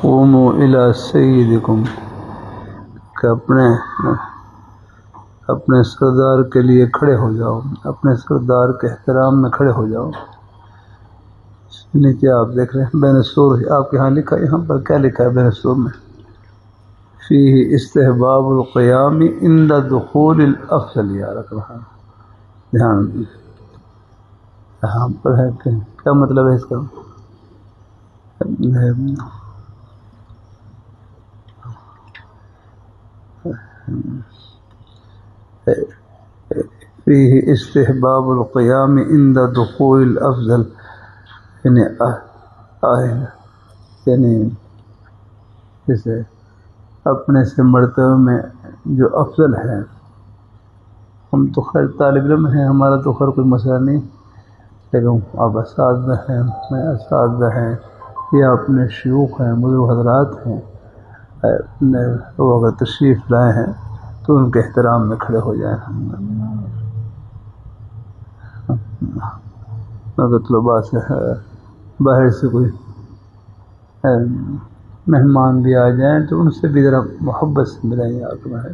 قوموا الی سیدکم کہ اپنے سردار کے لیے کھڑے ہو جاؤ، اپنے سردار کے احترام میں کھڑے ہو جاؤ۔ نیچے آپ دیکھ رہے ہیں بین السور، آپ کے ہاں لکھا ہے، یہاں پر کیا لکھا ہے بین السور میں؟ فیہ استحباب القیام عند دخول الافضل، یا رکھ رہا دھیان یہاں پر ہے کہ کیا مطلب ہے اس کا؟ فیہ استحباب القیام عند دخول الافضل، یعنی جیسے اپنے سے مرتبہ میں جو افضل ہے، ہم تو خیر طالب علم ہیں، ہمارا تو خیر کوئی مسئلہ نہیں، لیکن آپ اساتذہ ہیں، میں اساتذہ ہیں یا اپنے شیوخ ہیں، بزرگ حضرات ہیں، وہ اگر تشریف لائے ہیں تو ان کے احترام میں کھڑے ہو جائیں۔ اگر طلباء سے باہر سے کوئی مہمان بھی آ جائیں تو ان سے بھی ذرا محبت سے ملیں، یا ہے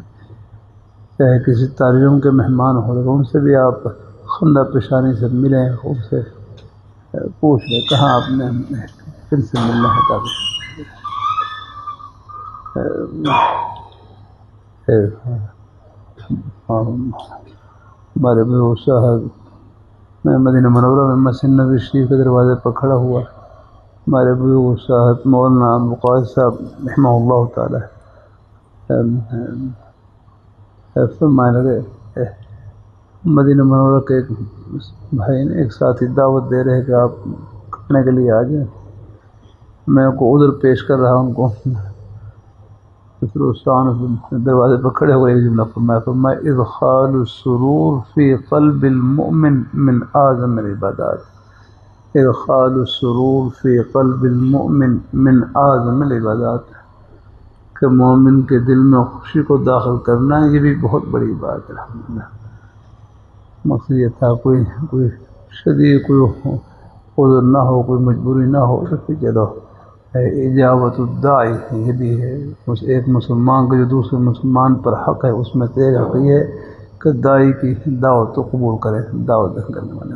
چاہے کسی طالب علم کے مہمان ہو تو ان سے بھی آپ خندہ پیشانی سے ملیں، ان سے پوچھ لیں کہاں آپ نے کن سے ملنا ہے، تاکہ ہمارے بزرگ صاحب، میں مدینہ منورہ میں مسجد نبوی شریف کے دروازے پر کھڑا ہوا، ہمارے بزرگ صاحب مولانا ابوالقاسم صاحب رحمہ اللہ تعالی فرمانے لگے، مدینہ منورہ کے ایک بھائی نے، ایک ساتھی دعوت دے رہے کہ آپ کھانے کے لیے آ جائیں، میں کو عذر پیش کر رہا ان کو، پھر اس دروازے پر کھڑے ہوئے ایک جملہ فرمایا ادخال السرور فی قلب المؤمن من اعظم العبادات، ادخال السرور فی قلب المؤمن من اعظم العبادات، کہ مومن کے دل میں خوشی کو داخل کرنا یہ بھی بہت بڑی بات ہے۔ الحمدللہ مقصد یہ تھا کوئی شدید کوئی عذر نہ ہو، کوئی مجبوری نہ ہو، تو پھر چلو اجابت الداعی یہ بھی ہے، ایک مسلمان کا جو دوسرے مسلمان پر حق ہے، اس میں تیز حق یہ ہے کہ داعی کی دعوت کو قبول کرے، دعوت کرنے والے۔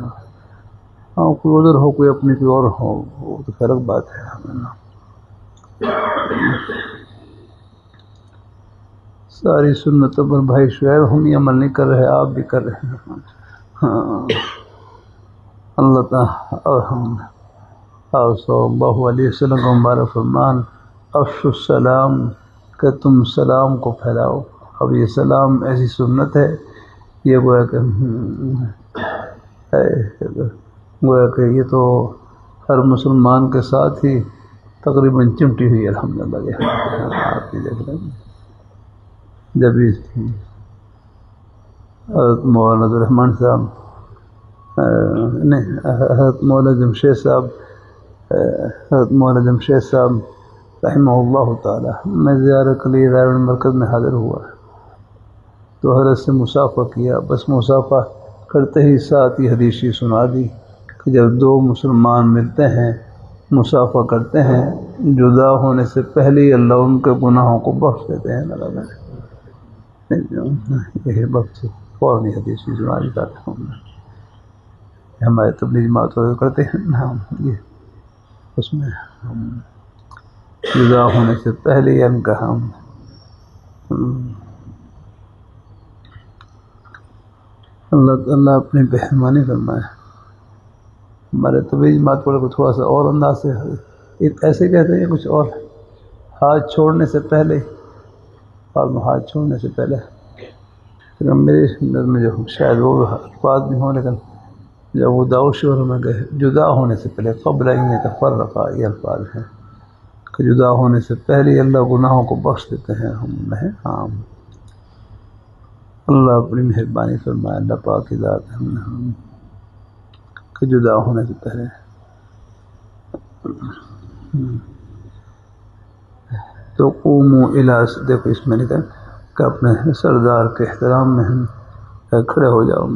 ہاں کوئی عذر ہو، کوئی اپنی کوئی اور ہو، وہ تو فرق بات ہے۔ ساری سنتوں پر بھائی شعیب ہم یہ عمل نہیں کر رہے، آپ بھی کر رہے ہیں۔ ہاں اللہ تعالیٰ اور صلی اللہ علیہ وسلم کا مبارک فرمان افشوا السلام، کہ تم سلام کو پھیلاؤ۔ اب یہ سلام ایسی سنت ہے، یہ گویا کہ یہ تو ہر مسلمان کے ساتھ ہی تقریباً چمٹی ہوئی ہے۔ الحمدللہ آپ بھی دیکھ رہے ہیں، جب بھی حضرت مولانا عبدالرحمن صاحب حضرت مولانا جمشید صاحب رحمہ اللہ تعالی، میں زیارت کے لیے رائے مرکز میں حاضر ہوا تو حضرت سے مصافحہ کیا، بس مصافحہ کرتے ہی ساتھ ہی حدیثی سنا دی کہ جب دو مسلمان ملتے ہیں مصافحہ کرتے ہیں، جدا ہونے سے پہلے ہی اللہ ان کے گناہوں کو بخش دیتے ہیں۔ یہی وقت فوراً حدیثی سنا دی تھا، ہمارے تبلیغ جماعت کرتے ہیں ہم یہ، اس میں ہم جدا ہونے سے پہلے ہی ان کا ہم اللہ اپنی مہربانی فرمائے۔ ہمارے طبی جماعت والے کو تھوڑا سا اور انداز سے ایسے کہتے ہیں، کچھ اور ہاتھ چھوڑنے سے پہلے، اور ہاتھ چھوڑنے سے پہلے پھر میرے نظر میں جو شاید وہ الفاظ بھی ہوں، لیکن جب وہ داؤد شور میں گئے جدا ہونے سے پہلے قبل ان یتفرقا، یہ الفاظ ہیں کہ جدا ہونے سے پہلے ہی اللہ گناہوں کو بخش دیتے ہیں۔ ہم نہیں، ہاں اللہ اپنی مہربانی فرمائے، اللہ پاک کی ذات ہے کہ جدا ہونے سے پہلے تو قوموا الی، دیکھو اس میں لکھا کہ اپنے سردار کے احترام میں ہم کھڑے ہو جاؤ۔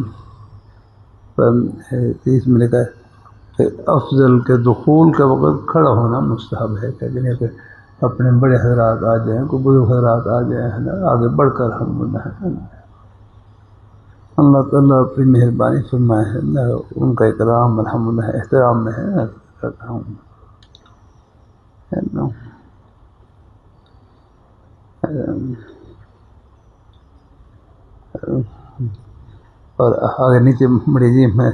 اس میں لکھا ہے کہ افضل کے دخول کے وقت کھڑا ہونا مستحب ہے، کہ اپنے بڑے حضرات آ جائیں، کوئی بزرگ حضرات آ جائیں، آگے بڑھ کر الحمدللہ اللہ تعالیٰ اپنی مہربانی فرمائے ہے، ان کا اکرام الحمدللہ احترام میں ہے کرتا ہوں۔ اور آگے نیچے بڑی جی میں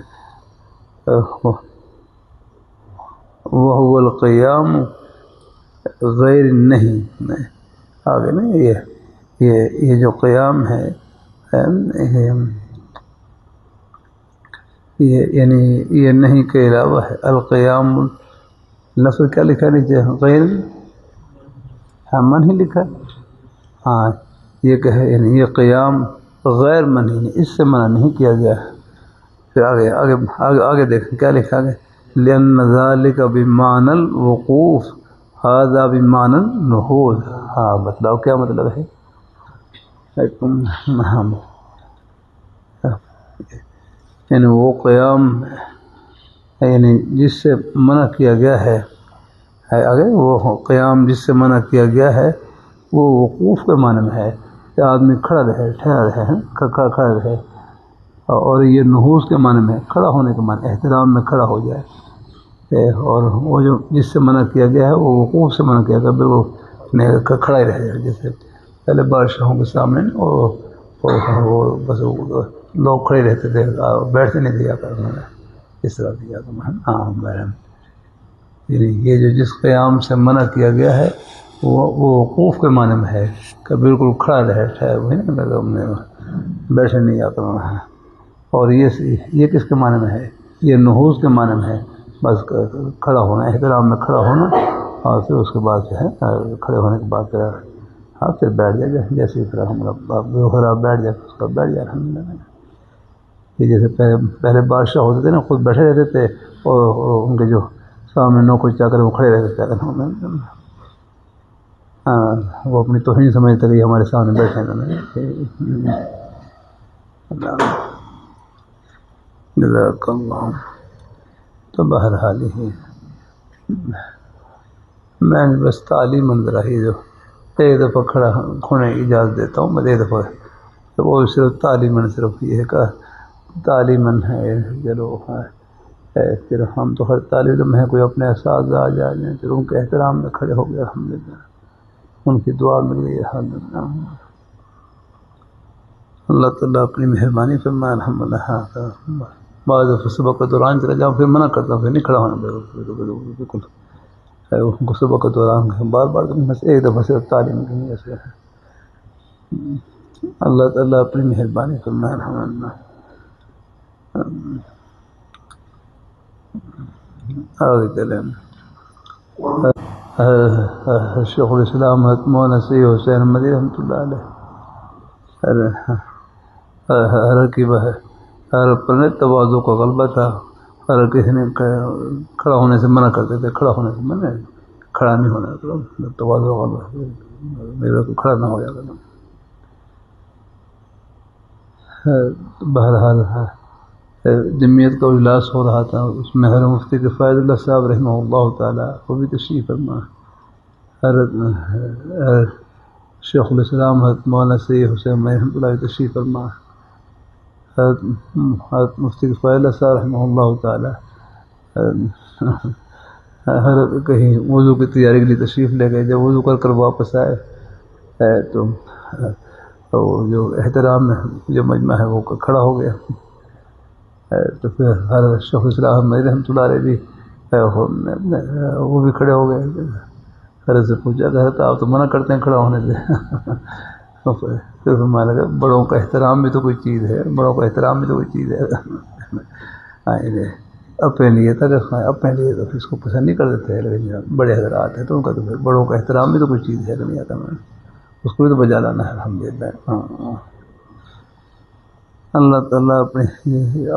وَهُوَ الْقِيَامُ غیر نہیں آگے نا یہ جو قیام ہے یہ یعنی یہ نہیں کے علاوہ ہے۔ القیام لفظ کیا لکھا نیچے؟ غیر من ہی لکھا، ہاں یہ کہ ہے یعنی یہ قیام غیر منہی نہیں، اس سے منع نہیں کیا گیا ہے۔ پھر آگے دیکھیں کیا لکھا گیا، لِأَنَّ ذَلِكَ بِمَعْنَى الْوُقُوفِ هَذَا بِمَعْنَى النُّهُوضِ۔ ہاں بتلاؤ کیا مطلب ہے؟ یعنی وہ قیام یعنی جس سے منع کیا گیا ہے آگے وہ قیام جس سے منع کیا گیا ہے وہ وقوف کے معنی میں ہے کہ آدمی کھڑا رہے، ٹھہرا رہے، کھڑا رہے، اور یہ نحوس کے معنی میں کھڑا ہونے کے معنی احترام میں کھڑا ہو جائے، اور وہ جو جس سے منع کیا گیا ہے وہ وقوف سے منع کیا گیا، بالکل کھڑا ہی رہ جائے۔ جیسے پہلے بادشاہوں کے سامنے وہ بس لوگ کھڑے رہتے تھے، بیٹھتے نہیں دیا کر انہوں نے، اس طرح دیا تھا۔ ہاں یعنی یہ جو جس قیام سے منع کیا گیا ہے وہ وقوف کے معنی میں ہے کہ بالکل کھڑا رہے، بیٹھے نہیں آتا ہے۔ اور یہ کس کے معنی میں ہے؟ یہ نحوس کے معنی میں ہے، بس کھڑا ہونا، احترام میں کھڑا ہونا، اور پھر اس کے بعد جو ہے کھڑے ہونے کے بعد پھر بیٹھ جائے، جیسے پھر ہم خراب بیٹھ جائے اس کا بیٹھ جائے الحمدللہ۔ یہ جیسے پہلے بادشاہ ہوتے تھے نا، خود بیٹھے رہتے تھے اور ان کے جو سامنے نوکر چاکر وہ کھڑے رہتے تھے، وہ اپنی توہین سمجھتے کہ ہمارے سامنے بیٹھے ہیں۔ جزاک اللہ۔ تو بہرحال ہی میں بس تعلیم ذرا ہی جو ایک دفعہ کھڑا ہونے کی اجازت دیتا ہوں، میں ایک دفعہ وہ صرف تعلیماً، صرف یہ ہے کہ تعلیماً ہے، چلو پھر ہم تو ہر طالب علم ہے، کوئی اپنے اساتذہ آ جائیں پھر ان کے احترام میں کھڑے ہو گئے الحمدللہ، ان کی دعا مل گئی الحمدللہ۔ اللہ تعالیٰ اپنی مہربانی فرمائے الحمدللہ۔ بعض صبح کے دوران چلا جاؤں پھر منع کرتا ہوں، پھر نہیں کھڑا ہونا بالکل ان کو صبح کے دوران بار بس ایک دفعہ صرف تعلیم کی نیت سے۔ اللہ تعالیٰ اپنی مہربانی فرمائے الحمدللہ۔ آگے چلیں، شیخ الاسلام مولانا سید حسین مدنی رحمۃ اللہ علیہ ہر پر تواضع کا غلبہ تھا، ہر کسی نے کھڑا ہونے سے منع کرتے تھے، کھڑا ہونے سے منع، کھڑا نہیں ہونا، تواضع غلبہ میرے کو کھڑا نہ ہو جائے گا۔ بہرحال جمعیت کا اجلاس ہو رہا تھا، اس میں حضرت مفتی کفایت اللہ صاحب رحمہ اللہ تعالیٰ وہ بھی تشریف فرما، حضرت شیخ الاسلام حضرت مولانا سید حسین رحمۃ اللہ تشریف فرما، حضرت مفتی کفایت اللہ صاحب رحمہ اللہ تعالیٰ حضرت کہیں وضو کی تیاری کے لیے تشریف لے گئے، جب وضو کر کر واپس آئے تو جو احترام میں جو مجمع ہے وہ کھڑا ہو گیا، تو پھر حضرت شیخ الاسلام مدنی رحمۃ اللہ علیہ بھی وہ بھی کھڑے ہو گئے۔ حضرت سے پوچھا کہ حضرت آپ تو منع کرتے ہیں کھڑا ہونے سے، پھر فرمانے لگا بڑوں کا احترام بھی تو کوئی چیز ہے، بڑوں کا احترام بھی تو کوئی چیز ہے۔ اپنے لیے تھا کہ اپنے لیے تو اس کو پسند نہیں کرتے تھے، لیکن بڑے حضرات ہیں تو ان کا تو پھر بڑوں کا احترام بھی تو کوئی چیز ہے کہ نہیں آتا، میں اس کو بھی تو بجا لانا ہے الحمدللہ۔ اللہ تعالیٰ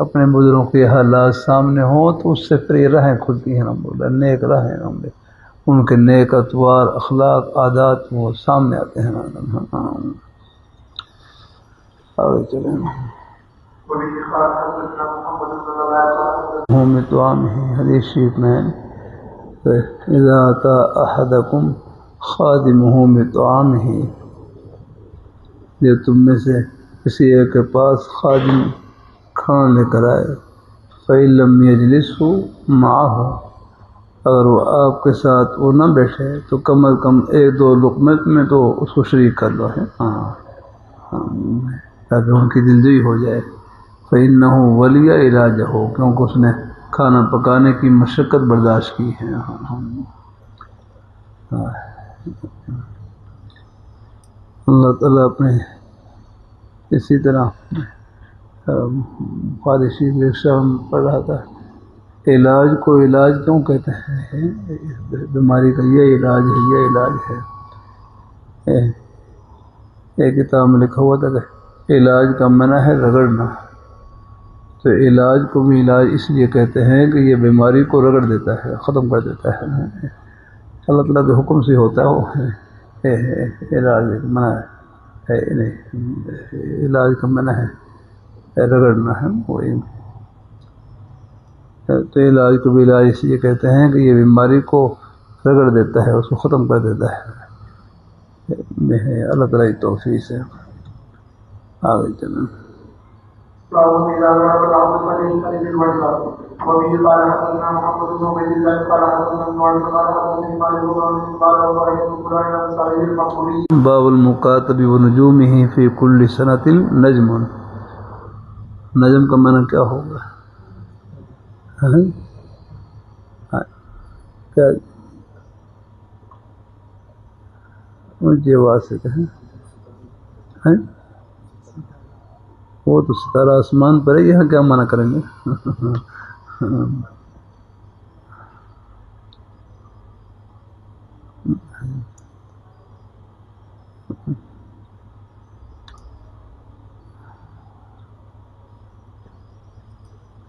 اپنے بزرگوں کے حالات سامنے ہوں تو اس سے پھر یہ راہیں کھلتی ہیں الحمدللہ، نیک راہیں الحمدللہ، ان کے نیک اطوار، اخلاق، عادات وہ سامنے آتے ہیں۔ آگے چلیں، حدیث شریف میں اذا اتی احدکم خادمہ بطعامہ، جب تم میں سے کسی ایک کے پاس خادم کھانا لے کر آئے، فَإِن لَّمْ يَجْلِسْهُ مَعَهُ، اگر وہ آپ کے ساتھ وہ نہ بیٹھے تو کم از کم ایک دو لقمے میں تو اس کو شریک کر لو ہے، تاکہ ان کی دلجوئی ہو جائے۔ فَإِنَّهُ وَلِيَ عِلَاجَهُ، کیونکہ اس نے کھانا پکانے کی مشقت برداشت کی ہے۔ اللہ تعالیٰ اپنے اسی طرح فارسی ایک شعر پڑھ رہا تھا، علاج کو علاج کیوں کہتے ہیں؟ بیماری کا یہ علاج ہے، یہ علاج ہے۔ ایک کتاب میں لکھا ہوا تھا کہ علاج کا معنی ہے رگڑنا، تو علاج کو بھی علاج اس لیے کہتے ہیں کہ یہ بیماری کو رگڑ دیتا ہے، ختم کر دیتا ہے۔ اللہ تعالیٰ کے حکم سے ہوتا ہے وہ علاج منع ہے نہیں، علاج کا منع ہے رگڑنا ہے وہی۔ تو علاج کو بھی علاج اس لیے کہتے ہیں کہ یہ بیماری کو رگڑ دیتا ہے، اس کو ختم کر دیتا ہے۔ اللہ تعالیٰ کی توفیق سے آگے چلیں۔ باب المکاتب ونجومہ فی کل سنۃ نجم، نجم کا معنی کیا ہوگا؟ کیا مجھے واسطہ ہے، وہ تو ستارہ آسمان پر ہے، یہاں کیا معنی کریں گے؟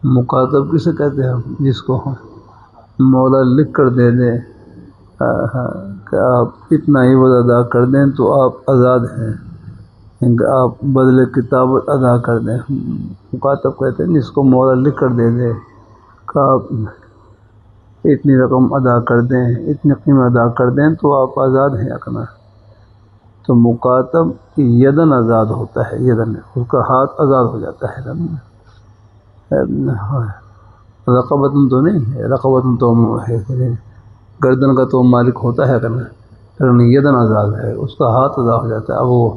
مکاتب کسے کہتے ہیں؟ جس کو مولا لکھ کر دے دے کہ آپ اتنا ہی عوض ادا کر دیں تو آپ آزاد ہیں، کہ آپ بدلے کتابت ادا کر دیں۔ مکاتب کہتے ہیں جس کو مولا لکھ کر دے دے کہ آپ اتنی رقم ادا کر دیں، اتنی قیمت ادا کر دیں تو آپ آزاد ہیں اکنا۔ تو مکاتب یدن آزاد ہوتا ہے، یدن اس کا ہاتھ آزاد ہو جاتا ہے۔ رقبتن تو نہیں ہے، رقبتن تو ہے گردن کا تو مالک ہوتا ہے کرنا، لیکن یدن آزاد ہے، اس کا ہاتھ آزاد ہو جاتا ہے۔ اب وہ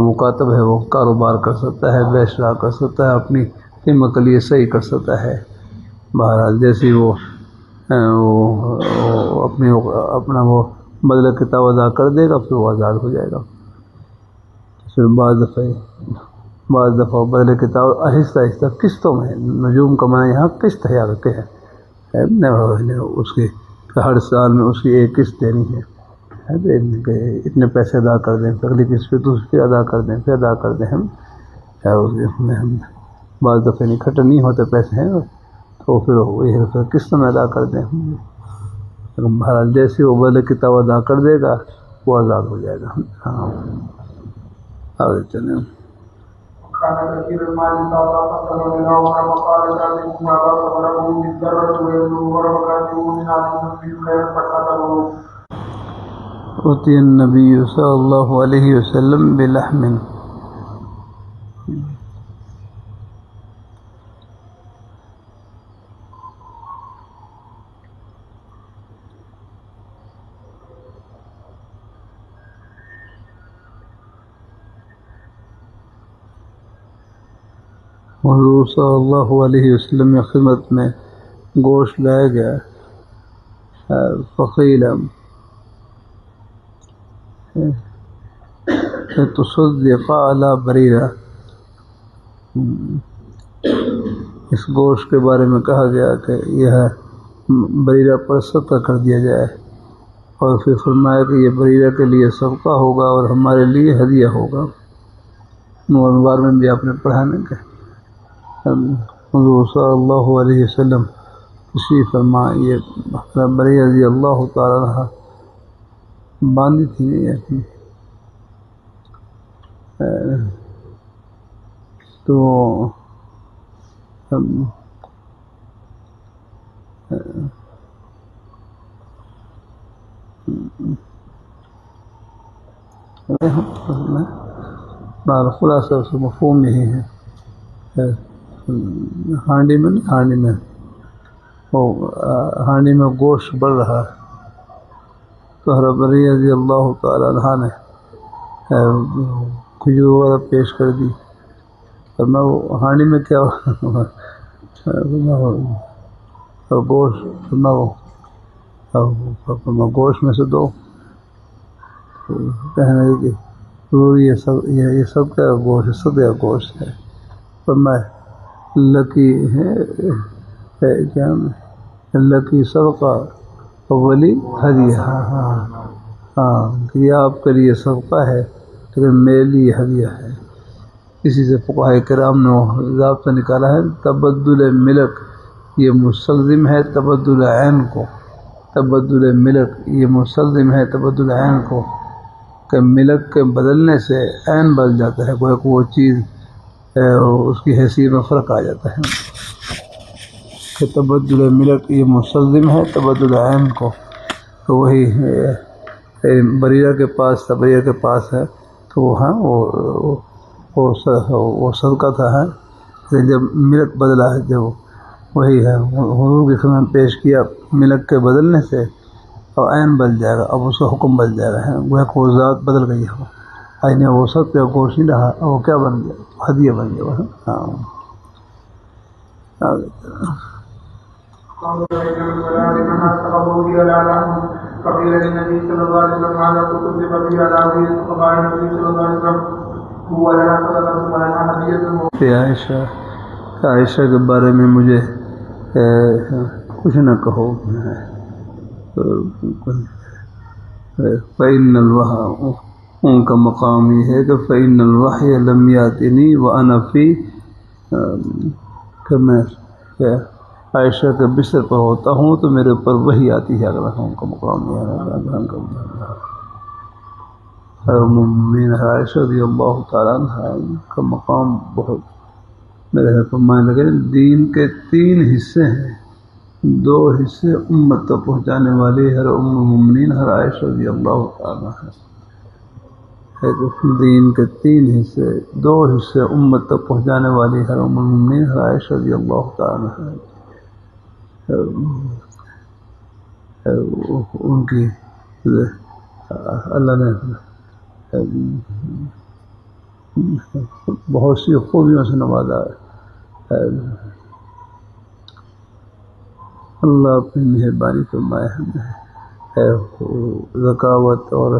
مکاتب ہے، وہ کاروبار کر سکتا ہے، بیع شراء کر سکتا ہے، اپنی قیمت کے لیے صحیح کر سکتا ہے۔ بہرحال جیسی وہ اپنا وہ بدلہ کتاب ادا کر دے گا، پھر وہ آزاد ہو جائے گا۔ پھر بعض دفعہ بدلے کتاب آہستہ آہستہ قسطوں میں، نجوم کا معنی یہاں قسط ہے، آگے ہے اس کی ہر سال میں اس کی ایک قسط دینی ہے، اتنے پیسے ادا کر دیں، پھر اگلی قسط پہ دوسری ادا کر دیں، پھر ادا کر دیں۔ ہم بعض دفعہ اکٹھے نہیں ہوتے پیسے ہیں تو پھر قسط میں ادا کر دیں۔ بہرحال جیسے وہ بدلے کتاب ادا کر دے گا وہ آزاد ہو جائے گا۔ ہاں آگے چلیں۔ أتي النبي صلى الله عليه وسلم بلحم، حضور صلی اللہ علیہ وسلم کی خدمت میں گوشت لایا گیا۔ فقیل تصدق علی بریرہ، اس گوشت کے بارے میں کہا گیا کہ یہ بریرہ پر صدقہ کر دیا جائے، اور پھر فرمایا کہ یہ بریرہ کے لیے صدقہ ہوگا اور ہمارے لیے ہدیہ ہوگا۔ نوار میں بھی آپ نے پڑھا نا کہ حضور صلی اللہ علیہ وسلم تشریف فرما، یہ بریرہ رضی اللہ تعالیٰ عنہ باندھی تھی، تو بہر خلاصہ اس کا مفہوم یہی ہے، ہانڈی میں ہانڈی میں گوشت بڑھ رہا ہے، تو حضرت علی رضی اللہ تعالیٰ عنہ نے کھجور وغیرہ پیش کر دی، اور میں وہ ہانڈی میں کیا گوشت میں سے دو، کہنے لگے کہ حضور یہ سب کیا گوشت، سب کا گوشت ہے، پر میں لکی ہے کیا لکی صدقہ ولی ہدیہ، ہاں یہ آپ کے لیے صدقہ ہے لیکن میرے لیے ہدیہ ہے۔ اسی سے فقہاء کرام نے ضابطہ نکالا ہے، تبدل ملک یہ مستلزم ہے تبدل عین کو، تبدل ملک یہ مستلزم ہے تبدل عین کو، کہ ملک کے بدلنے سے عین بدل جاتا ہے، کوئی وہ چیز اس کی حیثیت میں فرق آ جاتا ہے، کہ تبدل ملک یہ مستلزم ہے تبدل عین کو، تو وہی بریرہ کے پاس تھا، بریرہ کے پاس ہے تو وہ ہاں وہ صدقہ تھا ہے، لیکن جب ملک بدلا ہے، جب وہی ہے حضور کی خدمت میں پیش کیا، ملک کے بدلنے سے اور عین بدل جائے گا، اب اس کا حکم بدل جائے گا، وہ ایک وہ ذات بدل گئی ہے، آئین وہ سب کا گوشت نہیں رہا، وہ کیا بن گیا، ہدیہ بن گیا، ہاں۔ فقيل للنبي صلى الله عليه وسلم هذا كتب بقي على ابي فقال النبي صلى الله عليه وسلم هو لنا صدقه ولنا هديه۔ عائشہ کے بارے میں مجھے کچھ نہ کہو، فإن الوحی، ان کا مقام یہ ہے کہ فإن الوحی لم یاتنی وأنا فی، کہ میں عائشہ کے بستر پر ہوتا ہوں تو میرے اوپر وحی آتی ہے، اگر ان کا مقام یہ ہے۔ المؤمنین عائشہ رضی اللہ تعالیٰ عنہ کا مقام بہت میرے فرمانے لگے، دین کے 3 حصے ہیں، 2 حصے امت تک پہنچانے والی ہر ام المؤمنین ہر عائشہ رضی اللہ تعالیٰ عنہ، دین کے 3 حصے، 2 حصے امت تک پہنچانے والی ہر ام المؤمنین ہر عائشہ رضی اللہ تعالیٰ عنہ، ان کی اللہ نے بہت سی خوبیوں سے نوازا ہے، اللہ اپنی مہربانی فرمائے، ہمیں ذکاوت اور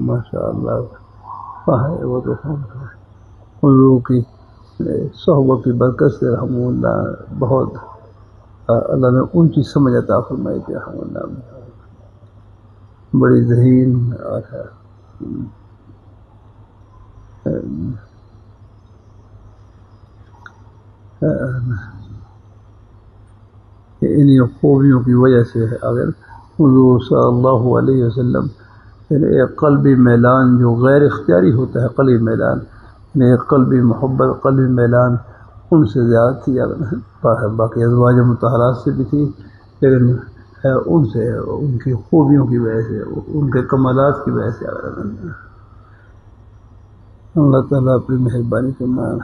ماشاء اللہ وہ تو حضور کی صحبت کی برکت سے رحم اللہ بہت اللہ نے اونچی سمجھ عطا فرمائی کہ رحم اللہ بڑی ذہین اور انہی خوبیوں کی وجہ سے اگر حضور صلی اللہ علیہ وسلم ایک قلبی میلان جو غیر اختیاری ہوتا ہے، قلبی میلان ایک قلبی محبت، قلبی میلان ان سے زیادہ تھی، باقی ازواج مطہرات سے بھی تھی، لیکن ان سے ان کی خوبیوں کی وجہ سے، ان کے کمالات کی وجہ سے اللہ تعالیٰ اپنی مہربانی کے مان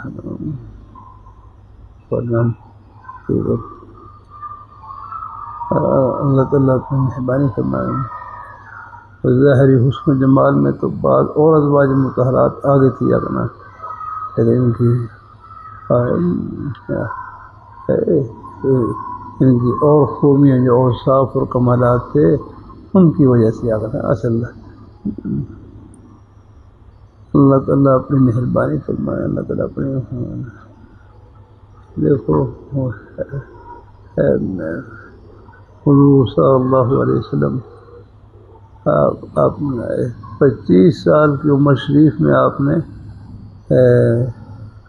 اللہ تعالیٰ اپنی مہربانی فرمائے، ظاہری حسن و جمال میں تو بعض اور ازواج مطہرات آگے تھی اپنا، لیکن ان کی اور خوبیاں جو اوصاف اور کمالات تھے ان کی وجہ سے آگے اصل اللہ تعالیٰ اپنی مہربانی فرمائے، اللہ تعالیٰ اپنی دیکھو حضور صلی اللہ علیہ وسلم آپ 25 سال کی عمر شریف میں آپ نے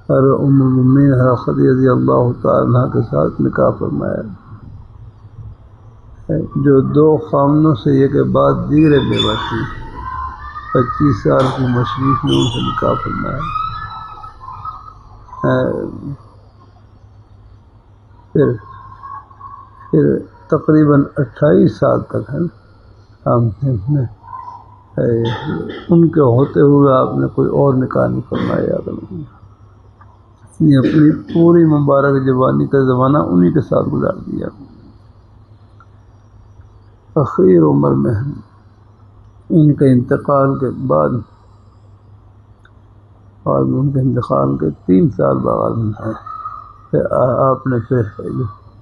ام المؤمنین خدیجہ رضی اللہ تعالیٰ عنہ کے ساتھ نکاح فرمایا، جو 2 خامنوں سے یہ کے بعد دیگر بیوہ تھی، 25 سال کی عمر شریف میں ان سے نکاح فرمایا، پھر تقریباً 28 سال تک ان کے ہوتے ہوئے آپ نے کوئی اور نکاح نہیں فرمایا. اپنی پوری مبارک جوانی کا زمانہ انہی کے ساتھ گزار دیا. اخیر عمر میں ان کے انتقال کے بعد اور ان کے انتقال کے 3 سال بعد آپ نے پھر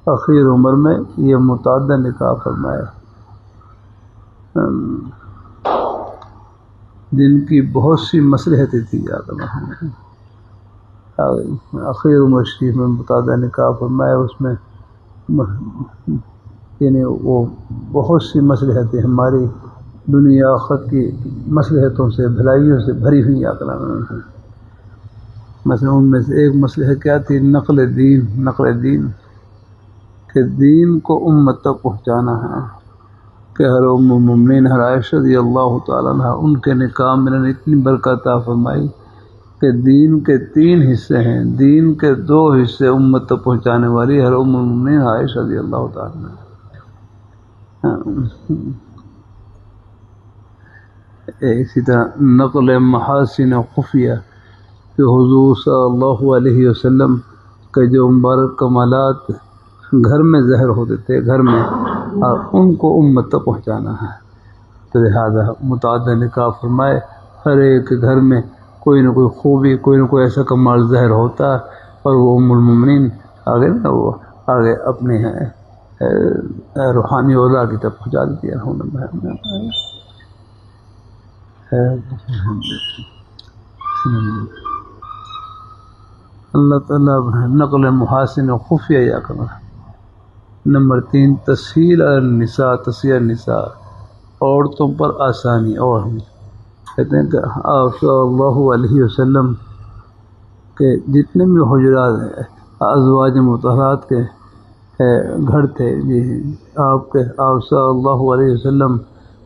اخیر عمر میں یہ متعدد نکاح فرمایا، جن کی بہت سی مصلحتیں تھی. اخیر عمر شریف میں متعدد نکاح فرمایا، اس میں یعنی وہ بہت سی مصلحتیں ہماری دنیا آخرت کی مصلحتوں سے بھلائیوں سے بھری ہوئی عقلاً. مثلا ان میں سے ایک مصلحت کیا تھی؟ نقل دین کہ دین کو امت تک پہنچانا ہے. کہ ہر ام المؤمنین ہر عائشہ رضی اللہ تعالیٰ عنہ ان کے نکاح میں نے اتنی برکت عطا فرمائی کہ دین کے 3 حصے ہیں، دین کے 2 حصے امت تک پہنچانے والی ہر ام المؤمنین عائشہ رضی اللہ تعالیٰ عنہ. اسی طرح نقل محاسن خفیہ کہ حضور صلی اللہ علیہ وسلم کے جو مبارک کمالات گھر میں ظاہر ہوتے تھے گھر میں، اور ان کو امت تک پہنچانا ہے. تو لہٰذا متعدد نکاح فرمائے، ہر ایک گھر میں کوئی نہ کوئی خوبی، کوئی نہ کوئی ایسا کمال ظاہر ہوتا، اور وہ ام المؤمنین آگے اپنے روحانی اوضاع کی طرف پہنچا دیتی ہے. اللہ تعالیٰ نقل محاسن و خفیہ یا کرنا. نمبر 3 تسہیل النساء عورتوں پر آسانی. اور کہتے ہیں کہ آپ صلی اللہ علیہ وسلم کے جتنے بھی حجرات ازواج مطہرات کے گھر تھے، آپ صلی اللہ علیہ وسلم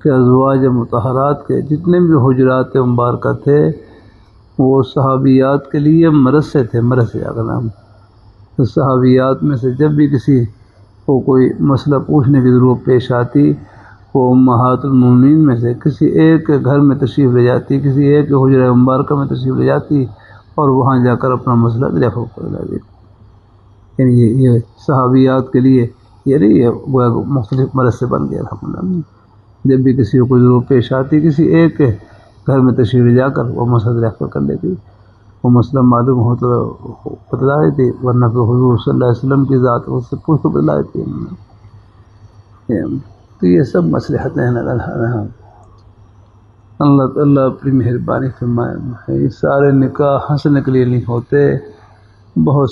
کے ازواج مطہرات کے جتنے بھی حجرات مبارکہ تھے وہ صحابیات کے لیے مرثے تھے. مرثے کا نام. تو صحابیات میں سے جب بھی کسی کو کوئی مسئلہ پوچھنے کی ضرورت پیش آتی، وہ امہات المومنین میں سے کسی ایک کے گھر میں تشریف لے جاتی، کسی ایک کے حجرہ مبارکہ میں تشریف لے جاتی اور وہاں جا کر اپنا مسئلہ دریافت کر لیتی. یعنی یہ صحابیات کے لیے یہ مختلف مرثے بن گیا. جب بھی کسی کو کوئی ضرورت پیش آتی، کسی ایک کے گھر میں تشریف لے جا کر وہ مسئلہ دریافت کر لیتی. وہ مسئلہ معلوم ہو تو بتلا دیتی، ورنہ پھر حضور صلی اللہ علیہ وسلم کی ذات اس سے پوچھ کو بتلا دیتی. تو یہ سب مصلحتیں ہیں. اللہ تعالیٰ اپنی مہربانی فرمائے. یہ سارے نکاح ہنسنے کے لیے نہیں ہوتے، بہت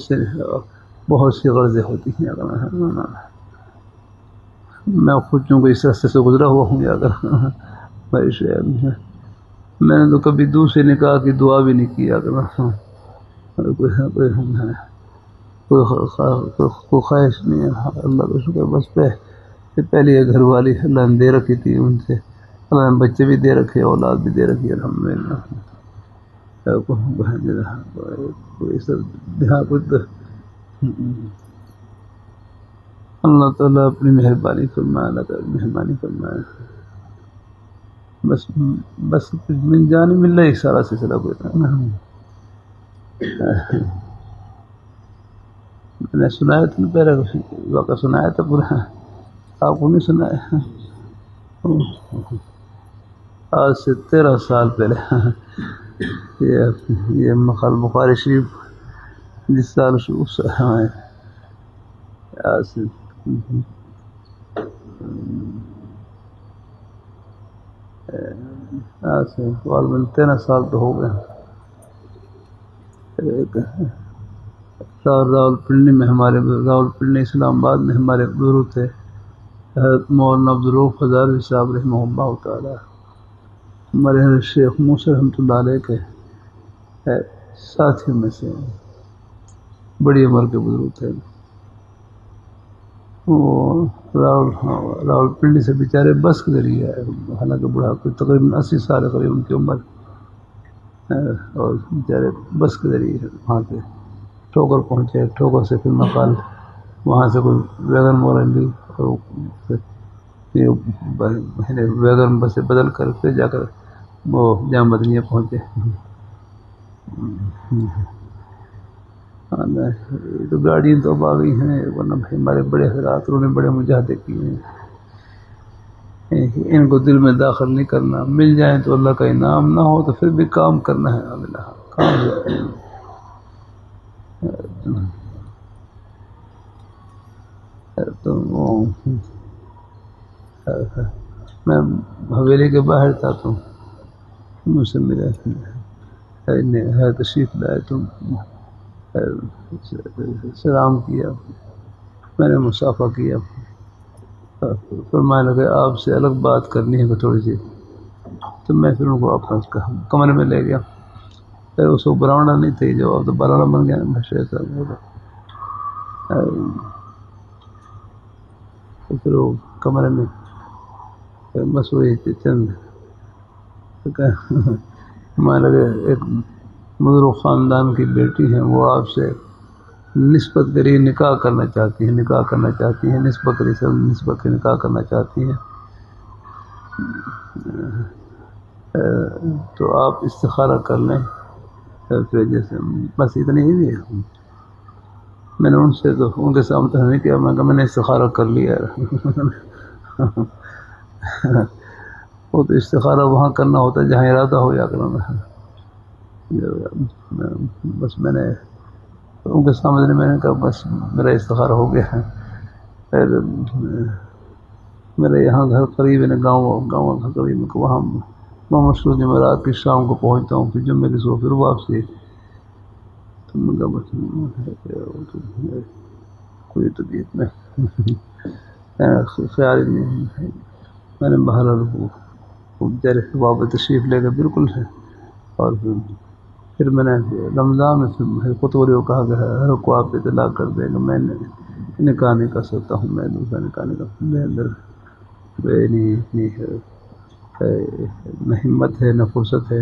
سی غرضیں ہوتی ہیں. میں خود چونکہ اس راستے سے گزرا ہوا ہوں، اگر میں نے تو کبھی دوسرے نکاح کی دعا بھی نہیں کیا. کوئی خواہش نہیں ہے. اللہ کا شکر بس پہلے یہ گھر والی اللہ نے دے رکھی تھی، ان سے اللہ نے بچے بھی دے رکھے، اولاد بھی دے رکھی الحمدللہ. اللہ تعالیٰ اپنی مہربانی فرمائے. اللہ تعالیٰ مہربانی فرمائے. بس من جانب اللہ سارا سلسلہ کوئی تھا نا. میں نے سنایا تھا پہلے واقعہ سنایا تھا پورا، آپ کو نہیں سنایا. آج سے 13 سال پہلے یہ مقال بخاری شریف جس سال شروع آج سے غالباً 13 سال تو ہو گئے. راولپنڈی میں راولپنڈی اسلام آباد میں ہمارے گرو تھے حضرت مولانا عبدالرؤف ہزاروی صاحب رحمہ اللہ تعالیٰ. ہمارے حضرت شیخ موسی رحمۃ اللہ علیہ کے ساتھیوں میں سے بڑی عمر کے بزرگ تھے. وہ راولپنڈی سے بیچارے بس کے ذریعے آئے، حالانکہ بڑھا کوئی تقریباً 80 سال قریب ان کی عمر، اور بیچارے بس کے ذریعے وہاں سے ٹھوکر پہنچے. ٹھوکر سے پھر مقال وہاں سے کوئی ویگن وغیرہ لی، اور ویگن بس سے بدل کر پھر جا کر وہ جامع مدنیہ پہنچے. یہ تو گاڑیاں تو اب آ گئی ہیں، ورنہ بھائی ہمارے بڑے حضرات انہوں نے بڑے مجاہدے کیے ہیں. ان کو دل میں داخل نہیں کرنا، مل جائیں تو اللہ کا انعام، نہ ہو تو پھر بھی کام کرنا ہے. کام تو میں حویلی کے باہر تھا تو مجھ سے ملا، ہے تشریف لائے تو سلام کیا، میں نے مصافحہ کیا. فرمانے لگے آپ سے الگ بات کرنی ہے تھوڑی سی. تو میں پھر ان کو اپنا کمرے میں لے گیا. پھر اس کو براؤنڈا نہیں تھی جو اب تو براؤنڈا بن گیا. پھر وہ کمرے میں بس وہی چند ہمارے لگے ایک بزرگ خاندان کی بیٹی ہیں، وہ آپ سے نسبت کے لیے نکاح کرنا چاہتی ہیں، نسبت کے نکاح کرنا چاہتی ہیں. تو آپ استخارہ کر لیں. پھر جیسے بس اتنی ہی ہے. میں نے ان سے تو ان کے سامنے نہیں کیا، میں نے استخارہ کر لیا. وہ تو استخارہ وہاں کرنا ہوتا ہے جہاں ارادہ ہو یا کرنا. بس میں نے ان کے سامنے میں نے کہا بس میرا استخارہ ہو گیا ہے. پھر میرے یہاں گھر قریب ہے، گاؤں گھر قریب، وہاں مشہور جمعرات کی شام کو پہنچتا ہوں، پھر جمعے کی صبح پھر واپسی. تو میں کہا بس کوئی طبیعت میں خیال ہی نہیں. میں نے باہر واپس تشریف لے کر بالکل ہے. اور پھر میں نے رمضان میں خطوری کو کہا کہ ہر کو آپ اطلاع کر دے گا، میں نکاح نہیں کر سکتا ہوں، میں دوسرا نکاح نہیں کر سکتا. میرے اندر نہ ہمت ہے نہ فرصت ہے،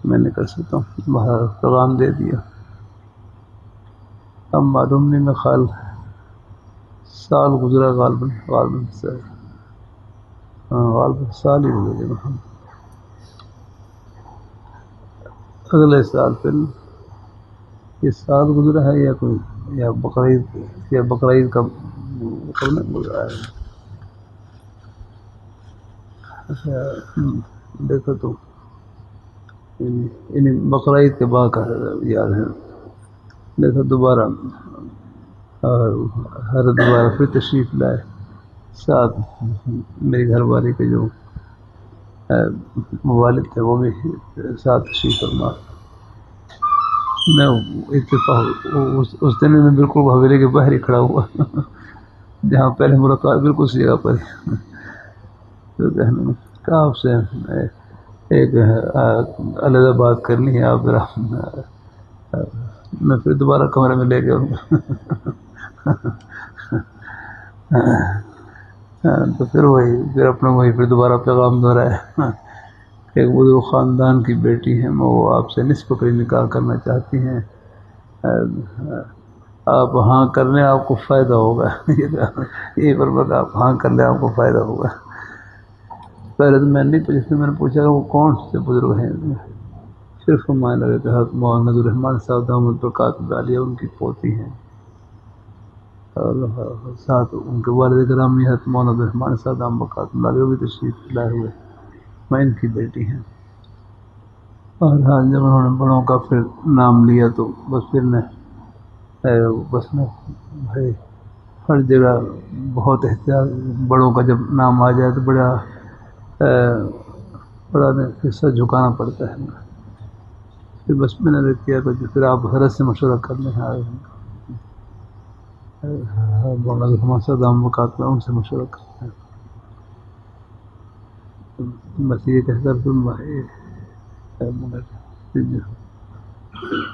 میں نہیں کر سکتا ہوں. باہر پیغام دے دیا. اب معلوم نہیں، میں خیال سال گزرا، غالباً سال ہی گزرا. اگلے سال پھر یہ سال گزرا ہے یا کوئی بقرعید کا گزرا ہے. دیکھو تو بقرعید کے بعد کا یاد ہے. دیکھو دوبارہ پھر تشریف لائے. ساتھ میری گھر والی کے جو والد تھے وہ بھی ساتھ تشریف فرما. میں اتفاق اس دن میں بالکل حویلی کے باہر ہی کھڑا ہوا جہاں پہلے ملاقات بالکل اسی جگہ پر. تو کہا آپ سے ایک علیحدہ بات کرنی ہے، آپ ذرا. میں پھر دوبارہ کمرے میں لے گیا. تو پھر پھر دوبارہ پیغام دہرایا. ایک بزرگ خاندان کی بیٹی ہیں، وہ آپ سے نسبت کا نکاح کرنا چاہتی ہیں. آپ ہاں کر لیں، آپ کو فائدہ ہوگا. یہ فرمایا آپ ہاں کر لیں، آپ کو فائدہ ہوگا. پہلے تو میں نہیں پوچھا، میں نے پوچھا کہ وہ کون سے بزرگ ہیں. صرف فرمانے لگے کہ حضرت مولانا عبدالرحمن صاحب دامت برکاتہ العالیہ ان کی پوتی ہیں، اور ساتھ ان کے والد گرامی حضرت مولانا عبدالرحمن صاحب دامت برکاتہ العالیہ بھی تشریف لائے ہوئے. میں ان کی بیٹی ہیں. اور ہاں جب انہوں نے بڑوں کا پھر نام لیا تو بس پھر میں بھائی ہر جگہ بہت احتیاط، بڑوں کا جب نام آ جائے تو بڑا حصہ جھکانا پڑتا ہے. پھر بس میں نے کیا کہ پھر آپ حضرت سے مشورہ کر لیں. مولانا صاحب ان سے مشورہ کرتے ہیں. بس یہ کہہ کر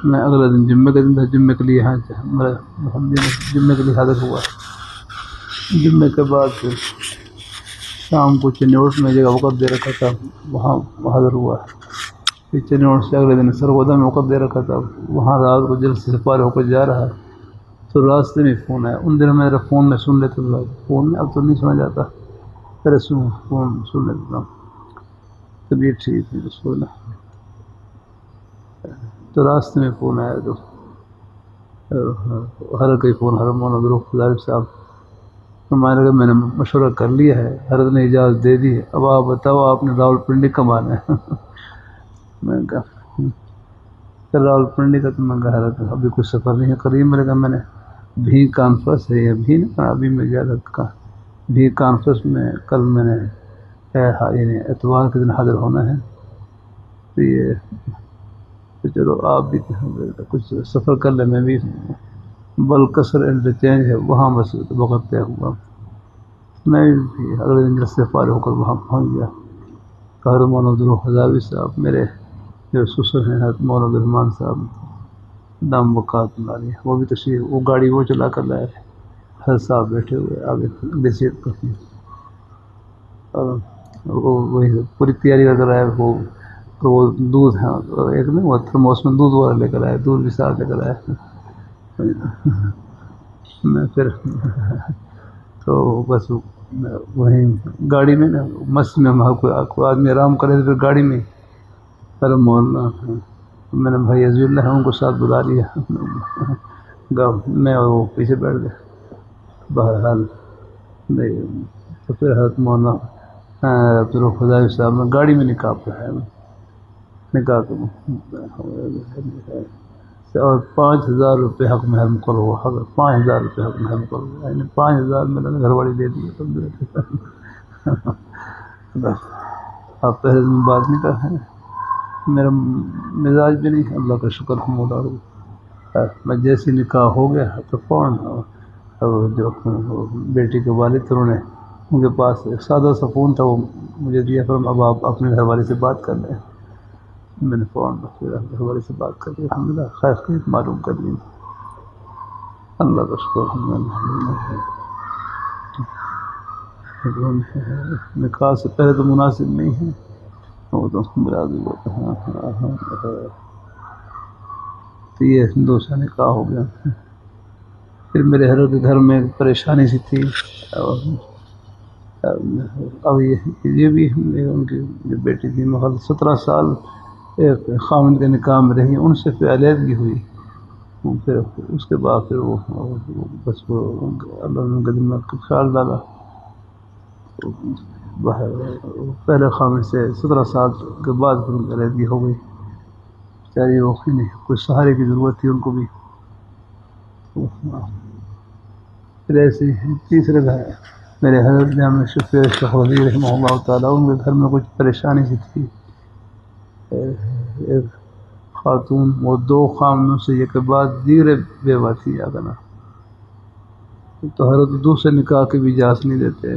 میں اگلا دن جمعے کا دن تھا، جمعے کے لیے جمعے کے لیے حاضر ہوا. جمعے کے بعد پھر شام کو چنوٹ میں جگہ وقت دے رکھا تھا، وہاں حاضر ہوا. پھر چنوٹ سے اگلے دن سرگودا میں وقت دے رکھا تھا، وہاں رات کو جلسے سے فارغ ہو کر جا رہا تو راستے میں فون آیا. ان دنوں میرا فون میں سن لیتا تھا، فون میں اب تو نہیں سنا جاتا، پہلے فون سن لیتا تھا. طبیعت ٹھیک ہے اس کو نا. تو راستے میں فون آیا تو حضرت کا فون حضرت مولانا عبدالرؤف ظاہر صاحب ہمارے لگا میں نے مشورہ کر لیا ہے, حضرت نے اجازت دے دی ہے, اب آپ بتاؤ آپ نے راول پنڈی کب آنا ہے. میں نے کہا پھر راول پنڈی کا تو میں کہا حضرت ابھی کچھ سفر نہیں ہے قریب. میرے کہا میں نے بھی کانفرنس ہے, بھی نہیں ابھی میں گیا تھا بھی کانفرنس میں کل میں نے یعنی اتوار کے دن حاضر ہونا ہے. تو یہ تو چلو آپ بھی کچھ سفر کر لیں, میں بھی بلکسر انٹرچینج ہے وہاں بس وقت طے ہوا. میں بھی اگلے دن جلسے سے فارغ ہو کر وہاں پہنچ گیا. حضرت مولانا عبدالرؤف حضاوی صاحب میرے جو سسر ہیں حضرت مولانا عبدالرحمان صاحب دام وقات ماری, وہ بھی تشریف, وہ گاڑی وہ چلا کر لائے, حضرت صاحب بیٹھے ہوئے آگے ڈسیٹ کرتے ہیں, اور وہی پوری تیاری کر آئے. وہ دودھ ہے ایک نا وہ تھرموس میں دودھ والا لے کر آئے, دودھ بھی ساتھ لے کر آئے. میں پھر تو بس وہیں گاڑی میں نا مسجد میں کوئی آدمی آرام کرے تو پھر گاڑی میں پھر مولانا میں نے بھائی عزیز اللہ ان کو ساتھ بلا لیا, میں وہ پیچھے بیٹھ گیا. بہرحال نہیں تو پھر حضرت مولانا عبدالرؤف حضاوی صاحب نے گاڑی میں نکاح پڑھایا, نکاح اور 5,000 روپے حق محرم مقرر ہوا. 5,000 روپے حق محرم مقرر ہوا, یعنی 5,000 میں نے گھر والی دے دی. آپ پہلے دن بات نہیں کر رہے ہیں, میرا مزاج بھی نہیں, اللہ کا شکر حمد اور میں جیسے نکاح ہو گیا تو فوراً جو بیٹی کے والد تھے انہوں نے ان کے پاس ایک سادہ سا فون تھا وہ مجھے دیا, پھر اب آپ اپنے گھر والے سے بات کر لیں. میں نے فوراً گھر والے سے بات کر لی, الحمدللہ خیر معلوم کر لی. اللہ کا شکر نکاح سے پہلے تو مناسب نہیں ہے, وہ تو برادری ہوتا ہے. تو یہ دوسرا نکاح ہو گیا. پھر میرے حضرت کے گھر میں پریشانی سی تھی. اب یہ بھی ان کی جو بیٹی تھی مخل 17 سال ایک خامد کے نکاح میں رہی, ان سے پھر علیحدگی ہوئی. پھر اس کے بعد پھر وہ بس وہ اللہ نے ان کے دل میں خیال ڈالا. پہلے خامد سے 17 سال کے بعد پھر ان کی علیحدگی ہو گئی. بیچاری وہ نہیں, کوئی سہارے کی ضرورت تھی ان کو بھی. پھر ایسے تیسرے گھر میرے حضرت جامع شفیع شیخ ولی رحمہ اللہ تعالیٰ, ان کے گھر میں کچھ پریشانی سی تھی. ایک خاتون وہ 2 خامدوں سے یہ کے بعد دیگر بیوہ تھی آگنا, تو حضرت دوسرے نکاح کی بھی اجازت نہیں دیتے,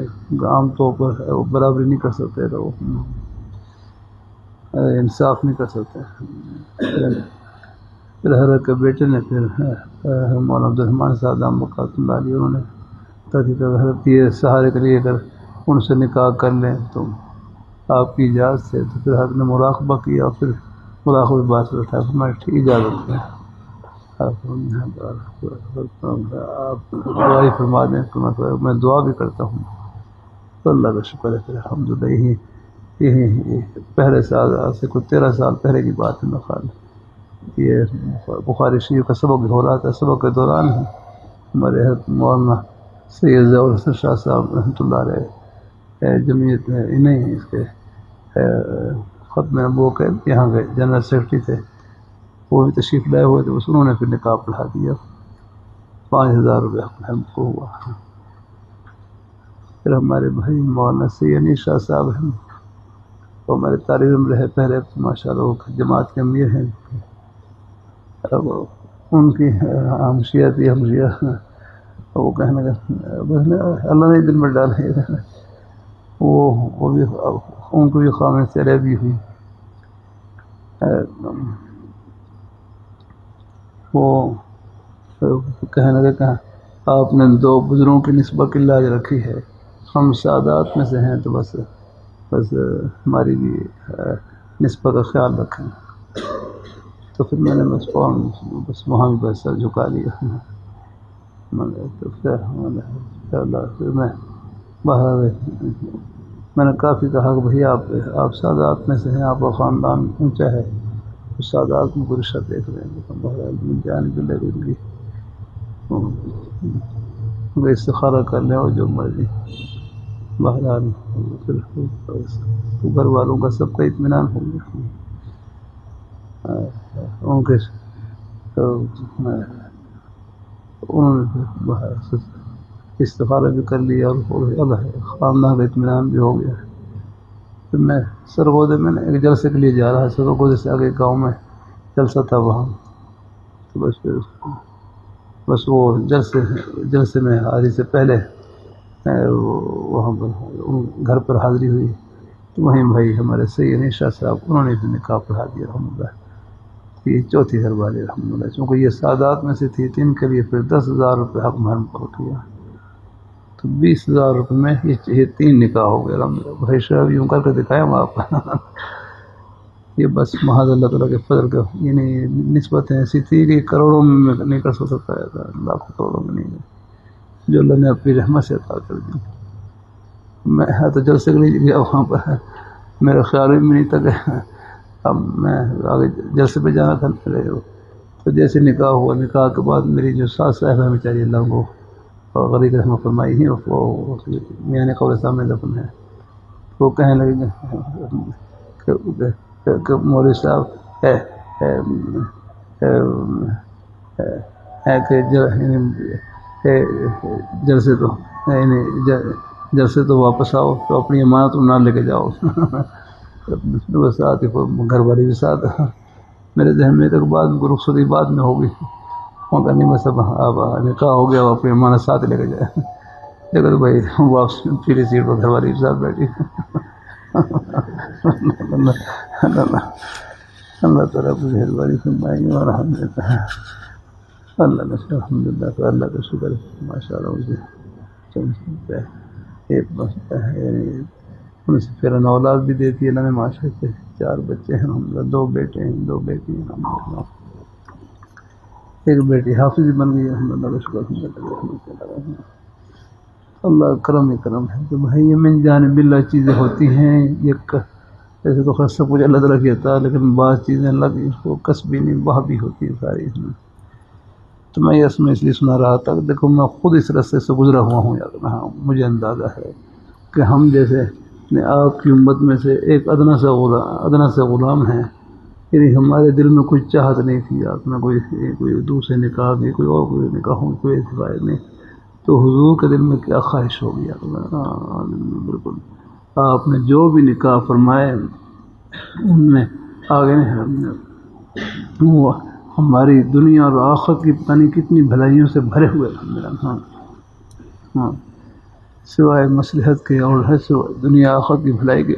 عام طور پر وہ برابری نہیں کر سکتے, تو انصاف نہیں کر سکتے. پھر حضرت کے بیٹے نے پھر مولانا عبدالرحمان صاحب دام وقات ڈالی, انہوں نے تحقیق حضرت یہ سہارے کے لیے اگر ان سے نکاح کر لیں تو آپ کی اجازت سے, تو پھر حضرت نے مراقبہ کیا اور پھر مراقبہ بات سے اٹھایا, ہماری ٹھیک اجازت ہے, آپ دعائی فرما دیں. میں دعا بھی کرتا ہوں, تو اللہ کا شکر ہے. پھر الحمدللہ یہی پہلے سال سے کوئی 13 سال پہلے کی بات ہے. میں یہ بخاری شریف کا سبق ہو رہا تھا, سبق کے دوران ہی ہمارے مولانا سید ضیاء الحسن شاہ صاحب رحمۃ اللہ علیہ جمعیت میں انہیں اس کے ختم نبوت کے یہاں کے جنرل سیکرٹری تھے, وہ بھی تشریف لائے ہوئے تھے. بس انہوں نے پھر نکاح پڑھا دیا, 5,000 روپے ہم کو ہوا. پھر ہمارے بھائی مولانا سید شاہ صاحب ہیں, وہ ہمارے طالب علم رہے پہلے, ماشاء اللہ وہ جماعت کے امیر ہیں. اب ان کی ہمشیہ تھی, ہمشیہ وہ کہنے لگا اللہ نے دل میں ڈالے, وہ بھی ان کو بھی خامد سے علیحدگی ہوئی. وہ کہنے لگا کہ آپ نے 2 بزرگوں کی نسبت کی لاج رکھی ہے, ہم سادات میں سے ہیں, تو بس ہماری بھی نسبت کا خیال رکھیں. تو پھر میں نے بس وہاں بھی بس سر جھکا لیا. تو پھر میں باہر میں نے کافی کہا کہ بھئی آپ سادات میں سے ہیں، آپ کا خاندان اونچا ہے، تو سادات میں کوئی رشتہ دیکھ رہے ہیں، بہرحال جانب اللہ کی وہ استخارہ کر لیں اور جو مرضی. بہرحال پھر گھر والوں کا سب کا اطمینان ہو گیا. ان کے انہوں نے استخارہ بھی کر لیا اور خاندان کا اطمینان بھی ہو گیا. پھر میں سرگودے میں ایک جلسے کے لیے جا رہا، سرگودے سے آگے گاؤں میں جلسہ تھا وہاں. تو بس وہ جلسے میں حاضری سے پہلے وہاں پر گھر پر حاضری ہوئی. تو وہیں بھائی ہمارے سید شاہ صاحب انہوں نے بھی نکاح پڑھا دیا الحمد للہ. یہ چوتھی گھر والی الحمد للہ، چونکہ یہ سادات میں سے تھی تو ان کے لیے پھر 10,000 روپے حق مہر مقرر کیا. تو 20,000 روپے میں یہ 3 نکاح ہو گئے الحمد للہ. بھائی صاحب یوں کر کے دکھایا ہم آپ کو. یہ بس محض اللہ تعالیٰ کے فضل کا، یعنی نسبتیں ایسی تھی کہ کروڑوں میں نہیں کر سکتا تھا، لاکھوں کروڑوں میں نہیں، جو اللہ نے اپنی رحمت سے عطا کر دی. میں تو جلسے کے لیے گیا وہاں پر، میرا خیال بھی نہیں تھا کہ اب میں آگے جلسے پہ جانا تھا میرے. تو جیسے نکاح ہوا، نکاح کے بعد میری جو ساس صاحب ہے بیچاری اللہ کو غریب رحمت فرمائی ہے، وہ میاں قبرستان میں دفن ہے. وہ کہنے لگے کہ مولوی صاحب کہ جلسے تو واپس آؤ، تو اپنی امانت نہ لے کے جاؤ. ساتھ ہی گھر والی بھی ساتھ. میرے ذہن میں تک بعد میں رخصتی بعد میں ہوگی، وہ کہنے میں سب اب نکاح ہو گیا، اپنی امانت ساتھ لے کے جائے. دیکھو تو بھائی واپس پیلی سیٹ پر گھر والی کے ساتھ بیٹھی. اللہ تعالیٰ کی مہربانی فرمائیں گے. اور الحمد للہ اللہ نے الحمد للہ تو اللہ کا شکر ہے ماشاء اللہ. ان سے پھر اولاد بھی دیتی ہے اللہ نے ماشاء سے. 4 بچے ہیں الحمد للہ، 2 بیٹے ہیں 2 بیٹی ہیں الحمد للہ. ایک بیٹی حافظ بھی بن گئی ہے الحمد للہ کا شکر. اللہ کرم ہے کہ بھائی یہ من جانب اللہ چیزیں ہوتی ہیں. یہ ایسے تو خاص سب کچھ اللہ تعالیٰ کی عطا، لیکن بعض چیزیں اللہ کی اس کو کسبی نہیں بہا بھی ہوتی ہے ساری اس میں. تو میں اس لیے سنا رہا تھا کہ دیکھو میں خود اس راستے سے گزرا ہوا ہوں یار. ہاں مجھے اندازہ ہے کہ ہم جیسے آپ کی امت میں سے ایک ادنا سے غلام ہیں، یعنی ہمارے دل میں کوئی چاہت نہیں تھی آپ میں کوئی دوسرے نکاح کی، کوئی اور کوئی نکاحوں کوئی اعتبار نہیں. تو حضور کے دل میں کیا خواہش ہوگی اللہ. بالکل آپ نے جو بھی نکاح فرمائے ان میں آگے وہ ہماری دنیا اور آخرت کی پتہ نہیں کتنی بھلائیوں سے بھرے ہوئے الحمدللہ. ہاں سوائے مصلحت کے اور ہے سوائے دنیا آخرت کی بھلائی کے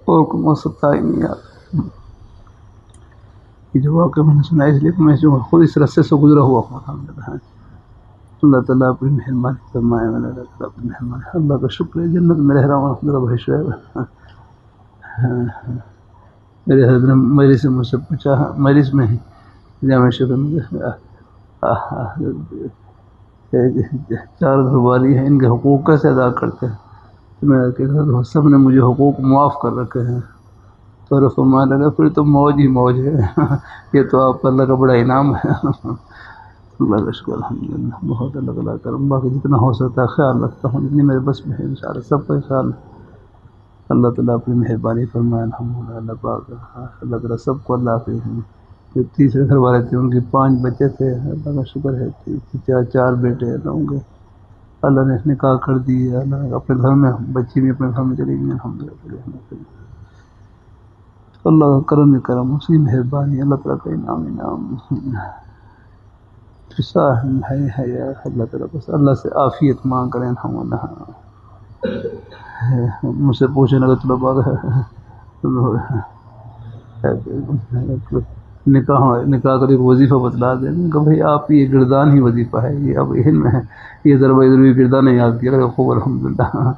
اور کوئی مقصد ہی نہیں آتا. یہ جو واقعہ میں نے سنا اس لیے کہ میں جو خود اس راستے سے گزرا ہوا ہوں الحمدللہ. اللہ تعالیٰ اپنی مہربانی فرمائے. اللہ تعالیٰ اپنی مہربانی. اللہ کا شکر ہے جنت میں رہ رہا ہوں الحمدللہ. بھائی شعیب میرے حضرت نے مجلس سے مجھ سے پوچھا، مجلس میں ہی جامع شریف میں 4 گھر والی ہیں، ان کے حقوق کیسے ادا کرتے ہیں؟ تو میں کہا سب نے مجھے حقوق معاف کر رکھے ہیں. تو فرمانے لگا پھر تو موج ہی موج ہے. یہ تو آپ پر اللہ کا بڑا انعام ہے. اللہ کا شکر الحمدللہ. بہت اللہ تعالیٰ کرم. باقی جتنا ہو سکتا ہے خیال رکھتا ہوں جتنی میرے بس میں ہے انشاءاللہ سب کا خیال. اللہ تعالیٰ اپنی مہربانی فرمائے الحمدللہ. اللہ پاک اللہ تعالیٰ سب کو اللہ کے جو تیسرے گھر والے تھے ان کے 5 بچے تھے. اللہ کا شکر ہے 4 بیٹے ہوں گے. اللہ نے نکاح کر دی ہے. اللہ نے اپنے گھر میں بچی بھی اپنے گھر میں چلی گئی الحمدللہ. اللہ کا کرم اس کی مہربانی. اللہ تعالیٰ کا انعام ہے. اللہ تعالیٰ بس اللہ سے عافیت مانگ کریں ہم. مجھ سے پوچھنے لگا طلباء نکاح کا ایک وظیفہ بتلا دیں کہ بھائی آپ یہ گردان ہی وظیفہ ہے. یہ اب علم ہے، یہ ضربہ ضروری گردان یاد کیا خوب الحمدللہ.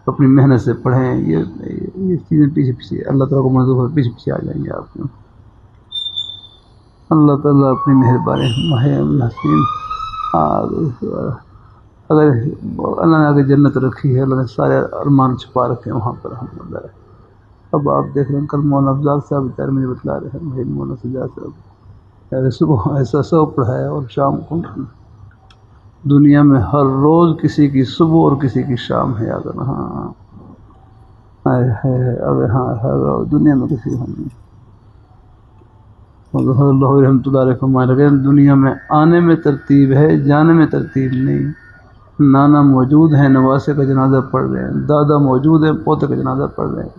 اپنی محنت سے پڑھیں. یہ چیزیں پیچھے اللہ تعالیٰ کو منظور ہو پیچھے آ جائیں گے آپ. اللہ تعالیٰ اپنی مہربانی اگر اللہ نے آگے جنت رکھی ہے، اللہ نے سارے ارمان چھپا رکھے ہیں وہاں پر الحمدللہ۔ اب آپ دیکھ رہے ہیں کل مولانا افضال صاحب بیچارے مجھے بتلا رہے ہیں، بھائی مولانا سجاد صاحب صبح ایسا سب پڑھایا اور شام کو دنیا میں ہر روز کسی کی صبح اور کسی کی شام ہے یاد رہنا۔ ہاں اب ہاں ہر روز دنیا میں کسی کو نہیں۔ اللہ رحمۃ اللہ علیہ فرمایا لگے دنیا میں آنے میں ترتیب ہے، جانے میں ترتیب نہیں۔ نانا موجود ہیں، نواسے کا جنازہ پڑھ رہے ہیں، دادا موجود ہیں، پوتے کا جنازہ پڑھ رہے ہیں۔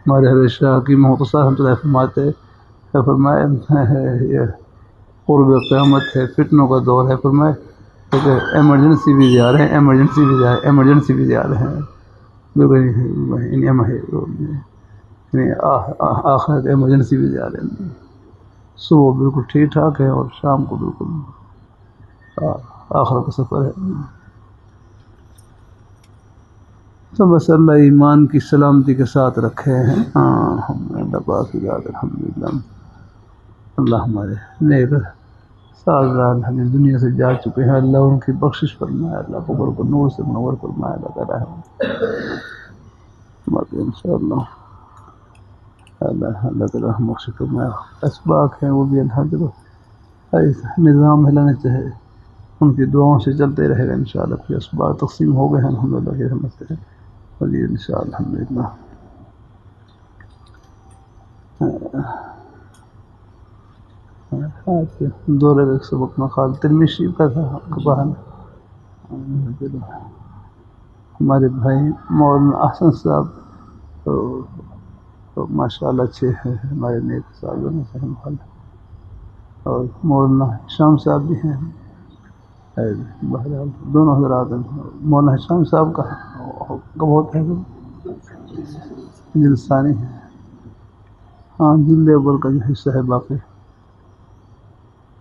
ہمارے حضرت شاہ کی محمد رحمۃ اللہ فرمائے یہ قرب قیامت ہے، فتنوں کا دور ہے، فرمائے کہ ایمرجنسی بھی جا رہے ہیں، ایمرجنسی بھی جا رہے ہیں، آخرت ایمرجنسی بھی جا رہے ہیں۔ صبح بالکل ٹھیک ٹھاک ہے اور شام کو بالکل آخرت کا سفر ہے۔ تو بس اللہ ایمان کی سلامتی کے ساتھ رکھے ہیں۔ اللہ پاک کی ذات الحمدللہ۔ اللہ ہمارے نیک سازگار ہمیں دنیا سے جا چکے ہیں، اللہ ان کی بخشش فرمائے، اللہ قبر کو نور سے منور فرمائے، اللہ تعالیٰ باقی انشاءاللہ اللہ تعالیٰ بخشش فرمائے۔ اسباق ہیں وہ بھی اللہ نظام ہلانا چاہے، ان کی دعاؤں سے چلتے رہے گا انشاءاللہ۔ کوئی اسباق تقسیم ہو گئے ہیں الحمدللہ کی رحمت سے، ولی انشاءاللہ الحمدللہ۔ دو رہے ایک سبق میں خال ترمذی شریف کا تھا بہانا۔ ہمارے بھائی مولانا احسن صاحب تو ماشاءاللہ اچھے ہیں، ہمارے نیک صاحب ہیں، اور مولانا شام صاحب بھی ہیں۔ بہرحال دونوں حضرات ہیں۔ مولانا شام صاحب کا بہت ہے جلسانی ہے، ہاں جلد اول کا جو حصہ ہے باقی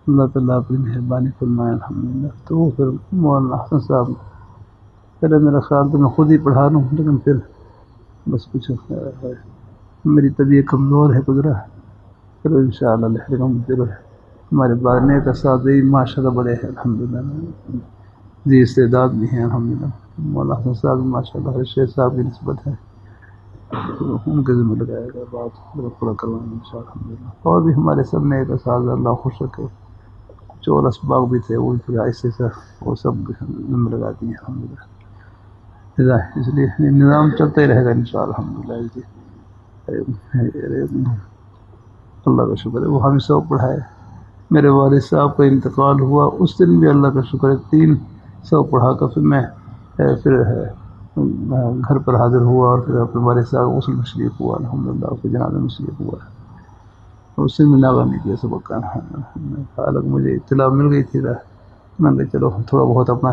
اللہ تعالیٰ اپنی مہربانی فرمائے الحمدللہ۔ تو وہ پھر مولانا حسن صاحب پہلے میرا خیال تو میں خود ہی پڑھا رہا ہوں، لیکن پھر بس کچھ میری طبیعت کمزور ہے گزرا، پھر انشاءاللہ لہرگاہ مجھے ہمارے بارنے کا ساتھ ماشاءاللہ بڑے ہیں الحمدللہ، جی استعداد بھی ہیں الحمدللہ۔ مولانا حسن صاحب ماشاءاللہ شیخ صاحب کی نسبت ہے، تو ان کے ذمہ لگائے گا بات پورا کروائیں گے انشاءاللہ الحمدللہ۔ اور بھی ہمارے سب نے ایک اساس اللہ خوش رکھے، کچھ اور اسباق بھی تھے وہ پھر ایسے سے وہ سب ذمہ لگا دیے الحمدللہ۔ اس لیے نظام چلتا ہی رہے گا انشاءاللہ الحمدللہ۔ جی اللہ کا شکر ہے وہ ہمیں سب پڑھائے۔ میرے والد صاحب کا انتقال ہوا اس دن بھی اللہ کا شکر ہے 300 پڑھا کر پھر میں گھر پر حاضر ہوا، اور پھر اپنے والد صاحب غسل میں شریف ہوا الحمدللہ، اس کے جنازے میں شریف ہوا۔ اس سے میں ناغہ نہیں کیا سبق کا، حالانکہ مجھے اطلاع مل گئی تھی، میں نے چلو تھوڑا بہت اپنا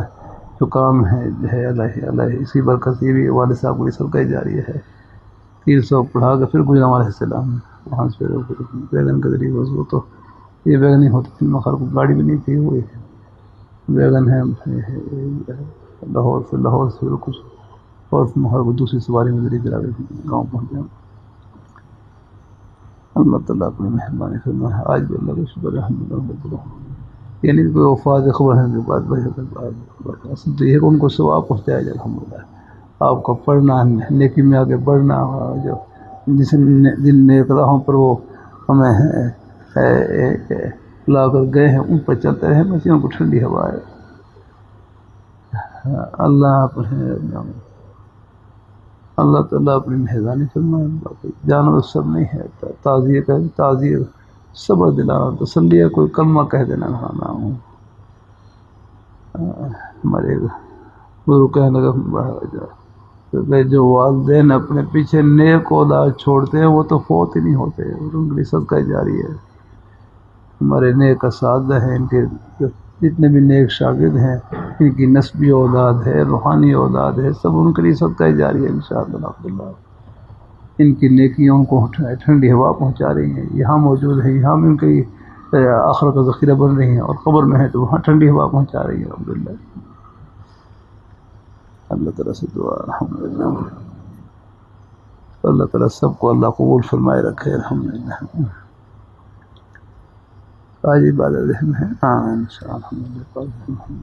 جو کام ہے اللہ اسی برکت سے بھی والد صاحب کو صدقہ جاری ہے۔ 300 پڑھا کے پھر گجرا علیہ السلام وہاں سے بیگن کے ذریعے وہ تو یہ بیگن نہیں ہوتی تھی، مخر کو گاڑی بھی نہیں تھی، وہی بیگن ہے لاہور سے کچھ اور مخر کو دوسری سواری میں ذریعے چلا کے گاؤں پہنچ گیا۔ اللہ تعالیٰ اپنی مہربانی فرمائے۔ آج بھی اللہ کا شکر ہے الحمدللہ۔ یعنی کوئی وفات خبر ہے کے بعد اصل تو یہ ہے کہ ان کو ثواب پہنچایا جائے الحمدللہ۔ آپ کا پڑھنا نیکی میں آگے بڑھنا، جو جن نیک راہوں پر وہ ہمیں لا کر گئے ہیں ان پر چلتے رہے، بس ان کو ٹھنڈی ہوا ہے۔ اللہ تعالیٰ اپنی مہربانی فرمائے۔ باقی جانور سب نہیں ہے، تعزیہ صبر دلانا، تسلی ہے، کوئی کلمہ کہہ دینا نہ ہوں۔ ہمارے بزرگ کہنے لگا جو والدین اپنے پیچھے نیک اولاد چھوڑتے ہیں وہ تو فوت ہی نہیں ہوتے، ان کے لیے صدقہ جاری ہے۔ ہمارے نیک اساتذہ ہیں، ان کے جتنے بھی نیک شاگرد ہیں، ان کی نسبی اولاد ہے، روحانی اولاد ہے، سب ان کے لیے صدقہ جاری ہے انشاءاللہ الحمدللہ۔ ان کی نیکیاں ان کو ٹھنڈی ہوا پہنچا رہی ہیں، یہاں موجود ہیں، یہاں بھی ان کی آخرت کا ذخیرہ بن رہی ہیں، اور قبر میں ہے تو وہاں ٹھنڈی ہوا پہنچا رہی ہیں الحمدللہ۔ اللہ تعالیٰ سے دعا الحمدللہ، اللہ تعالیٰ سب کو اللہ قبول فرمائے رکھے الحمدللہ۔ آج عبادت ذہن ہے. ہاں انشاءاللہ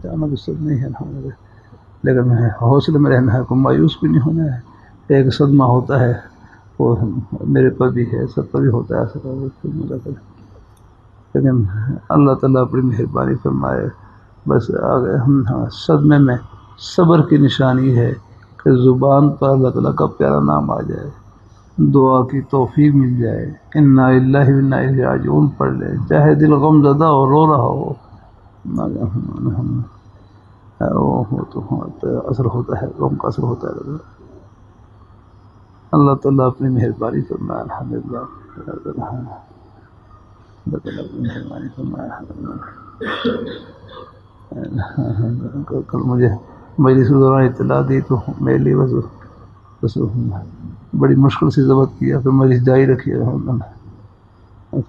جانا تو سب نہیں ہے الحمدللہ، لیکن حوصلے میں رہنا ہے، کوئی مایوس بھی نہیں ہونا ہے. ایک صدمہ ہوتا ہے وہ میرے پر بھی ہے، سب پر بھی ہوتا ہے ایسا، لیکن اللہ تعالیٰ اپنی مہربانی فرمائے. بس ہم صدمے میں صبر کی نشانی ہے کہ زبان پر اللہ تعالیٰ کا پیارا نام آ جائے، دعا کی توفیق مل جائے، انا للہ و انا الیہ راجعون پڑھ لے، چاہے دل غم زدہ ہو، رو رہا ہو، وہ تو اثر ہوتا ہے، غم کا اثر ہوتا ہے. اللہ تعالیٰ اپنی مہربانی فرمائے. الحمدللہ اللہ تعالیٰ اپنی مہربانی فرمائے. کل مجھے مجلس کے دوران اطلاع دی تو میرے لیے بس بڑی مشکل سے ضبط کیا، پھر مجلس جاری رکھی.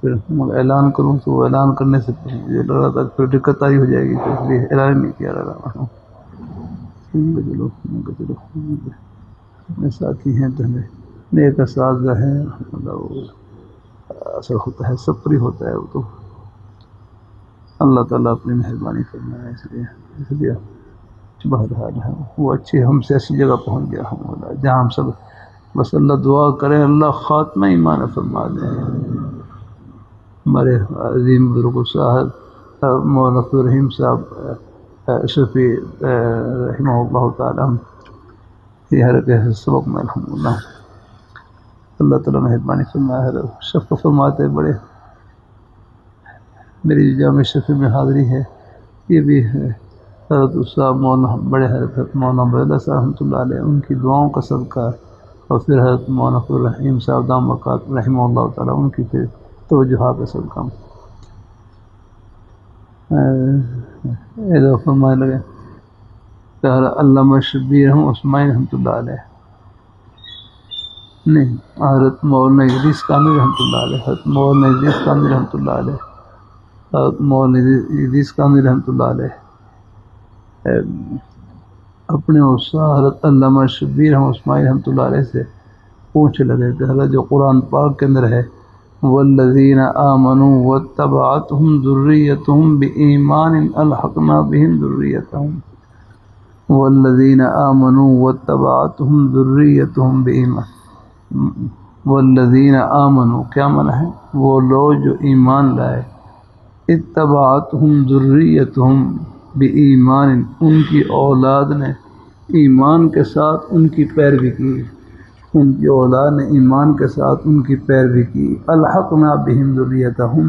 پھر اعلان کروں تو اعلان کرنے سے مجھے لگ رہا تھا پھر دقت آئی ہو جائے گی، تو اس لیے اعلان نہیں کیا رہا. چلو اپنے ساتھی ہیں تو ہمیں نیک اساتذہ ہیں، اثر ہوتا ہے، سب پر ہی ہوتا ہے. وہ تو اللہ تعالیٰ اپنی مہربانی فرمائے. اس لیے بہرحال ہے وہ اچھی، ہم سے ایسی جگہ پہنچ گیا ہم جہاں ہم سب بس اللہ دعا کریں اللہ خاتمہ ایمان فرما دیں. ہمارے عظیم بزرگ صاحب مولانا عبدالرحیم صاحب شفیع رحمہ اللہ تعالیٰ یہ ہر کے سبق میں الحمدللہ اللہ تعالیٰ مہربانی فرمائے. شفق فرماتے بڑے. میری جامع شفیع میں حاضری ہے، یہ بھی ہے حضرت صاحب مولانا بڑے حضرت مولانا عبداللہ صاحب رحمۃ اللہ علیہ، ان کی دعاؤں کا صدقہ، اور پھر حضرت مولانا عبدالرحیم صاحب دام برکات رحمہ اللہ تعالیٰ ان کی پھر توجہات کا صدقہ. ادھر فرمانے لگے کہ علامہ شبیر عثمانی رحمۃ اللہ علیہ نہیں، حضرت مولانا ادریس کامل رحمۃ اللہ علیہ، حضرت مولانا ادریس کامل رحمۃ اللہ علیہ، حضرت مولانا ادریس کامل رحمۃ اللہ علیہ اپنے استاد حضرت علامہ شبیر عثمانی رحمۃ اللہ علیہ سے پوچھ لگے کہ حضرت جو قرآن پاک کے اندر ہے والذین آمنوا واتبعتهم ذریتهم بإیمان الحقنا بهم ذریتهم، والذین آمنوا واتبعتهم ذریتهم بإیمان، والذین آمنوا کیا معنی ہے؟ وہ لوگ جو ایمان لائے، اتبعتهم ذریتهم بإیمان ان کی اولاد نے ایمان کے ساتھ ان کی پیروی کی، ان کی اولاد نے ایمان کے ساتھ ان کی پیروی کی. الحقنا بہم ذریتہم،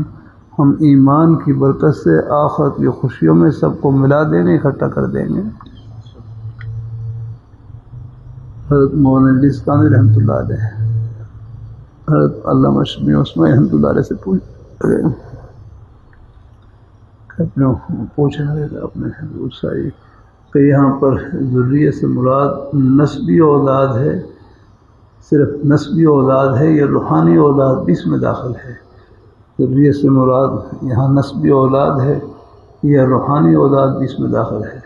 ہم ایمان کی برکت سے آخرت کی خوشیوں میں سب کو ملا دیں گے، اکٹھا کر دیں گے. حضرت مولانا ادریس کامل رحمۃ اللہ علیہ حضرت علامہ شبیر عثمانی رحمۃ اللہ علیہ سے پوچھنے لگے اپنے ساری کہ یہاں پر ذریت سے مراد نسبی اولاد ہے، صرف نسبی اولاد ہے یا روحانی اولاد بھی اس میں داخل ہے؟ ذریت سے مراد یہاں نسبی اولاد ہے یا روحانی اولاد بھی اس میں داخل ہے؟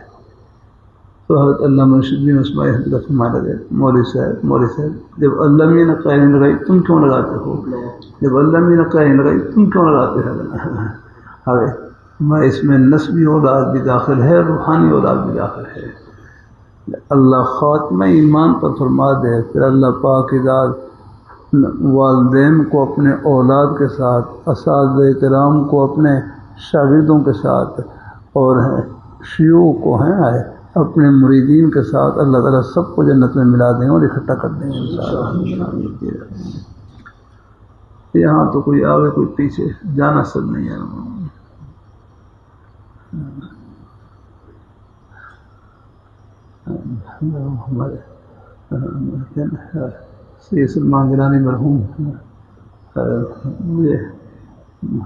تو حضرت علامہ شبیر عثمانی رحمۃ اللہ فرمانے لگے مولوی صاحب جب اللہ میں نے قائم لگائی تم کیوں لگاتے ہو؟ جب اللہ میں نے قائم لگائی تم کیوں لگاتے ہو؟ میں اس میں نسبی اولاد بھی داخل ہے، روحانی اولاد بھی داخل ہے. اللہ خاتمہ ایمان پر فرما دے، پھر اللہ پاک کی ذات والدین کو اپنے اولاد کے ساتھ، اساتذہ کرام کو اپنے شاگردوں کے ساتھ، اور شیوخ کو ہیں اپنے مریدین کے ساتھ اللہ تعالیٰ سب کو جنت میں ملا دیں اور اکٹھا کر دیں گے انشاءاللہ. یہاں تو کوئی آگے کوئی پیچھے جانا سب نہیں ہے. ہمارے سید سلمان گیلانی مرحوم مجھے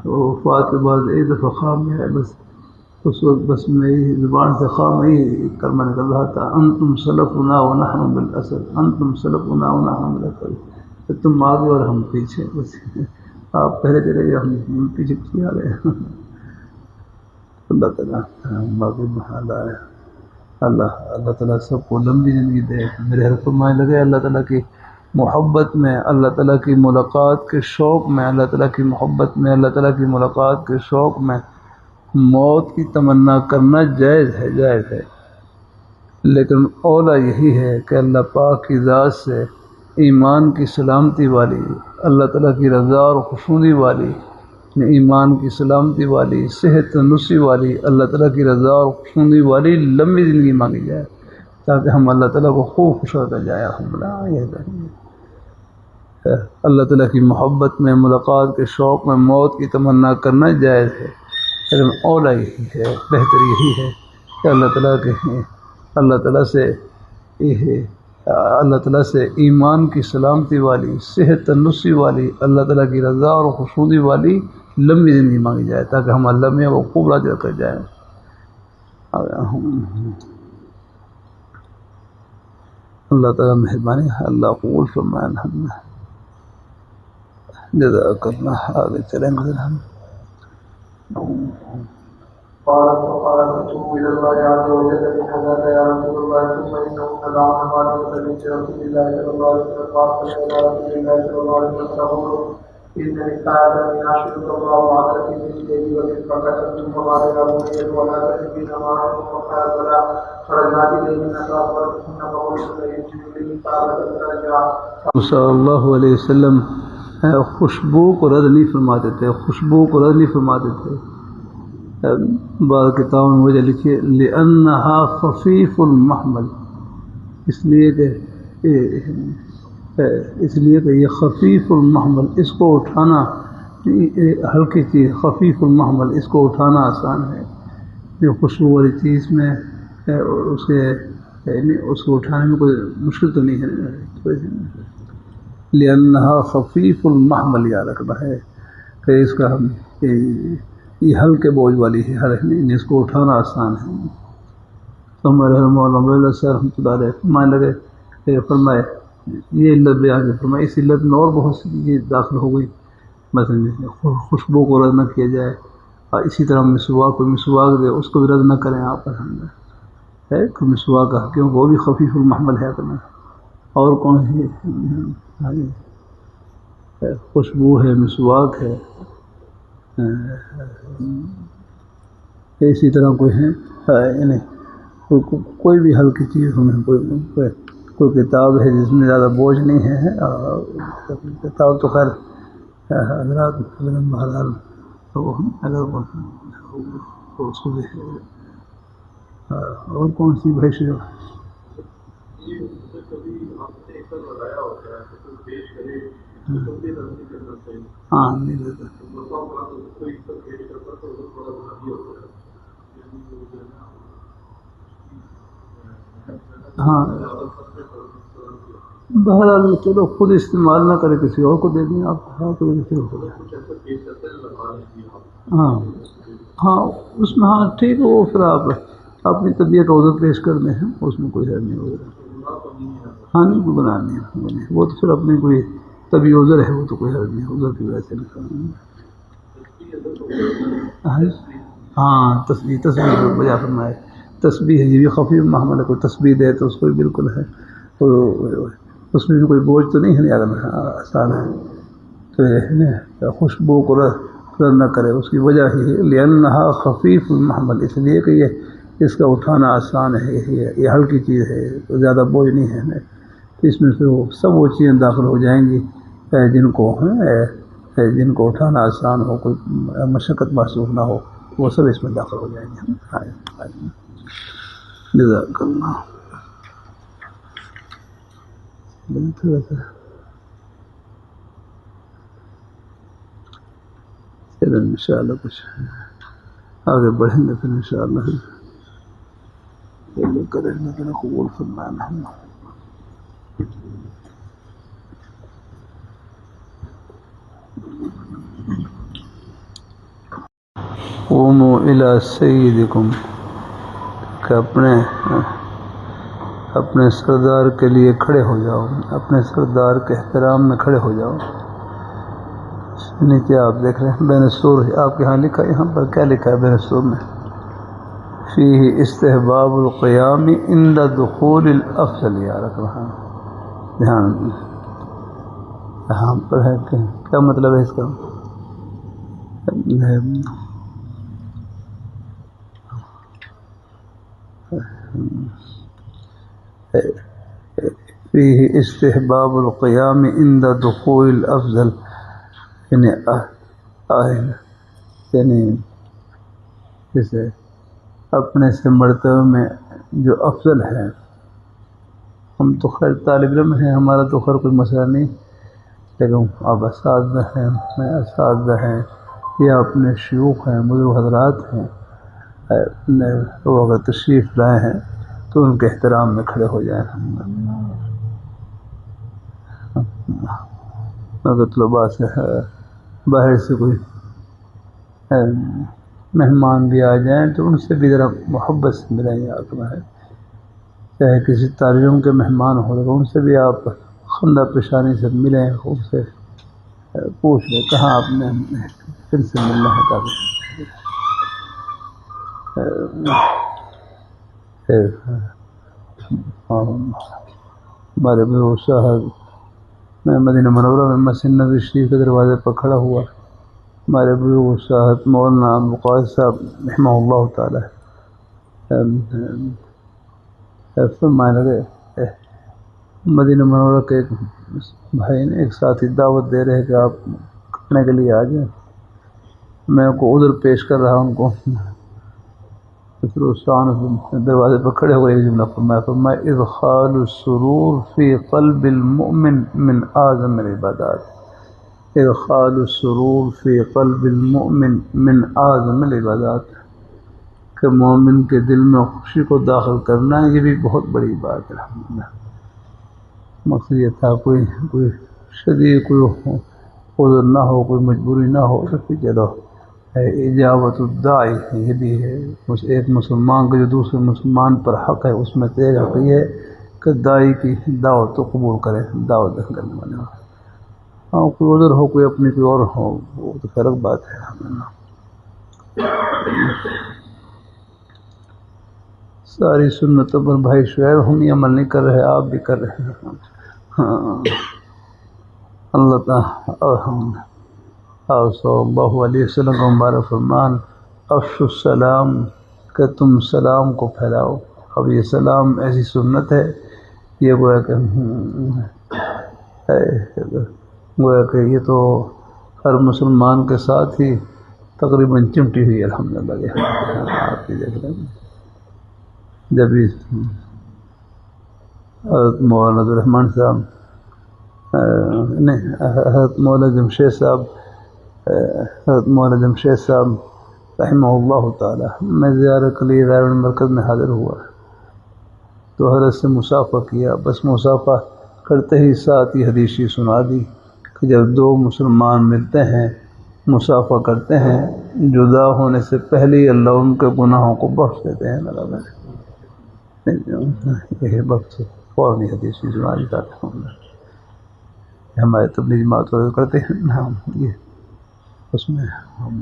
وفات کے بعد ایک دفعہ خواب میں ہے، بس اس وقت بس میری زبان سے خواب میں ہی کلمہ نکل رہا تھا، انتم سلفنا ونحن بالاسد، انتم سلفنا ونحن بالاسد، تم آگے اور ہم پیچھے، بس آپ پہلے چلے گئے ہم پیچھے پیچھے آ گئے. اللہ تعالیٰ باقی اللہ تعالیٰ سب کو لمبی زندگی دے. میرے حضرت فرمانے لگے اللہ تعالیٰ کی محبت میں، اللہ تعالیٰ کی ملاقات کے شوق میں، اللہ تعالیٰ کی محبت میں، اللہ تعالیٰ کی ملاقات کے شوق میں موت کی تمنا کرنا جائز ہے، جائز ہے، لیکن اولا یہی ہے کہ اللہ پاک کی ذات سے ایمان کی سلامتی والی، اللہ تعالیٰ کی رضا اور خوشنودی والی، ایمان کی سلامتی والی، صحت تندرستی والی، اللہ تعالیٰ کی رضا اور خوشنودی والی لمبی زندگی مانگی جائے تاکہ ہم اللہ تعالیٰ کو خوب خوش ہوتا جائے۔ اللہ تعالیٰ کی محبت میں، ملاقات کے شوق میں موت کی تمنا کرنا جائز ہے، لیکن اولا یہی ہے، بہتر یہی ہے کہ اللہ تعالیٰ سے ایمان کی سلامتی والی، صحت تندرستی والی، اللہ تعالیٰ کی رضا اور خوشنودی والی لمبی زندگی مانگی جائے تاکہ ہم اللہ میں وہ خوب راضی کر جائیں۔ اللہ تعالیٰ مہربانی، اللہ قبول فرمائے۔ الحمد جزاک اللہ۔ آگے چلیں گے ہم۔ قالت وقالت اتوب الى الله عز وجل من هذا يا رسول الله ثم انه تدعون فاطمه بنت رسول الله صلى الله عليه وسلم قالت الى رسول الله صلى الله عليه وسلم تقول انني ساعد من عاشرك الله عدلك من يدي ومن فكسرت فقال يا بني ولا تهدين معهم وقالت ولا فرجعت اليهن فاخبرتهن فقلت يجب لي فعلت فرجع صلی اللہ علیہ وسلم خوشبو کو رد نہیں فرماتے تھے، خوشبو کو رد نہیں فرماتے تھے۔ بعض کتابوں میں وجہ لکھی ہے لِأَنَّهَا خَفِيفُ الْمَحْمَلِ، اس لیے کہ یہ خفیف المحمل، اس کو اٹھانا ہلکی چیز، خفیف المحمل، اس کو اٹھانا آسان ہے۔ یہ خوشبو والی چیز میں اس کو اٹھانے میں کوئی مشکل تو نہیں ہے۔ لِأَنَّهَا خَفِيفُ الْمَحْمَلِ، یاد رکھنا ہے کہ اس کا یہ ہلکے بوجھ والی ہے، اس کو اٹھانا آسان ہے۔ تو ہمارے مولانا صاحب رحمۃ اللہ علیہ فرمانے لگے، فرمائے یہ علت بیان فرمائے، اس علت میں اور بہت سی چیزیں داخل ہو گئی، مثلا خوشبو کو رد نہ کیا جائے، اور اسی طرح مسواک کو مسواک دے اس کو بھی رد نہ کریں آپ ہے کہ مسواک کا، کیونکہ وہ بھی خفیف المحمل ہے کرنا۔ اور کون سی خوشبو ہے، مسواک ہے، اسی طرح کوئی ہے یعنی کوئی بھی ہلکی چیز ہمیں کوئی کتاب ہے جس میں زیادہ بوجھ نہیں ہے، کتاب تو خیر حضرات بہرحال اگر اس کو بھی اور کون سی بھائی سے ہاں ہاں بہرحال چلو خود استعمال نہ کرے، کسی اور کو دے دیں آپ، ہاں ہاں اس میں ہاں ٹھیک ہے، وہ پھر آپ اپنی طبیعت کا عذر پیش کر دیں، اس میں کوئی حرج نہیں ہوگا۔ ہاں نہیں کوئی گناہ نہیں، وہ تو پھر اپنی کوئی طبی عذر ہے، وہ تو کوئی حرج نہیں، عذر کی وجہ سے نہیں۔ ہاں تسبیح بجا فرمائے، تسبیح ہے، یہ بھی خفیف محمل ہے، کوئی تسبیح دے تو اس کو بھی بالکل ہے، تو اس میں بھی کوئی بوجھ تو نہیں ہے، آسان ہے۔ تو خوشبو کو رد نہ کرے، اس کی وجہ ہی ہے لِأَنَّهَا خَفِيفُ الْمَحْمَلِ، اس لیے کہ یہ اس کا اٹھانا آسان ہے، یہ ہلکی چیز ہے، تو زیادہ بوجھ نہیں ہے، اس میں سے سب وہ چیزیں داخل ہو جائیں گی جن کو اٹھانا آسان ہو، کوئی مشقت محسوس نہ ہو، وہ سب اس میں داخل ہو جائیں گے۔ جزاک اللہ۔ چلیں انشاءاللہ کچھ آگے بڑھیں گے، پھر انشاءاللہ کریں گے، قبول فرمانا۔ قوموا الی سیدکم، کہ اپنے سردار کے لیے کھڑے ہو جاؤ، اپنے سردار کے احترام میں کھڑے ہو جاؤ۔ نیچے آپ دیکھ رہے ہیں بین السور، آپ کے ہاں لکھا ہے، یہاں پر کیا لکھا ہے بین السور میں؟ فیہ استحباب القیام عند دخول الافضل، یا رکھ رہا دھیان یہاں پر ہے کہ کیا مطلب ہے اس کا؟ فيه استحباب القيام عند دخول الافضل، یعنی جیسے اپنے سے مرتبہ میں جو افضل ہے. ہم تو خیر طالب علم ہیں، ہمارا تو خیر کوئی مسئلہ نہیں، لیکن آپ اساتذہ ہیں، میں اساتذہ ہیں یا اپنے شیوخ ہیں، بزرگ حضرات ہیں، وہ اگر تشریف لائے ہیں تو ان کے احترام میں کھڑے ہو جائیں. اگر طلباء سے باہر سے کوئی مہمان بھی آ جائیں تو ان سے بھی ذرا محبت سے ملیں. یا ہے چاہے کسی طالب علم کے مہمان ہو تو ان سے بھی آپ خندہ پیشانی سے ملیں، ان سے پوچھ لیں کہاں آپ نے پھر سے ملنا ہے. ہمارے بزرگ صاحب، میں مدینہ منورہ میں مسجد نبوی شریف کے دروازے پر کھڑا ہوا، ہمارے بزرگ صاحب مولانا عبدالقادر صاحب رحمہ اللہ تعالی فرمانے لگے مدینہ منورہ کے ایک بھائی نے، ایک ساتھی دعوت دے رہے کہ آپ کھانے کے لیے آ جائیں. میں کو عذر پیش کر رہا ان کو، پھر اس دروازے پر کھڑے ہو گئے، ایک جملہ فرمایا ادخال السرور فی قلب المؤمن من اعظم العبادات. ادخال السرور فی قلب المؤمن من اعظم العبادات، کہ مومن کے دل میں خوشی کو داخل کرنا یہ بھی بہت بڑی بات ہے. الحمدللہ مقصد یہ تھا کوئی شدید کوئی عذر نہ ہو، کوئی مجبوری نہ ہو تو پھر چلو اجابت الداعی یہ بھی ہے. ایک مسلمان کا جو دوسرے مسلمان پر حق ہے، اس میں سے ایک حق یہ ہے کہ داعی کی دعوت کو قبول کرے، دعوت کرنے والے. ہاں کوئی عذر ہو، کوئی اپنی کوئی اور ہو، وہ تو فرق بات ہے. ساری سنتوں پر بھائی شعیب ہم یہ عمل نہیں کر رہے، آپ بھی کر رہے ہیں. ہاں اللہ تعالیٰ اور صلی اللہ علیہ وسلم کا مبارک فرمان افشوا السلام، کہ تم سلام کو پھیلاؤ. اب یہ سلام ایسی سنت ہے، یہ گویا کہ یہ تو ہر مسلمان کے ساتھ ہی تقریباً چمٹی ہوئی. الحمدللہ آپ کی دیکھ رہے ہیں جب بھی حضرت مولانا عبدالرحمن صاحب حضرت مولانا جمشید صاحب رحمہ اللہ تعالی، میں زیارت کے لیے رائے مرکز میں حاضر ہوا تو حضرت سے مصافحہ کیا. بس مصافحہ کرتے ہی ساتھ ہی حدیثی سنا دی کہ جب دو مسلمان ملتے ہیں، مصافحہ کرتے ہیں، جدا ہونے سے پہلے ہی اللہ ان کے گناہوں کو بخش دیتے ہیں. یہ وقت فوری حدیثی سنا دی تھا. ہمارے تبلیغ جماعت کرتے ہیں ہم یہ اس میں ہم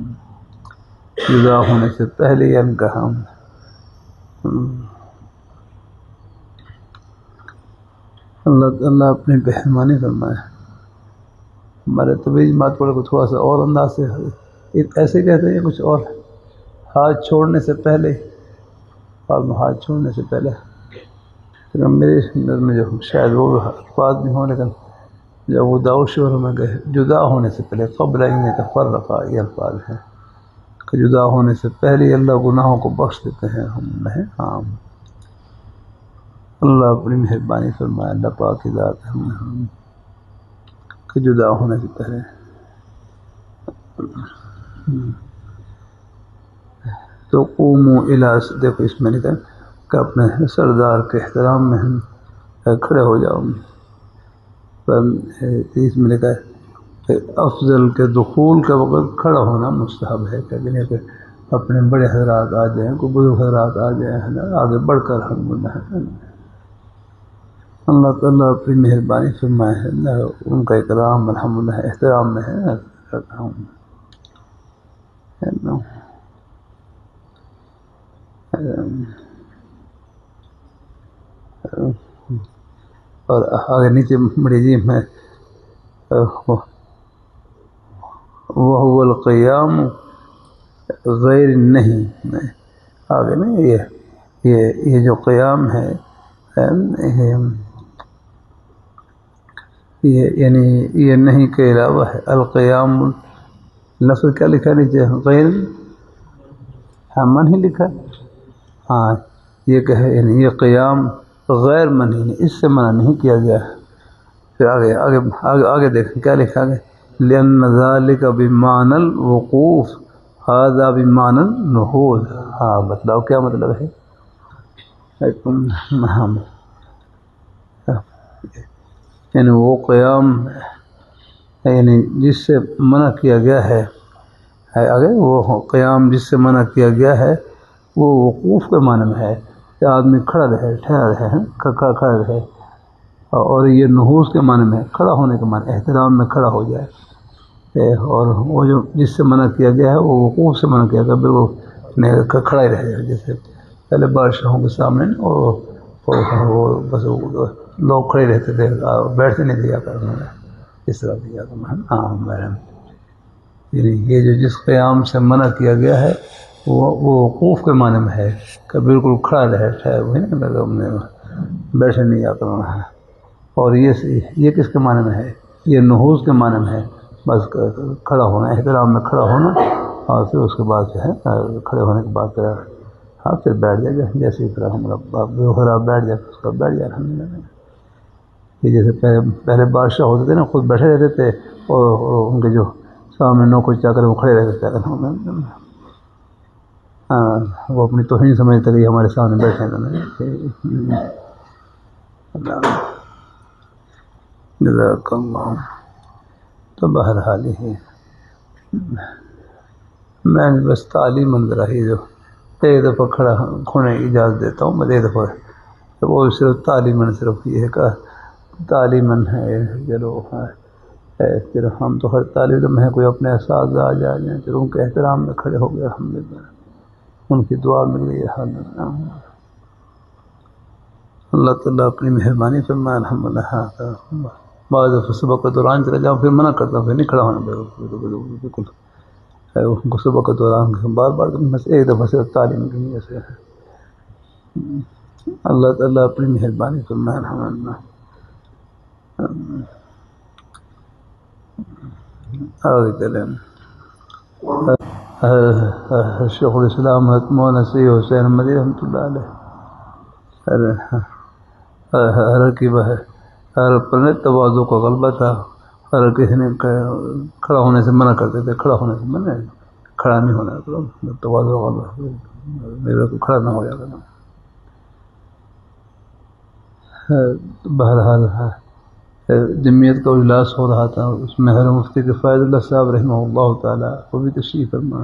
جدا ہونے سے پہلے ہی ان کا ہم اللہ اپنی مہربانی فرمائے. ہمارے تبلیغ جماعت والے کو تھوڑا سا اور انداز سے ایسے کہتے ہیں کچھ اور، ہاتھ چھوڑنے سے پہلے، اور ہاتھ چھوڑنے سے پہلے میرے نظر میں جو شاید وہ الفاظ بھی ہوں، لیکن جب وہ داؤد شہر میں گئے جدا ہونے سے پہلے قبل ان یتفرقا، یہ الفاظ ہیں کہ جدا ہونے سے پہلے اللہ گناہوں کو بخش دیتے ہیں. ہم نہیں، ہاں اللہ اپنی مہربانی فرمائے. اللہ پاک کی ذات ہے کہ جدا ہونے سے پہلے تو قوموا الی، دیکھو اس میں لکھا کہ اپنے سردار کے احترام میں ہم کھڑے ہو جاؤ. اس میں لکھا ہے کہ افضل کے دخول کے وقت کھڑا ہونا مستحب ہے، کہ اپنے بڑے حضرات آ جائیں، کوئی بزرگ حضرات آ جائیں، آگے بڑھ کر الحمدللہ اللہ تعالیٰ اپنی مہربانی فرمائے ہے. ان کا اکرام الحمدللہ احترام میں ہے. اور آگے نیچے بڑی جی میں وهو القیام غیر نہیں آگے نا یہ جو قیام ہے یعنی یہ نہیں کے علاوہ ہے. القیام لفظ کیا لکھا نیچے غیر من ہی لکھا ہاں یہ کہ ہے یعنی یہ قیام غیر منہی نہیں اس سے منع نہیں کیا گیا ہے. پھر آگے دیکھیں کیا لکھا گیا لأن ذلك بمعنى الوقوف هذا بمعنى النهوض. ہاں بتلاؤ کیا مطلب ہے یعنی وہ قیام یعنی جس سے منع کیا گیا ہے آگے وہ قیام جس سے منع کیا گیا ہے وہ وقوف کے معنی میں ہے کہ آدمی کھڑا رہے ٹھہرا رہے کھڑا رہے اور یہ نحوس کے معنی میں کھڑا ہونے کے معنی احترام میں کھڑا ہو جائے. اور وہ جو جس سے منع کیا گیا ہے وہ وقوف سے منع کیا گیا بالکل کھڑا ہی رہ جائے. جیسے پہلے بادشاہوں کے سامنے وہ بس لوگ کھڑے رہتے تھے بیٹھتے نہیں دیا کرنا اس طرح دیا کرنا. ہاں یعنی یہ جو جس قیام سے منع کیا گیا ہے وہ وقوف کے معنی میں ہے کہ بالکل کھڑا رہے ٹھہر وہی نا بیٹھے نہیں آ کرنا ہے. اور یہ کس کے معنی میں ہے یہ نحوس کے معنی میں ہے بس کھڑا ہونا احترام میں کھڑا ہونا اور پھر اس کے بعد جو ہے کھڑے ہونے کے بعد پھر ہاں پھر بیٹھ جائے گا جیسے ہی پھر ہمارا بیٹھ جائے اس کا بیٹھ جائے الحمد للہ. یہ جیسے پہلے بادشاہ ہوتے تھے نا خود بیٹھے رہتے تھے اور ان کے جو سامنے نوکر چاکر وہ کھڑے رہتے تھے وہ اپنی توہین سمجھتے کہ ہمارے سامنے بیٹھے ہیں. جزاک اللہ. تو بہرحال ہی میں بس تعلیم ذرا ہی جو ایک دفعہ کھڑا ہونے کی اجازت دیتا ہوں میں ایک دفعہ وہ صرف تعلیماً صرف یہ ہے کہ تعلیماً ہے چلو پھر ہم تو ہر طالب علم ہے کوئی اپنے اساتذہ آ جائیں پھر ان کے احترام میں کھڑے ہو گئے الحمدللہ ان کی دعا مل گئی الحمدللہ. اللہ تعالیٰ اپنی مہربانی فرمائے الحمدللہ. بعض صبح کے دوران چلا جاؤں پھر منع کرتا ہوں پھر نہیں کھڑا ہونا بالکل ان کو صبح کے دوران بار بار ایک دفعہ صرف تعلیم کی نیت سے اللہ تعالیٰ اپنی مہربانی فرمائے الحمدللہ. آگے چلیں شیخ الاسلام حضرت مولانا سید حسین مدنی رحمۃ اللہ علیہ ہر کی ہر پر تواضع کا غلبہ تھا. ہر کسی نے کھڑا ہونے سے منع کرتے تھے کھڑا ہونے سے منع کھڑا نہیں ہونا تواضع غلبہ میرے کو کھڑا نہ ہو جائے گا. بہرحال جمعیت کا اجلاس ہو رہا تھا اس میں حضرت مفتی فیض اللہ صاحب رحمہ اللہ تعالیٰ وہ بھی تشریف فرما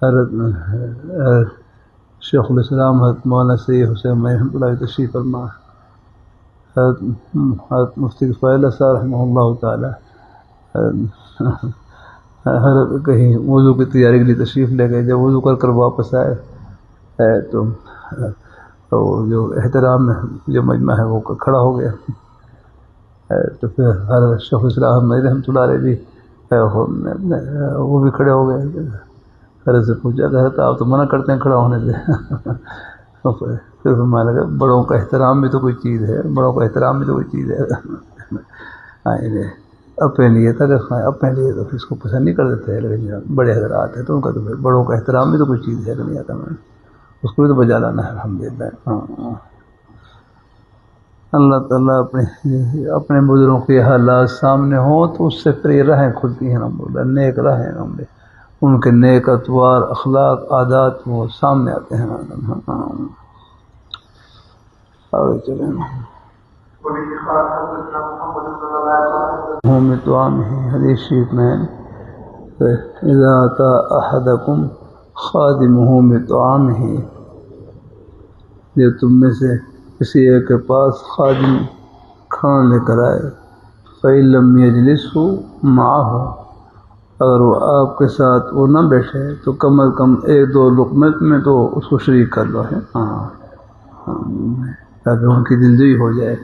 حضرت شیخ الاسلام حضرت مولانا سید حسین رحمۃ اللہ تشریف فرما حضرت مفتی فیض اللہ صاحب رحمہ اللہ تعالیٰ حضرت کہیں وضو کی تیاری کے لیے تشریف لے گئے. جب وضو کر کر واپس آئے تو جو احترام میں جو مجمع ہے وہ کھڑا ہو گیا. تو پھر حضرت شیخ الاسلام رحمۃ اللہ علیہ بھی وہ بھی کھڑے ہو گئے. حضرت سے پوچھا کہ حضرت آپ تو منع کرتے ہیں کھڑا ہونے سے. پھر فرمانے لگا بڑوں کا احترام بھی تو کوئی چیز ہے بڑوں کا احترام بھی تو کوئی چیز ہے. اپنے لیے تھا کہ اپنے لیے تو اس کو پسند نہیں کر دیتے لیکن بڑے حضرات ہیں تو ان کا تو بڑوں کا احترام بھی تو کوئی چیز ہے کہ نہیں آتا میں اس کو بھی تو بجا لانا ہے الحمدللہ. اللہ تعالیٰ اپنے بزرگوں کے حالات سامنے ہوں تو اس سے پھر یہ راہیں کھلتی ہیں الحمدللہ نیک راہیں ان کے نیک اطوار اخلاق عادات وہ سامنے آتے ہیں. آگے چلیں حدیث شریف میں اذا اتی احدکم خادمہ بطعامہ جب تم میں سے کسی ایک کے پاس خادم کھانا لے کر آئے فإن لم یجلسہ معہ اگر وہ آپ کے ساتھ وہ نہ بیٹھے تو کم از کم ایک دو لقمے میں تو اس کو شریک کر لو ہے تاکہ ان کی دلجوئی ہو جائے.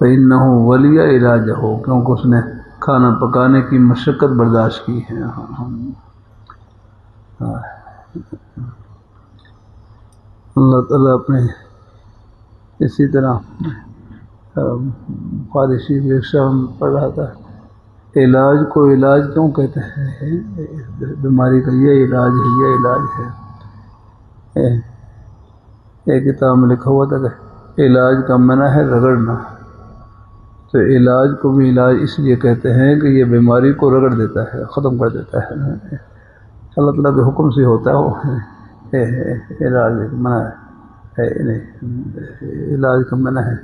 فإنہ ولی علاجہ کیونکہ اس نے کھانا پکانے کی مشقت برداشت کی ہے. اللہ تعالیٰ اپنے اسی طرح فارسی شرم پڑھ رہا تھا. علاج کو علاج کیوں کہتے ہیں؟ بیماری کا یہ علاج ہے، یہ علاج ہے. ایک کتاب میں لکھا ہوا تھا کہ علاج کا منع ہے رگڑنا. تو علاج کو بھی علاج اس لیے کہتے ہیں کہ یہ بیماری کو رگڑ دیتا ہے، ختم کر دیتا ہے. اللہ تعالیٰ کے حکم سے ہوتا ہے وہ علاج منع ہے نہیں. علاج کا منع ہے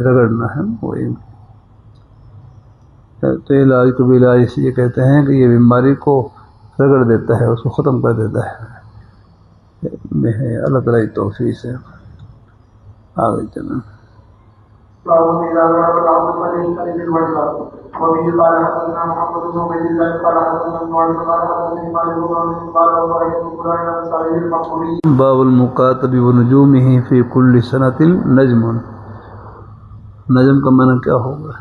رگڑنا ہے وہی. تو علاج کو بھی علاج اس لیے کہتے ہیں کہ یہ بیماری کو رگڑ دیتا ہے، اس کو ختم کر دیتا ہے. اللہ تعالیٰ کی توفیق سے آگے چلیں. وبه قال حدثنا محمد بن عبيد الله قال حدثنا معاذ قال حدثني مالك بن انس قال رايت فلانا عن سعيد المقبوري. باب المقاتب ونجومه في كل سنة نجم. نجم کا معنی کیا ہوگا؟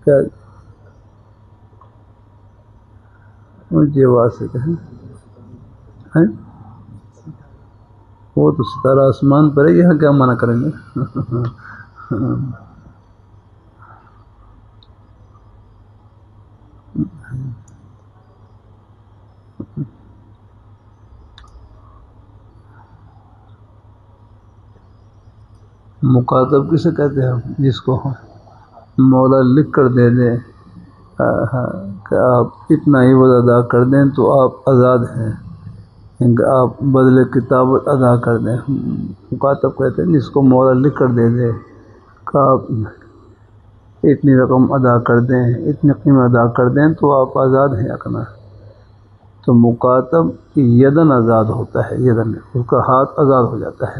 کیا مجھے واسطے کہیں وہ تو ستارہ آسمان پر ہے، یہاں کیا معنی کریں گے؟ مکاتب کسے کہتے ہیں؟ جس کو مولا لکھ کر دے دیں کہ آپ اتنا ہی عوض ادا کر دیں تو آپ آزاد ہیں، کہ آپ بدلے کتابت ادا کر دیں. مکاتب کہتے ہیں جس کو مولا لکھ کر دے دے کہ آپ اتنی رقم ادا کر دیں، اتنی قیمت ادا کر دیں تو آپ آزاد ہیں اپنا. تو مکاتب یدن آزاد ہوتا ہے، یدن اس کا ہاتھ آزاد ہو جاتا ہے.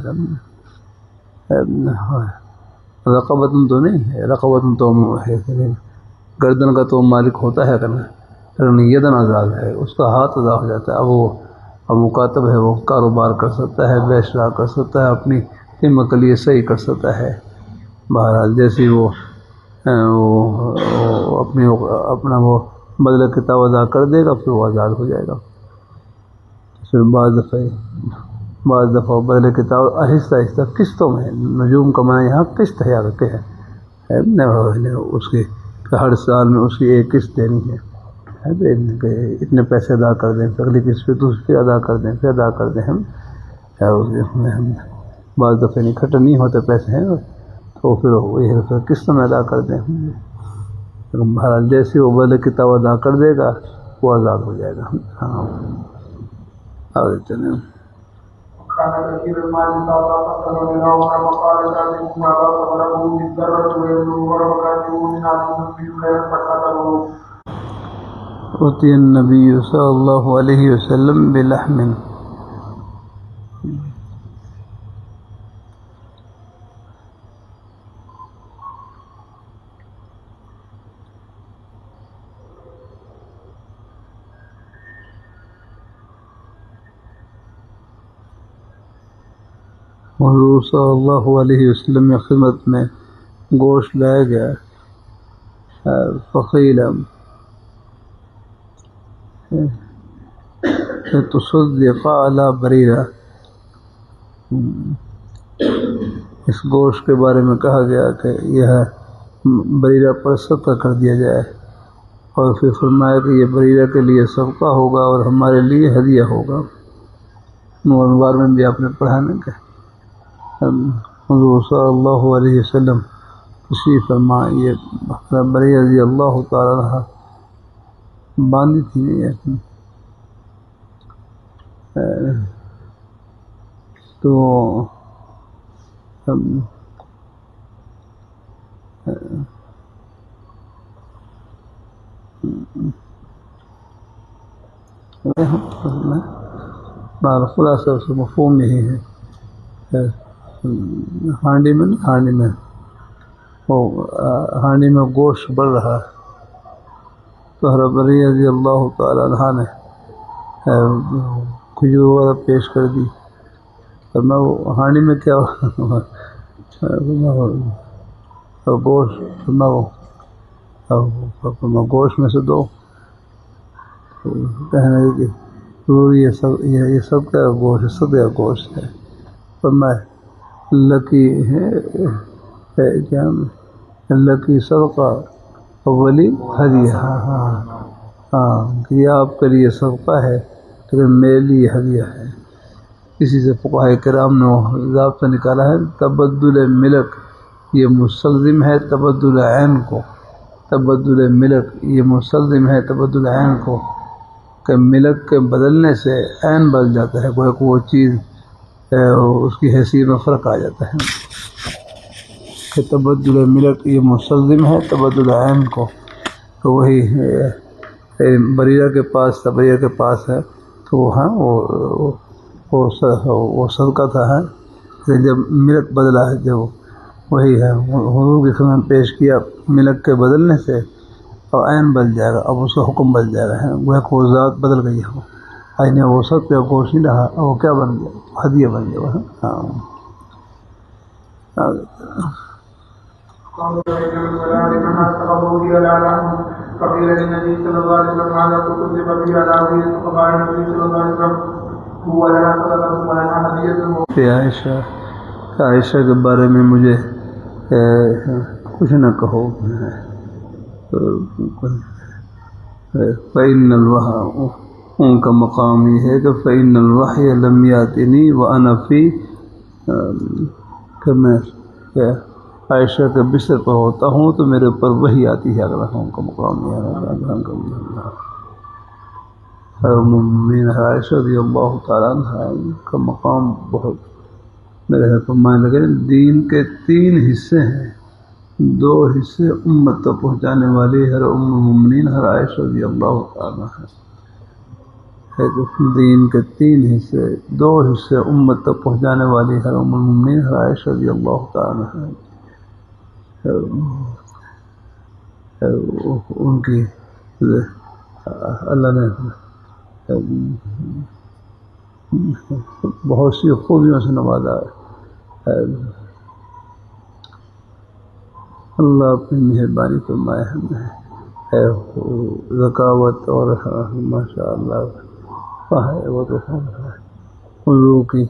رقبتن تو نہیں ہے، رقبتن تو ہے گردن کا تو مالک ہوتا ہے کرنا، یدن آزاد ہے، اس کا ہاتھ آزاد ہو جاتا ہے. اب مکاتب ہے وہ کاروبار کر سکتا ہے، بیع شراء کر سکتا ہے، اپنی قیمت کے لیے صحیح کر سکتا ہے. بہرحال جیسی وہ اپنا وہ بدلہ کتاب ادا کر دے گا پھر وہ آزاد ہو جائے گا. پھر بعض دفعہ بدلہ کتاب آہستہ آہستہ قسطوں میں، نجوم کا معنی یہاں قسط ہے آگے ہے، اس کی ہر سال میں اس کی ایک قسط دینی ہے. اتنے پیسے ادا کر دیں، اگلی قسط پہ دوسری ادا کر دیں، پھر ادا کر دیں. ہم بعض دفعہ اکٹھے نہیں ہوتے پیسے ہیں تو پھر وہی قسط میں ادا کر دیں. بہرحال جیسے وہ بدلہ کتاب ادا کر دے گا وہ آزاد ہو جائے گا. ہاں آگے چلیں. كان كثير المال تعالى فقد منه وقال ذلك ما فقره بالذرة ويبلغ وكاتبه من علم في خير فقدره. أتي النبي صلى الله عليه وسلم بلحم. حضور صلی اللہ علیہ وسلم کی خدمت میں گوشت لایا گیا. فقیل تصدق علی بریرہ. اس گوشت کے بارے میں کہا گیا کہ یہ بریرہ پر صدقہ کر دیا جائے، اور پھر فرمایا کہ یہ بریرہ کے لیے صدقہ ہوگا اور ہمارے لیے ہدیہ ہوگا. نوار میں بھی آپ نے پڑھا نا کہ حضور صلی اللہ علیہ وسلم تشریف فرما، یہ بریرہ رضی اللہ تعالیٰ عنہ باندھی تھی تو خلاصہ اس کا مفہوم یہی ہے. ہانڈی میں گوشت بڑھ رہا تو حضرت بریرہ رضی اللہ تعالیٰ عنہ نے کھجور وغیرہ پیش کر دی. اور میں وہ ہانڈی میں کیا اور گوشت گوشت میں سے دو. کہنے لگے کہ حضور یہ سب کیا گوشت صدقہ گوشت ہے. فرمایا اللہ کی اللہ کی صدقہ اولی ہدیہ. ہاں یہ آپ کے لیے صدقہ ہے لیکن میرے لیے ہدیہ ہے. اسی سے فقہاء کرام نے ضابطہ نکالا ہے تبدل ملک یہ مستلزم ہے تبدل عین کو. تبدل ملک یہ مستلزم ہے تبدل عین کو کہ ملک کے بدلنے سے عین بدل جاتا ہے. وہ چیز اس کی حیثیت میں فرق آ جاتا ہے کہ تبدل ملک یہ مستلزم ہے تبدل عین کو. تو وہی بریرہ کے پاس تبریہ کے پاس ہے تو وہ صدقہ تھا ہے. جب ملک بدلا ہے جب وہی ہے حضور کی خدمت میں پیش کیا ملک کے بدلنے سے اور عین بدل جائے گا. اب اس کا حکم بدل جائے گا. وہ ذات بدل گئی ہے. آئین وہ سب کا گوشت نہیں رہا وہ کیا بن گیا ہدیہ بن گیا. عائشہ کے بارے میں مجھے کچھ نہ کہو. فإن الوحی ان کا مقام یہ ہے کہ فإن الوحی لم یاتنی وأنا فی کہ میں عائشہ کے بستر پر ہوتا ہوں تو میرے اوپر وحی آتی ہے. اگر ان کا مقام یہ ہے عائشہ رضی اللہ تعالیٰ عنہ کا مقام بہت میرے فرمانے لگے دین کے 3 حصے ہیں. 2 حصے امت تک پہنچانے والی ہر ام المؤمنین ہر عائشہ رضی اللہ تعالیٰ ہے. دین کے 3 حصے 2 حصے امت تک پہنچانے والی ہر ام المؤمنین ہر عائشہ رضی اللہ تعالیٰ ہے. ان کی اللہ نے بہت سی خوبیوں سے نوازا ہے. اللہ اپنی مہربانی فرمائے ہمیں ذکاوت اور ماشاء اللہ وہ تو حضور کی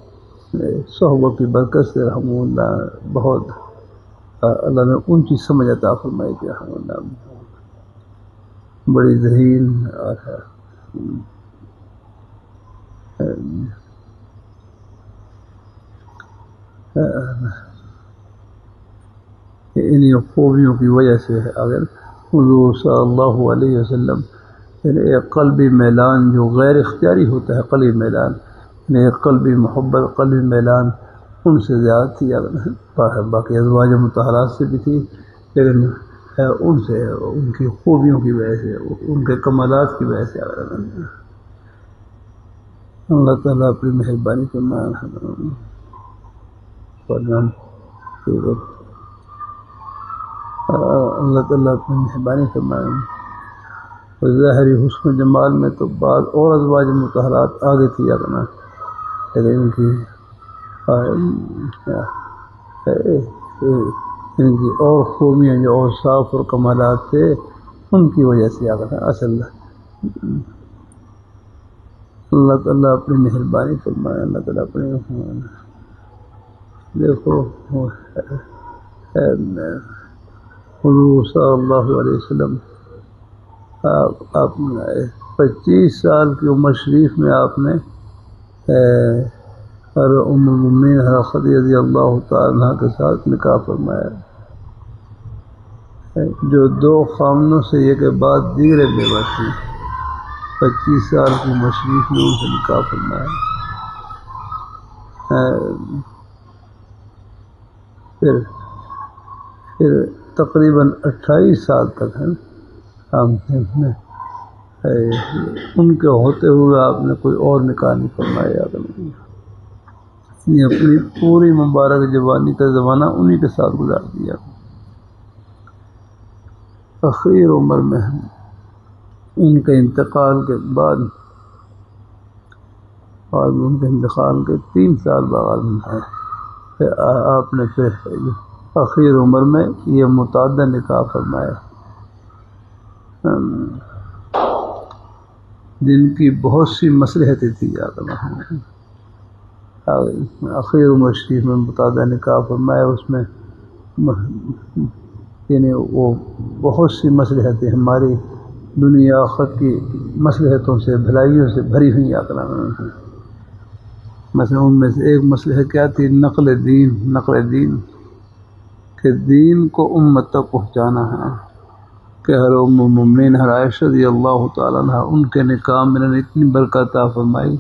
صحبت کی برکت سے رحم اللہ بہت اللہ نے اونچی سمجھ عطا فرمائی کہ رحم اللہ بڑی ذہین اور انہی خوبیوں کی وجہ سے اگر حضور صلی اللہ علیہ وسلم ایک قلبی میلان جو غیر اختیاری ہوتا ہے قلبی میلان ایک قلبی محبت قلبی میلان ان سے زیادہ تھی. باقی ازواج مطہرات سے بھی تھی لیکن ان سے ان کی خوبیوں کی وجہ سے ان کے کمالات کی وجہ سے اللہ تعالیٰ اپنی مہربانی فرمائے. اللہ تعالیٰ اپنی مہربانی فرمائے. ظاہری حسن و جمال میں تو بعض اور ازواج مطہرات آگے تھی لیکن ان کی اور خوبیاں جو اوصاف اور کمالات تھے ان کی وجہ سے اصل اللہ تعالیٰ اپنی مہربانی فرمائے. اللہ تعالیٰ اپنی دیکھو حضور صلی اللہ علیہ وسلم آپ 25 سال کی عمر شریف میں آپ نے ام المؤمنین خدیجہ رضی اللہ تعالیٰ عنہ کے ساتھ نکاح فرمایا جو 2 خامنوں سے یہ کے بعد دیگر بیوہ تھیں. 25 سال کی عمر شریف میں ان سے نکاح فرمایا. پھر تقریباً 28 سال تک ان کے ہوتے ہوئے آپ نے کوئی اور نکاح نہیں فرمایا. اپنی پوری مبارک جوانی کا زمانہ انہی کے ساتھ گزار دیا. اخیر عمر میں ان کے انتقال کے بعد ان کے انتقال کے 3 سال بعد آپ نے پھر اخیر عمر میں یہ متعدد نکاح فرمایا، جن کی بہت سی مصلحتیں تھیں. اخیر عمر شریف میں متعدد نکاح فرمایا، اس میں یعنی وہ بہت سی مصلحتیں ہماری دنیا آخرت کی مصلحتوں سے بھلائیوں سے بھری ہوئی ہیں. مثلا ان میں سے ایک مصلحت کیا تھی؟ نقل دین کہ دین کو امت تک پہنچانا ہے. کہ ہر ام المؤمنین ہر عائشہ رضی اللہ تعالیٰ عنہ ان کے نکاح میں نے اتنی برکت عطا فرمائی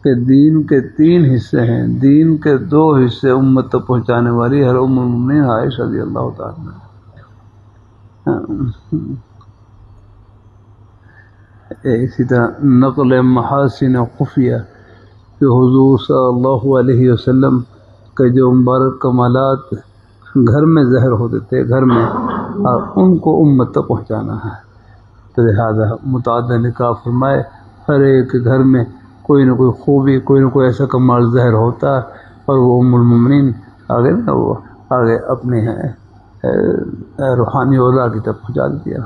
کہ دین کے 3 حصے ہیں، دین کے 2 حصے امت تک پہنچانے والی ہر ام المؤمنین عائشہ رضی اللہ تعالیٰ عنہ. اسی طرح نقل محاسن خفیہ کہ حضور صلی اللہ علیہ وسلم کے جو مبارک کمالات گھر میں ظاہر ہوتے تھے گھر میں، اور ان کو امت تک پہنچانا ہے. تو لہٰذا متعدد نکاح فرمائے، ہر ایک گھر میں کوئی نہ کوئی خوبی، کوئی نہ کوئی ایسا کمال ظاہر ہوتا ہے، اور وہ ام المؤمنین وہ آگے اپنے روحانی اولاد کی طرف پہنچا دیتی ہے.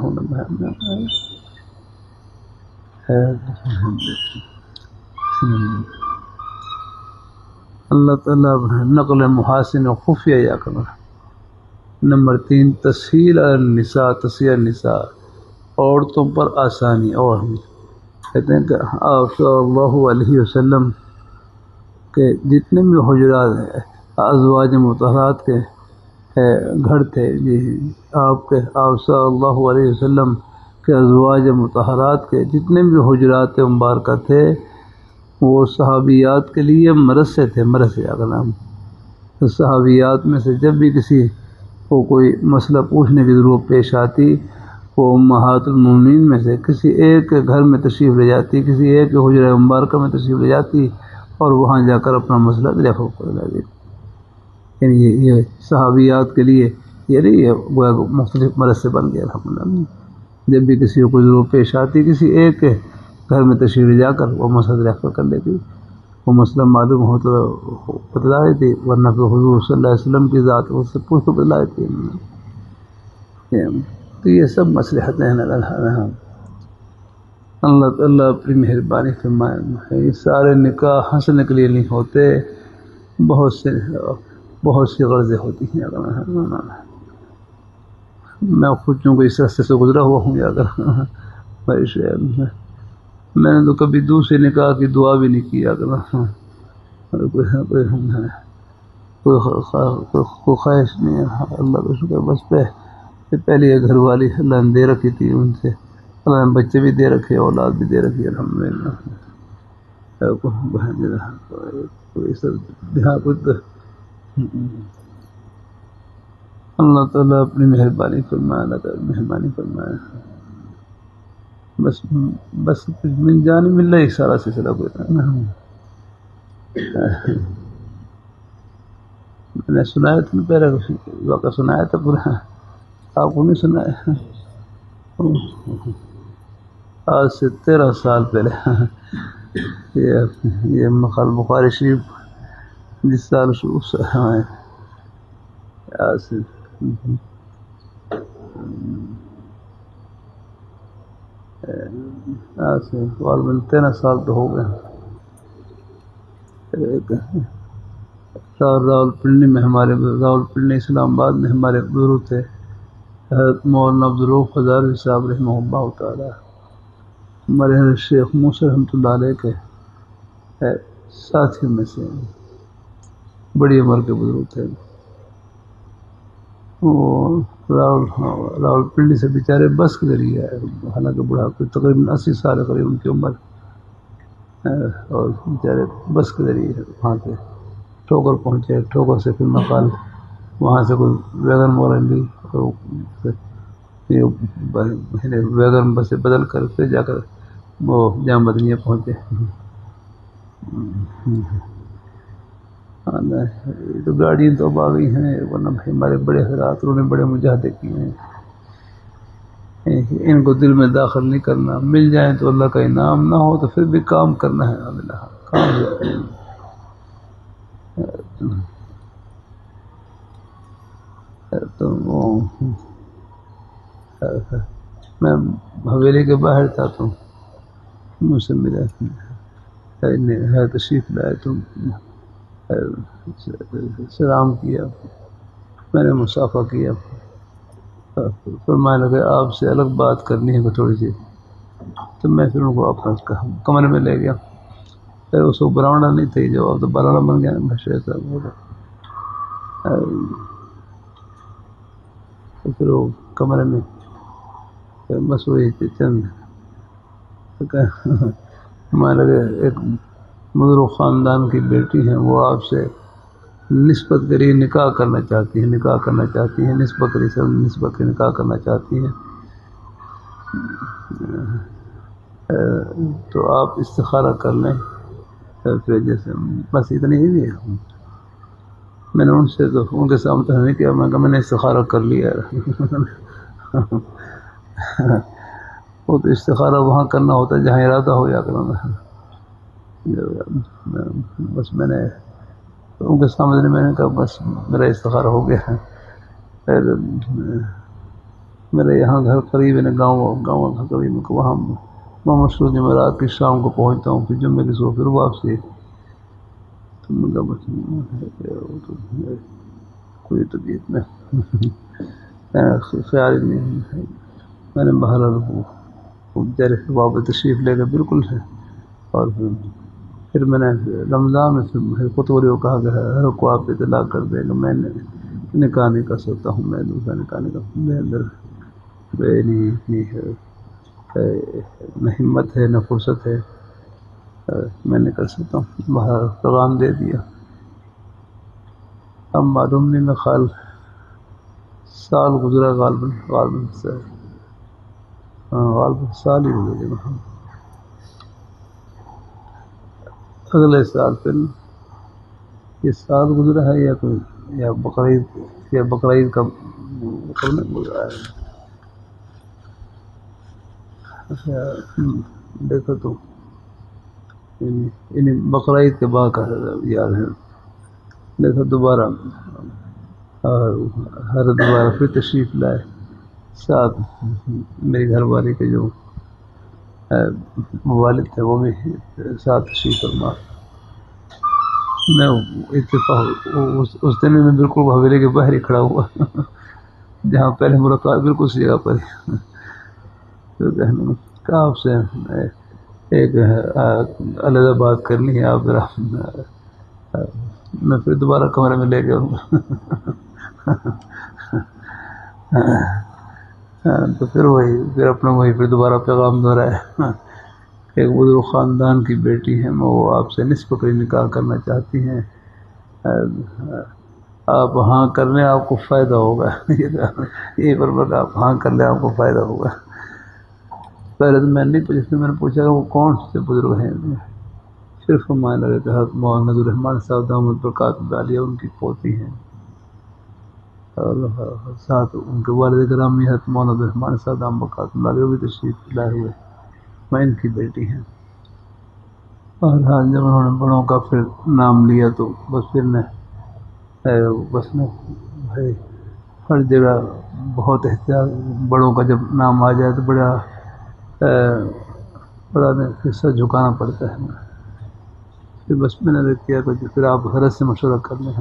اللہ تعالیٰ نقل محاسن و خفیہ یا کرنا. نمبر 3 تسہیل النساء، عورتوں پر آسانی. اور کہتے ہیں کہ آپ صلی اللہ علیہ وسلم کے جتنے بھی حجرات ازواج مطہرات کے گھر تھے، آپ صلی اللہ علیہ وسلم کے ازواج مطہرات کے جتنے بھی حجرات مبارکہ تھے وہ صحابیات کے لیے مرثے تھے. مرثے کا نام. صحابیات میں سے جب بھی کسی کو کوئی مسئلہ پوچھنے کی ضرورت پیش آتی، وہ امہات المومنین میں سے کسی ایک کے گھر میں تشریف لے جاتی، کسی ایک کے حجرہ مبارکہ میں تشریف لے جاتی اور وہاں جا کر اپنا مسئلہ دریافت کر لیتی. یعنی یہ صحابیات کے لیے یہ مختلف مرثے بن گئے. الحمدللہ جب بھی کسی کو کوئی ضرورت پیش آتی، کسی ایک کے گھر میں تشریف لے جا کر وہ مسئلہ دریافت کر لیتی. وہ مسئلہ معلوم ہو تو بتلا دیتی، ورنہ پھر حضور صلی اللہ علیہ وسلم کی ذات اس سے پوچھ تو بتلا دیتی. تو یہ سب مصلحتیں ہیں. اللہ تعالیٰ اپنی مہربانی فرمائے. یہ سارے نکاح ہنسنے کے لیے نہیں ہوتے، بہت سی غرضیں ہوتی ہیں. میں خود چونکہ اس راستے سے گزرا ہوا ہوں، اگر میں نے تو کبھی دوسرے نکاح کی دعا بھی نہیں کی. اگر کوئی خواہش نہیں ہے. اللہ کا شکر بس پہلے یہ گھر والی اللہ نے دے رکھی تھی، ان سے اللہ نے بچے بھی دے رکھے، اولاد بھی دے رکھی. الحمدللہ اللہ تعالیٰ اپنی مہربانی فرمائے. اللہ تعالیٰ مہربانی فرمائے. بس من جانب اللہ ایک سارا سلسلہ کوئی نا. میں نے سنایا تھا نا، پہلے واقعہ سنایا تھا پورا، آپ کو نہیں سنایا؟ آج سے 13 سال پہلے یہ مقال بخاری شریف جس سال شروع سے آج سے غالباً 13 سال تو ہو گئے. راولپنڈی میں راولپنڈی اسلام آباد میں ہمارے گرو تھے حضرت مولانا عبدالرؤف ہزاروی صاحب رحمہ اللہ تعالیٰ. ہمارے حضرت شیخ موسی رحمۃ اللہ علیہ کے ساتھیوں میں سے بڑی عمر کے بزرگ تھے. وہ راولپنڈی سے بیچارے بس کے ذریعے آئے، حالانکہ بڑھا تقریباً 80 سال قریب ان کی عمر، اور بیچارے بس کے ذریعے وہاں سے ٹھوکر پہنچے. ٹھوکر سے پھر مقال وہاں سے کوئی ویگن وغیرہ لی، ویگن بس سے بدل کر پھر جا کر وہ جامع مدنیہ پہنچے. تو گاڑیاں تو اب آ گئی ہیں، ورنہ ہمارے بڑے حضرات انہوں نے بڑے مجاہدے کیے ہیں. ان کو دل میں داخل نہیں کرنا. مل جائیں تو اللہ کا انعام، نہ ہو تو پھر بھی کام کرنا ہے. تو وہ میں حویلی کے باہر تھا تو مجھ سے ملا ہے تشریف لائے تو سلام کیا، میں نے مصافحہ کیا، فرمانے لگے آپ سے الگ بات کرنی ہے تھوڑی سی، تو میں پھر ان کو اپنا کمرے میں لے گیا. پھر اس کو براؤنڈا نہیں تھی جو اب تو براؤنڈا بن گیا بشیر صاحب. تو پھر وہ کمرے میں بس وہی چند ہمارے ایک بزرگ خاندان کی بیٹی ہیں، وہ آپ سے نسبت کری نکاح کرنا چاہتی ہیں، نسبت کے نکاح کرنا چاہتی ہیں. تو آپ استخارہ کر لیں. پھر جیسے بس اتنی ہی ہے. میں نے ان سے تو ان کے سامنے نہیں کیا، میں نے استخارہ کر لیا. وہ تو استخارہ وہاں کرنا ہوتا ہے جہاں ارادہ ہو یا کرنا. بس میں نے ان کے سامنے میں نے کہا بس میرا استخارہ ہو گیا ہے. پھر میرے یہاں گھر قریب ہے، گاؤں گھر قریب، وہاں مشہور جمعرات کی شام کو پہنچتا ہوں، پھر جمعے کی صبح پھر واپسی. تو میں کہا بس کوئی طبیعت میں خیال ہی نہیں. میں نے بہرحال واپس تشریف لے کر بالکل ہے. اور پھر میں نے رمضان میں خطوری کو کہا کہ ہر کو آپ اطلاع کر دے کہ میں نکاح نہیں کر سکتا ہوں، میں دوسرا نکاح نہیں کر سکتا. میرے اندر اتنی نہ ہمت ہے نہ فرصت ہے، میں نہیں کر سکتا ہوں. باہر پیغام دے دیا. اب معلوم نہیں، میں خیال سال گزرا، غالباً سال ہی گزرے. اگلے سال پھر یہ سال گزرا ہے یا بقرعید کا گزرا ہے. دیکھو تو بقرعید کے بعد کا یاد ہے. دیکھو دوبارہ پھر تشریف لائے. ساتھ میری گھر والی کے جو والد تھے وہ بھی ساتھ تشریف فرما. میں اتفاق اس دن میں بالکل حویلی کے باہر ہی کھڑا ہوا جہاں پہلے ملاقات بالکل اسی جگہ پر. کہا آپ سے ایک علیحدہ بات کرنی ہے، آپ ذرا. میں پھر دوبارہ کمرے میں لے گیا. تو پھر اپنا پھر دوبارہ پیغام دہرایا. ایک بزرگ خاندان کی بیٹی ہیں، وہ آپ سے نسبت نکاح کرنا چاہتی ہیں. آپ ہاں کر لیں، آپ کو فائدہ ہوگا. یہ بربر آپ ہاں کر لیں، آپ کو فائدہ ہوگا. پہلے تو میں نہیں پوچھا، میں نے پوچھا کہ وہ کون سے بزرگ ہیں. صرف ہمارے لگے کہ حضرت مولانا عبدالرحمن صاحب دامت برکاتہ عالیہ ان کی پوتی ہیں، اور ساتھ ان کے والد گرامی حضرت مولانا عبدالرحمن صاحب دامت برکاتہ عالیہ وہ بھی تشریف لائے ہوئے. میں ان کی بیٹی ہیں. اور ہاں جب انہوں نے بڑوں کا پھر نام لیا تو بس پھر بھائی ہر جگہ بہت احتیاط. بڑوں کا جب نام آ جائے تو بڑا حصہ جھکانا پڑتا ہے. پھر بس میں نے کیا کہ پھر آپ حضرت سے مشورہ کر لیں.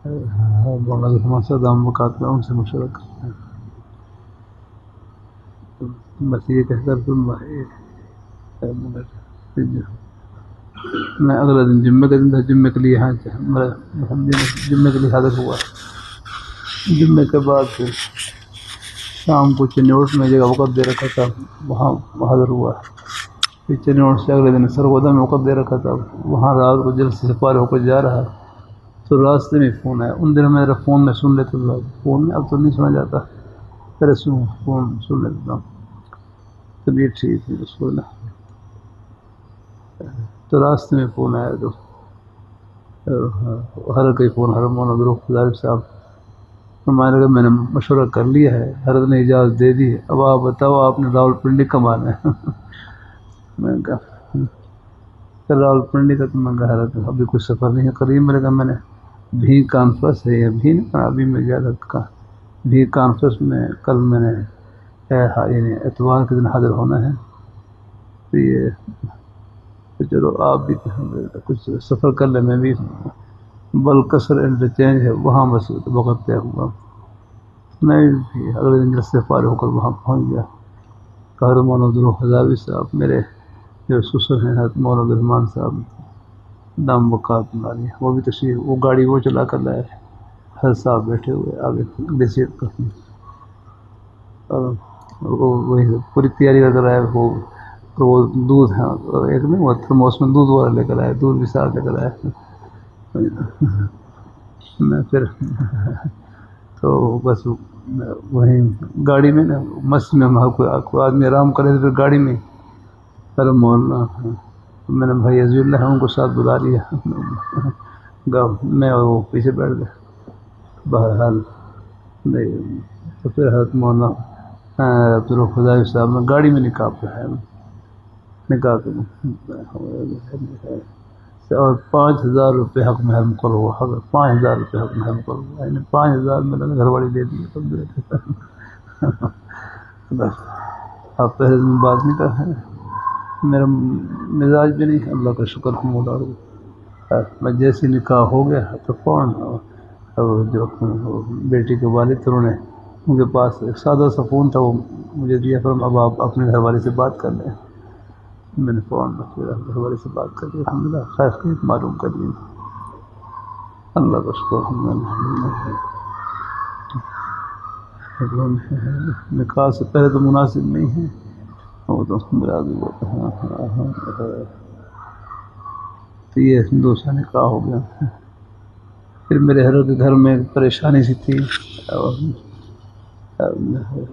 ان سے مشورہ کرتے ہیں. بس یہ کہہ کر میں اگلا دن جمعے کا دن تھا، جمعے کے لیے جمعے کے لیے حاضر ہوا. جمعے کے بعد پھر شام کو چنوٹ میں جگہ وقت دے رکھا تھا، وہاں حاضر ہوا. پھر چنوٹ سے اگلے دن سرگودا میں وقت دے رکھا تھا، وہاں رات کو جلسے سے فارغ ہو کر جا رہا تو راستے میں فون آیا. ان دنوں میرا فون میں سن لیتا تھا، فون میں اب تو نہیں سنا جاتا، پہلے فون سن لیتا ہوں. طبیعت ٹھیک ہے اس کو نا. تو راستے میں فون آیا تو حضرت کا فون، حضرت مولانا عبدالرحمن صاحب ہمارے لگا میں نے مشورہ کر لیا ہے، حضرت نے اجازت دے دی ہے، اب آپ بتاؤ آپ نے راول پنڈی کب آنا ہے. میں نے کہا راول پنڈی کا تو میں کہا حضرت ابھی کوئی سفر نہیں ہے قریب. میرے کہا میں نے بھی کانفرنس ہے، یہ بھی نہیں ابھی میں گیا تھا بھی کانفرنس میں، کل میں نے یعنی اتوار کے دن حاضر ہونا ہے، تو یہ تو چلو آپ بھی کچھ سفر کر لیں، میں بھی بلکسر انٹرچینج ہے وہاں بس وقت طے ہوا، میں بھی اگلے دن جلسے سے فارغ ہو کر وہاں پہنچ گیا۔ قہر مولانا عبدالرحمن ہزاروی صاحب میرے جو سسر ہیں حضرت مولانا عبدالرحمن صاحب دام بقات ماری، وہ بھی تشریف، وہ گاڑی وہ چلا کر لائے، حضرت صاحب بیٹھے ہوئے آگے ڈسیٹ کرتے، اور وہی پوری تیاری کر کر آئے، وہ دودھ ہے ایک نہیں وہ تھرموس میں دودھ والا لے کر آئے، دودھ بھی ساتھ لے کر آئے۔ میں پھر تو بس وہیں گاڑی میں نا مسجد میں کوئی آدمی آرام کرے تو پھر گاڑی میں پھر مولانا میں نے بھائی عزیز اللہ ان کو ساتھ بلا لیا، میں اور وہ پیچھے بیٹھ گئے۔ بہرحال نہیں تو پھر حضرت مولانا عبدالرحمن صاحب نے گاڑی میں نکاح پڑھایا، نکاح اور 5,000 روپے حق محرم مقرر ہوا، 5,000 روپے حق محرم مقرر ہوا، یعنی 5,000 میں نے گھر والی دے دی۔ آپ پہلے دن بات نہیں کر رہے، میرا مزاج بھی نہیں، اللہ کا شکر حمد اور میں جیسے نکاح ہو گیا تو فوراً جو بیٹی کے والد تھے انہوں نے ان کے پاس ایک سادہ سا فون تھا، وہ مجھے دیا، پھر اب آپ اپنے گھر والے سے بات کر لیں۔ میں نے فوراً گھر والے سے بات کر لی، الحمدللہ خیر خیر معلوم کر لی، اللہ کا شکر نکاح سے پہلے تو مناسب نہیں ہے، وہ تو برادری ہوتا ہے، تو یہ دوسرا نکاح ہو گیا۔ پھر میرے حضرت کے گھر میں پریشانی سی تھی،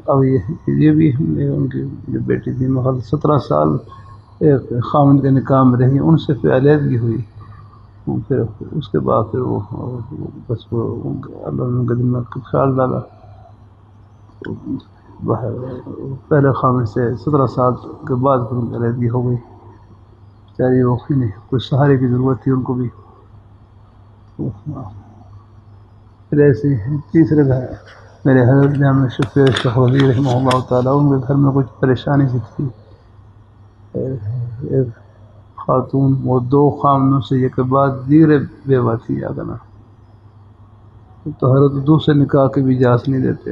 اب یہ بھی ان کی جو بیٹی تھی مخالف 17 سال ایک خامد کے نکاح میں رہی، ان سے پھر علیحدگی ہوئی، پھر اس کے بعد پھر وہ بس وہ اللہ نے ان کے دل میں خیال ڈالا، پہلے خامد سے 17 سال کے بعد پھر ان کی علیحدگی ہو گئی، بیچاری وہ نہیں کوئی سہارے کی ضرورت تھی ان کو بھی۔ پھر ایسے تیسرے گھر میرے حضرت جامع شفیع شیخ ولی رحمہ اللہ تعالیٰ، ان کے گھر میں کچھ پریشانی سی تھی، ایک خاتون وہ 2 خامدوں سے یہ کے بعد دیگر بیوہ تھی آگنا، تو حضرت دوسرے نکاح کی بھی اجازت نہیں دیتے،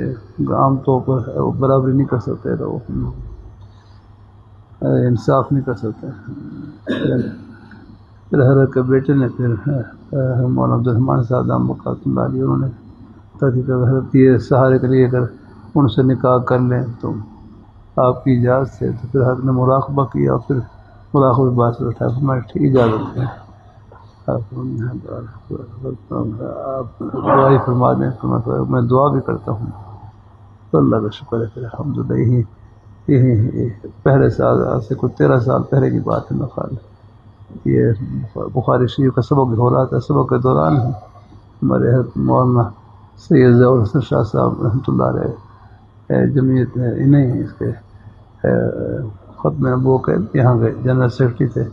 عام طور پر وہ برابری نہیں کر سکتے، تو انصاف نہیں کر سکتے۔ پھر حضرت کے بیٹے نے پھر مولانا عبدالرحمن صاحب دام بقات اللہ علیہ انہوں نے تحقیق حضرت یہ سہارے کے لیے اگر ان سے نکاح کر لیں تو آپ کی اجازت سے، تو پھر حضرت نے مراقبہ کیا، اور پھر مراقبہ بات پر اٹھایا، میں ٹھیک اجازت ہے، آپ دعائی فرما دیں، میں دعا بھی کرتا ہوں، تو اللہ کا شکر ہے۔ پھر الحمدللہ یہی پہلے سال سے کوئی 13 سال پہلے کی بات ہے، میں یہ بخاری شریف کا سبق ہو رہا تھا، سبق کے دوران ہمارے حضرت مولانا سید ضیاء الحسن شاہ صاحب رحمۃ اللہ علیہ جمعیت انہیں اس کے ختم نبوت کے یہاں کے جنرل سیکرٹری تھے،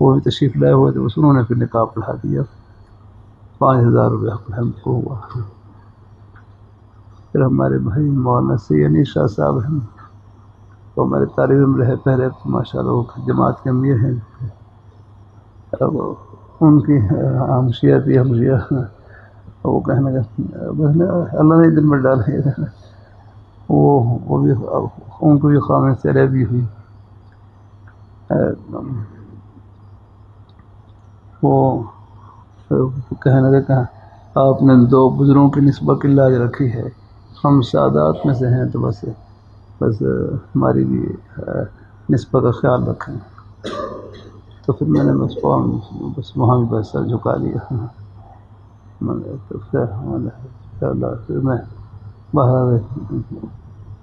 وہ بھی تشریف لائے ہوئے تھے، بس انہوں نے پھر نکاح پڑھا دیا، 5,000 روپے حق ہم کو ہوا۔ پھر ہمارے بھائی مولانا سید شاہ صاحب ہیں، تو ہمارے طالب علم رہے پہلے، ماشاء اللہ وہ جماعت کے امیر ہیں، اب ان کی ہمشیہ تھی، ہمشیہ وہ کہنے لگا اللہ نے دل میں ڈالے، وہ بھی ان کو بھی خامد سے علیحدگی ہوئی، وہ کہنے لگے کہ آپ نے 2 بزرگوں کی نسبت کی لاج رکھی ہے، ہم سادات میں سے ہیں، تو بس ہماری بھی نسبت کا خیال رکھیں۔ تو پھر میں نے بس وہاں بھی بس سر جھکا لیا، تو پھر میں باہر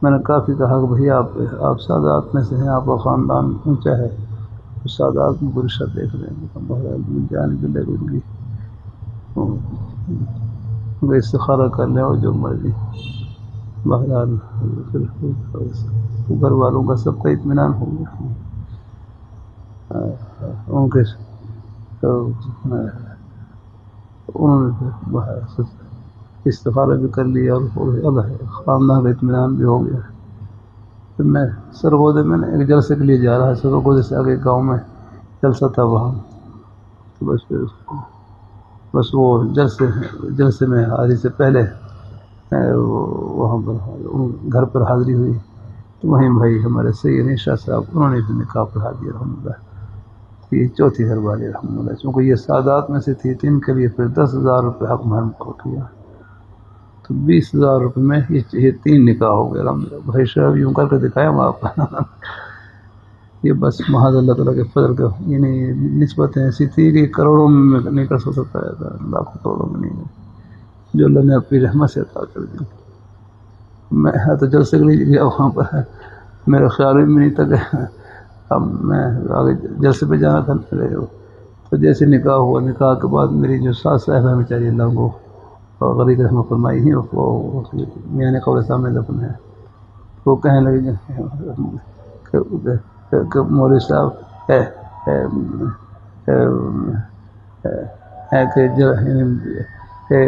میں نے کافی کہا کہ بھئی آپ سادات میں سے ہیں، آپ کا خاندان اونچا ہے، تو سادات میں کوئی رشتہ دیکھ لیں گے، بہرحال جانے کے لے گی استخارہ کر لیں اور جو مرضی، بہرحال گھر والوں کا سب کا اطمینان ہو گیا، ان کے انہوں نے پھر استخارہ بھی کر لیا اور اللہ خاندان کا اطمینان بھی ہو گیا. تو میں سرگودے میں ایک جلسے کے لیے جا رہا. سرگودے سے آگے گاؤں میں جلسہ تھا وہاں. تو بس وہ جلسے میں حاضری سے پہلے وہاں پر گھر پر حاضری ہوئی. تو وہیں بھائی ہمارے سید شاہ صاحب انہوں نے بھی نکاح پڑھا دیا الحمد للہ. یہ چوتھی گھر والی الحمد للہ. چونکہ یہ سادات میں سے تھی تو ان کے لیے پھر 10,000 روپے حق مہر مقرر کیا. تو 20,000 روپے میں یہ 3 نکاح ہو گئے الحمد للہ. بھائی صاحب یوں کر کے دکھایا ہم آپ یہ بس محض اللہ تعالیٰ کے فضل کا. یعنی نسبتیں ایسی تھی کہ کروڑوں میں نہیں کر سکتا تھا, لاکھوں کروڑوں میں نہیں, جو اللہ نے اپنی رحمت سے عطا کر دی. میں تو جلسے کے لیے گیا وہاں پر, میرا خیال بھی نہیں تھا کہ اب میں آگے جلسے پہ جانا تھا. تو جیسے نکاح ہوا, نکاح کے بعد میری جو ساس صاحبہ ہے بیچاری اللہ کو غریب رحمت فرمائی ہیں, وہ میاں نے قبر سامنے دفن ہے. وہ کہنے لگے کہ مولوی صاحب کہ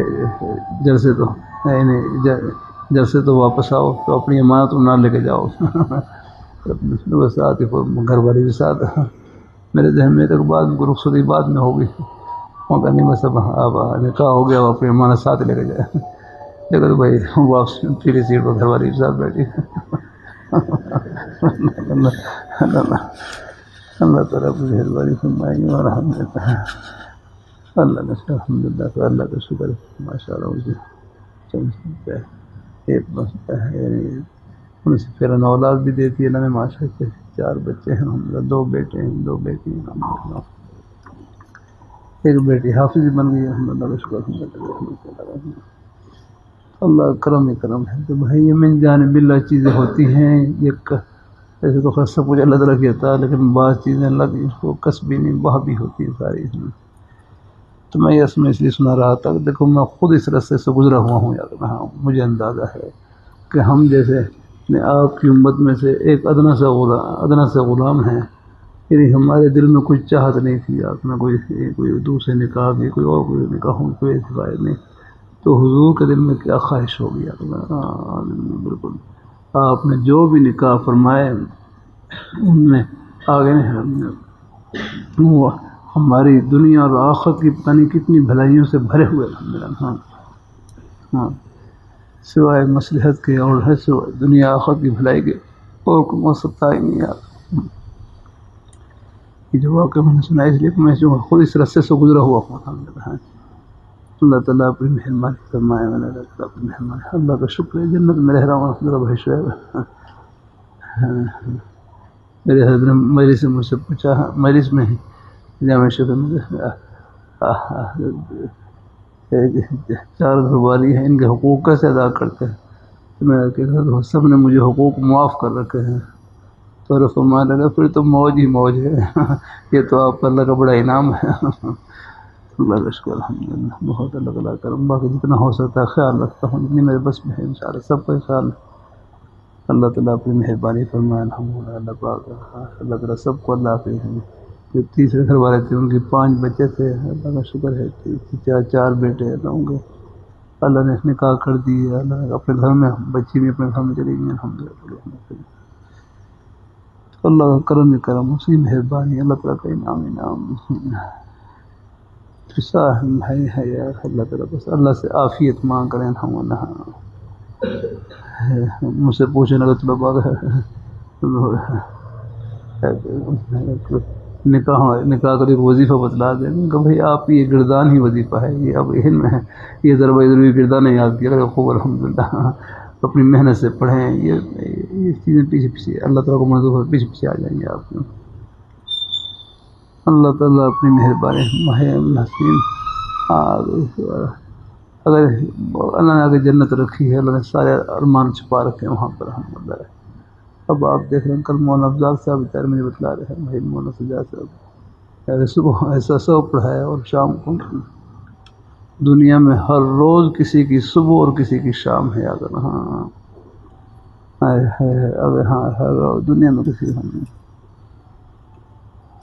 جلسے تو واپس آؤ, تو اپنی امانت نہ لے کے جاؤ. ساتھ ہی گھر والی بھی ساتھ. میرے ذہن میں تک بعد میں رخصتی بعد میں ہوگی, وہ کہنے میں سب اب نکاح ہو گیا, اپنی امانت ساتھ لے کے جائے. دیکھو تو بھائی واپس پیلی سیٹ پر گھر والی بھی ساتھ بیٹھی. اللہ تعالیٰ کی مہربانی فرمائیں گے. اور اللہ نے الحمد للہ تو اللہ کا شکر ہے ماشاء اللہ. مجھے ایک ان سے پھر اولاد بھی دیتی ہے اللہ نے ماشاء اللہ. 4 بچے ہیں الحمد للہ, 2 بیٹے ہیں 2 بیٹی ہیں الحمد للہ. ایک بیٹی حافظ بھی بن گئی ہے الحمد للہ کا شکر. اللہ کرم ہی کرم ہے. تو بھائی یہ من جانب اللہ چیزیں ہوتی ہیں. یہ ایسے تو خیر سب کچھ اللہ تعالیٰ کی عطا ہے, لیکن بعض چیزیں اللہ کی اس کو کسبی نہیں بہا بھی ہوتی ہے ساری اس میں. تو میں اس لیے سنا رہا تھا کہ دیکھو میں خود اس رستے سے گزرا ہوا ہوں یار. ہاں مجھے اندازہ ہے کہ ہم جیسے آپ کی امت میں سے ایک ادنا سے غلام ہیں. یعنی ہمارے دل میں کوئی چاہت نہیں تھی آپ نہ کوئی دوسرے نکاح کی, کوئی اور کوئی نکاحوں کوئی ایسی فائد نہیں. تو حضور کے دل میں کیا خواہش ہوگی یار. بالکل آپ نے جو بھی نکاح فرمائے ان میں آگے وہ ہماری دنیا اور آخرت کی پتہ نہیں کتنی بھلائیوں سے بھرے ہوئے الحمدللہ. ہاں سوائے مصلحت کے اور ہے سوائے دنیا آخرت کی بھلائی کے اور کوئی مقصد تھا ہی نہیں یار. یہ جو واقعہ میں نے سنا اس لیے کہ میں جو خود اس رستے سے گزرا ہوا ہوں الحمدللہ. اللہ تعالیٰ اپنی مہربانی فرمائے. میں نے اللہ تعالیٰ اپنی مہربانی, اللہ کا شکر ہے جنت میں رہ رہا ہوں الحمدللہ. بھائی شعیب میرے حضرت نے مجلس سے مجھ سے پوچھا, مجلس میں جامع شریف میں 4 گھر والی ہیں, ان کے حقوق کیسے ادا کرتے ہیں؟ تو میں نے کہا سب نے مجھے حقوق معاف کر رکھے ہیں. تو فرمانے لگا پھر تو موج ہی موج ہے. یہ تو آپ کا اللہ کا بڑا انعام ہے. اللہ کا شکر الحمدللہ, بہت اللہ تعالیٰ کرم. باقی جتنا ہو سکتا ہے خیال رکھتا ہوں, جتنی میرے بس میں ہے انشاءاللہ سب کا خیال اللہ تعالیٰ اپنی مہربانی فرمائے الحمدللہ. اللہ پاک اللہ تعالیٰ سب کو اللہ کے جو تیسرے گھر والے تھے ان کی 5 بچے تھے. اللہ کا شکر ہے 4 بیٹے ہوں گے. اللہ نے نکاح کر دی. اللہ نے اپنے گھر میں, بچی بھی اپنے گھر میں چلی گئی الحمدللہ. اللہ کا کرم اسی مہربانی, اللہ تعالیٰ کا انعام ہے یار. اللہ تعالیٰ بس اللہ سے عافیت مانگ کریں ہم. مجھ سے پوچھنے لگا طلباء نکاح کا ایک وظیفہ بتلا دیں کہ بھائی آپ یہ گردان ہی وظیفہ ہے. یہ اب ان میں یہ ضرب ضروری گردان یاد کیا کریں خوب الحمدللہ. اپنی محنت سے پڑھیں. یہ چیزیں پیچھے اللہ تعالیٰ کو منظور ہو پیچھے آ جائیں گے آپ. اللہ تعالیٰ اپنی مہربانی حسین اگر اللہ نے آگے جنت رکھی ہے, اللہ نے سارے ارمان چھپا رکھے ہیں وہاں پر الحمدللہ. اب آپ دیکھ رہے ہیں کل مولانا افضال صاحب بیچارے مجھے بتلا رہے ہیں, بھائی مولانا سجاد صاحب صبح ایسا سب پڑھایا اور شام کو دنیا میں ہر روز کسی کی صبح اور کسی کی شام ہے اگر. ہاں اگر ہاں ہر روز دنیا میں کسی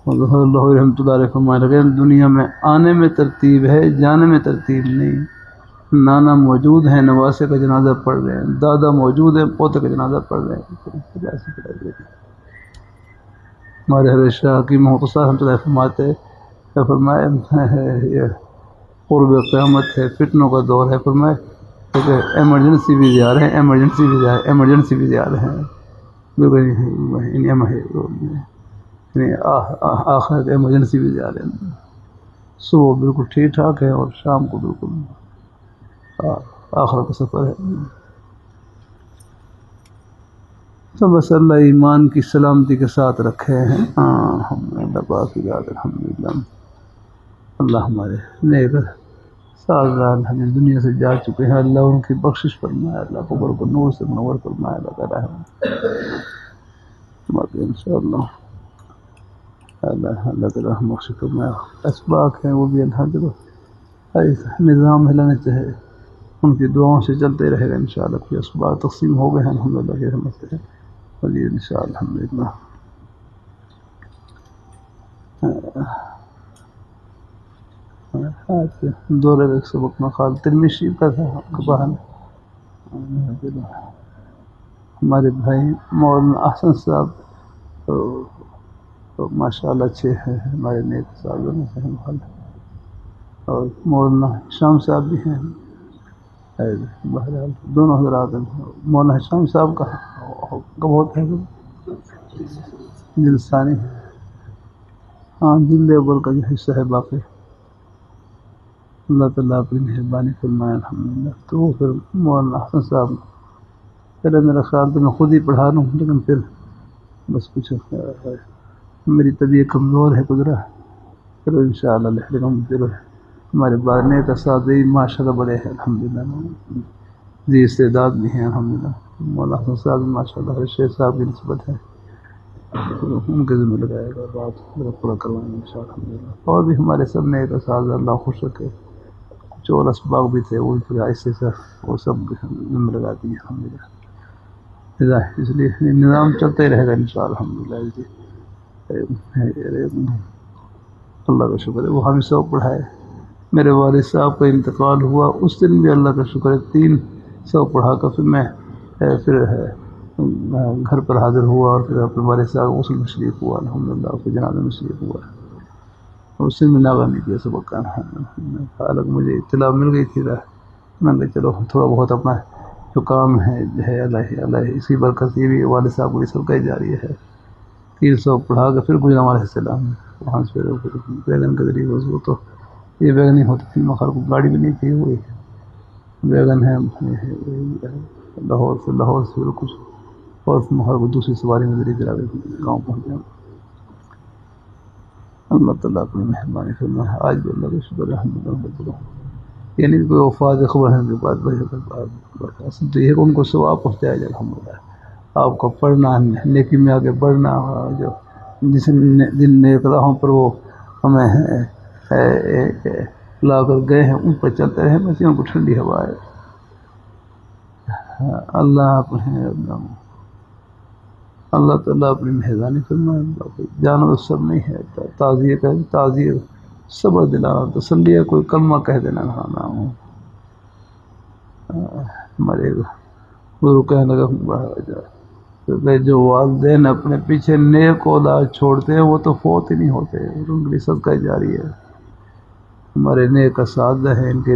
اللہ رحمۃ اللہ علیہ فرمانے لگے دنیا میں آنے میں ترتیب ہے، جانے میں ترتیب نہیں۔ نانا موجود ہیں، نواسے کا جنازہ پڑھ رہے ہیں، دادا موجود ہیں، پوتے کا جنازہ پڑھ رہے ہیں۔ ہمارے حضرت شاہ کی محمد رحمۃ اللہ فرماتے فرمائے یہ قرب قیامت ہے، فتنوں کا دور ہے، فرمائے کہ ایمرجنسی بھی جا رہے ہیں، ایمرجنسی بھی جا رہے ہیں، آخرت ایمرجنسی بھی جا رہے ہیں۔ صبح بالکل ٹھیک ٹھاک ہے اور شام کو بالکل آخرت کا سفر ہے۔ تو بس اللہ ایمان کی سلامتی کے ساتھ رکھے ہیں۔ اللہ پاک کی ذات الحمدللہ۔ اللہ ہمارے نیک سازگار ہمیں دنیا سے جا چکے ہیں، اللہ ان کی بخشش فرمائے، اللہ قبر کو نور سے منور فرمائے، اللہ تعالیٰ باقی انشاءاللہ اللہ تعالیٰ بخش فرمائے۔ اسباق ہیں وہ بھی اللہ تعالیٰ نظام ہلانا چاہے، ان کی دعاؤں سے چلتے رہے گا انشاءاللہ۔ کوئی اسباق تقسیم ہو گئے ہیں الحمدللہ کی رحمت سے، ولی انشاءاللہ الحمدللہ۔ دورہ ایک سبق مقال ترمذی شریف کا تھا بہن ہمارے بھائی مولانا احسن صاحب تو ماشاءاللہ اچھے ہیں، ہمارے نیک صاحب سے ہیں، اور مولانا شام صاحب بھی ہیں۔ بہرحال دونوں حضرات ہیں۔ مولانا شام صاحب کا بہت ہے جلسانی، ہاں جلد اول کا جو حصہ ہے باقی اللہ تعالیٰ اپنی مہربانی فرمائے الحمدللہ۔ تو وہ پھر مولانا حسن صاحب پہلے میرا خیال تو میں خود ہی پڑھا لوں، لیکن پھر بس کچھ میری طبیعت کمزور ہے گزرا، پھر انشاءاللہ لیکن پھر ہمارے بارنے کا ساتھ ماشاءاللہ بڑے ہیں الحمدللہ، جی استعداد بھی ہیں الحمدللہ۔ مولانا حسن صاحب بھی ماشاءاللہ شیخ صاحب کی نسبت ہے، ان کے ذمہ لگائے گا، بات پورا کروائیں گے انشاءاللہ الحمدللہ۔ اور بھی ہمارے سب نیک اساتذہ اللہ خوش رکھے، کچھ اور اسباق بھی تھے وہ پھر ایسے سے وہ سب ذمہ لگا دیے الحمدللہ۔ اس لیے نظام چلتا ہی رہے گا انشاءاللہ الحمدللہ۔ اللہ کا شکر ہے وہ ہمیں سب پڑھائے۔ میرے والد صاحب کا انتقال ہوا اس دن بھی اللہ کا شکر ہے 300 پڑھا کر پھر میں گھر پر حاضر ہوا، اور پھر اپنے والد صاحب غسل میں شریک ہوا الحمدللہ، پھر جنازے میں شریک ہوا، اس سے میں ناغہ نہیں کیا سبق کا۔ حالانکہ مجھے اطلاع مل گئی تھی، میں نے چلو تھوڑا بہت اپنا جو کام ہے اللہ اس کی برکت یہ بھی والد صاحب کو صدقہ جاری ہے۔ 300 پڑھا کے پھر گجرا علیہ السلام وہاں سے پھر بیگن کے ذریعے وہ تو یہ بیگن نہیں ہوتی تھی، مخر کو گاڑی بھی نہیں تھی، وہی بیگن ہے لاہور سے پھر کچھ اور مخر کو دوسری سواری میں ذریعے چلا کے گاؤں پہنچا۔ اللہ تعالیٰ اپنی مہربانی فرمائے۔ آج بھی اللہ کا شکر الحمدللہ۔ یعنی کوئی وفات خبر ہے کے بعد اصل تو یہ ہے کہ ان کو ثواب پہنچایا جائے الحمدللہ۔ آپ کو پڑھنا نیکی میں آگے بڑھنا، جو جس جن نیک راہوں پر وہ ہمیں لا کر گئے ہیں ان پر چلتے رہے، بس ان کو ٹھنڈی ہوا ہے۔ اللہ تعالیٰ اپنی مہربانی فرمائے۔ جانور سب نہیں ہے، تعزیہ کا تعزیہ صبر دلانا، تسلی ہے، کوئی کلمہ کہہ دینا نہ ہو۔ ہمارے گرو کہنے لگا جو والدین اپنے پیچھے نیک اولاد چھوڑتے ہیں وہ تو فوت ہی نہیں ہوتے، ان کے لیے صدقہ جاری ہے۔ ہمارے نیک اساتذہ ہیں، ان کے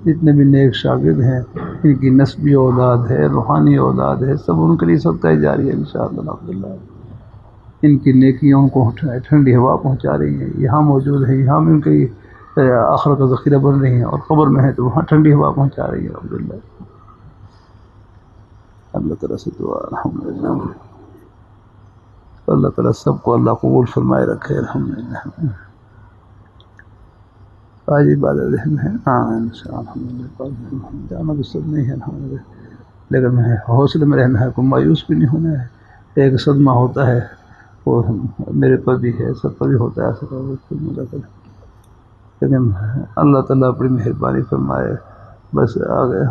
جتنے بھی نیک شاگرد ہیں، ان کی نسبی اولاد ہے، روحانی اولاد ہے، سب ان کے لیے صدقہ جاری ہے انشاءاللہ الحمدللہ۔ ان کی نیکیاں ان کو ٹھنڈی ہوا پہنچا رہی ہیں، یہاں موجود ہے، یہاں بھی ان کی آخرت کا ذخیرہ بن رہی ہیں، اور قبر میں ہے تو وہاں ٹھنڈی ہوا پہنچا رہی ہے الحمدللہ۔ اللہ تعالیٰ سے دعا الحمدللہ، اللہ تعالیٰ سب کو اللہ قبول فرمائے رکھے الحمدللہ۔ آج عبادت ذہن ہے، ہاں انشاءاللہ الحمدللہ، جانا تو سب نہیں ہے الحمدللہ، لیکن حوصلے میں رہنا ہے، کوئی مایوس بھی نہیں ہونا ہے۔ ایک صدمہ ہوتا ہے وہ میرے پر بھی ہے، سب پر بھی ہوتا ہے ایسا، لیکن اللہ تعالیٰ اپنی مہربانی فرمائے۔ بس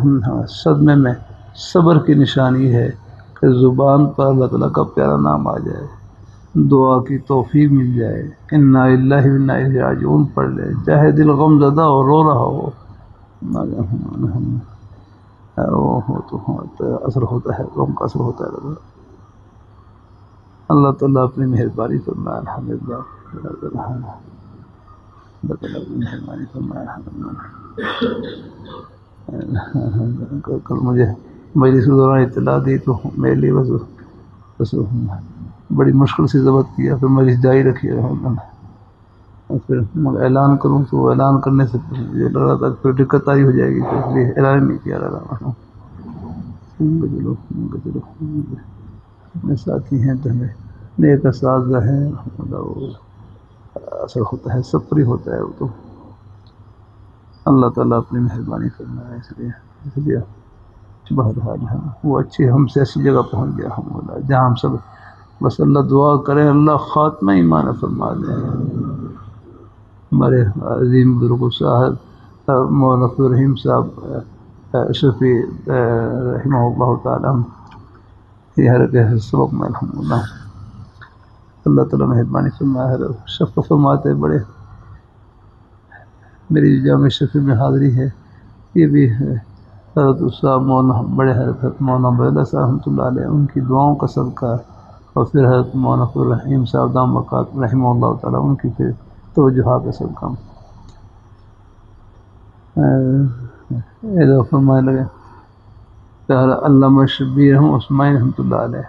ہم صدمے میں صبر کی نشانی ہے کہ زبان پر اللہ تعالیٰ کا پیارا نام آ جائے، دعا کی توفیق مل جائے، انا للہ و انا الیہ راجعون پڑھ لے، چاہے دل غم زدہ ہو، رو رہا ہو، وہ ہو تو اثر ہوتا ہے، غم کا اثر ہوتا ہے۔ اللہ تعالیٰ اپنی مہربانی فرمائے، الحمدللہ، اللہ تعالیٰ اپنی مہربانی فرمائے، الحمدللہ۔ کل مجھے مجلس کے دوران اطلاع دی تو میرے لیے بس بڑی مشکل سے ضبط کیا، پھر مجلس جاری رکھی، پھر اعلان کروں تو اعلان کرنے سے مجھے لگ رہا تھا پھر دقت آئی ہو جائے گی، تو اس لیے اعلان نہیں کیا رہا۔ چلو اپنے ساتھی ہیں تو ہمیں نیک اساتذہ ہیں، اثر ہوتا ہے، سب پر ہی ہوتا ہے وہ تو۔ اللہ تعالیٰ اپنی مہربانی فرمائے، اس لیے بہرحال وہ اچھی ہم سے ایسی جگہ پہنچ گیا الحمدللہ، جہاں ہم سب بس اللہ دعا کریں اللہ خاتمہ ایمان فرما دیں۔ ہمارے عظیم بزرگ صاحب مولانا عبد الرحیم صاحب شفیع رحمہ اللہ تعالیٰ، یہ ہر کے سبق میں الحمدللہ اللہ تعالیٰ مہربانی فرمائے، شفقت فرماتے بڑے۔ میری جامع شفیع میں حاضری ہے، یہ بھی حضرت صاحب مولانا بڑے حضرت مولانا عبداللہ صاحب رحمۃ اللہ علیہ، ان کی دعاؤں کا صدقہ، اور پھر حضرت مولانا عبد الرحیم صاحب دام برکات رحمہ اللہ تعالیٰ، ان کی پھر توجہات کا صدقہ۔ ادھر فرمائے لگے کہ علامہ شبیر عثمانی رحمۃ اللہ علیہ،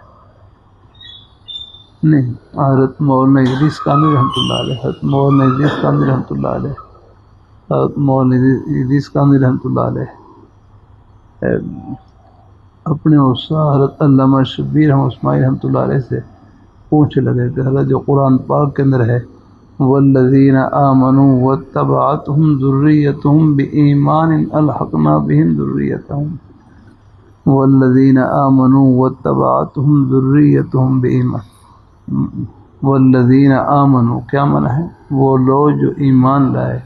نہیں، حضرت مولانا ادریس کامل رحمۃ اللہ علیہ، حضرت مولانا ادریس کامل رحمۃ اللہ علیہ، حضرت مولانا ادریس کامل رحمۃ اللہ علیہ اپنے استاد حضرت علامہ شبیر عثمانی رحمۃ اللہ علیہ سے پوچھنے لگے کہ حضرت جو قرآن پاک کے اندر ہے والذین آمنوا واتبعتهم ذریتهم بإیمان الحقنا بهم ذریتهم، والذین آمنوا واتبعتهم ذریتهم بإیمان، والذین آمنوا کیا معنی ہے؟ وہ لوگ جو ایمان لائے،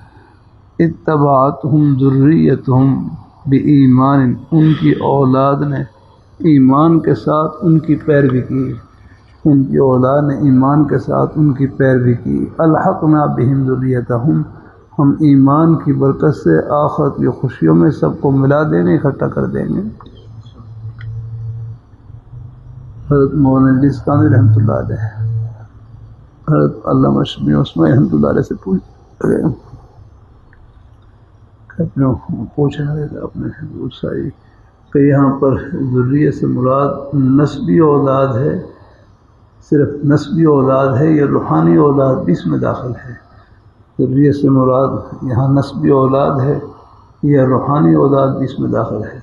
اتبعتهم ذریتهم بإیمان، ان کی اولاد نے ایمان کے ساتھ ان کی پیروی کی، ان کی اولاد نے ایمان کے ساتھ ان کی پیروی کی، الحقنا بہم ذریتہم، ہم ایمان کی برکت سے آخرت کی خوشیوں میں سب کو ملا دیں گے، اکٹھا کر دیں گے۔ حضرت مولانا ادریس کامل رحمۃ اللہ علیہ حضرت علامہ شبیر عثمانی رحمۃ اللہ علیہ سے پوچھنے لگے اپنے ساری کہ یہاں پر ذریت سے مراد نسبی اولاد ہے، صرف نسبی اولاد ہے یا روحانی اولاد بھی اس میں داخل ہے؟ ذریت سے مراد یہاں نسبی اولاد ہے یا روحانی اولاد بھی اس میں داخل ہے؟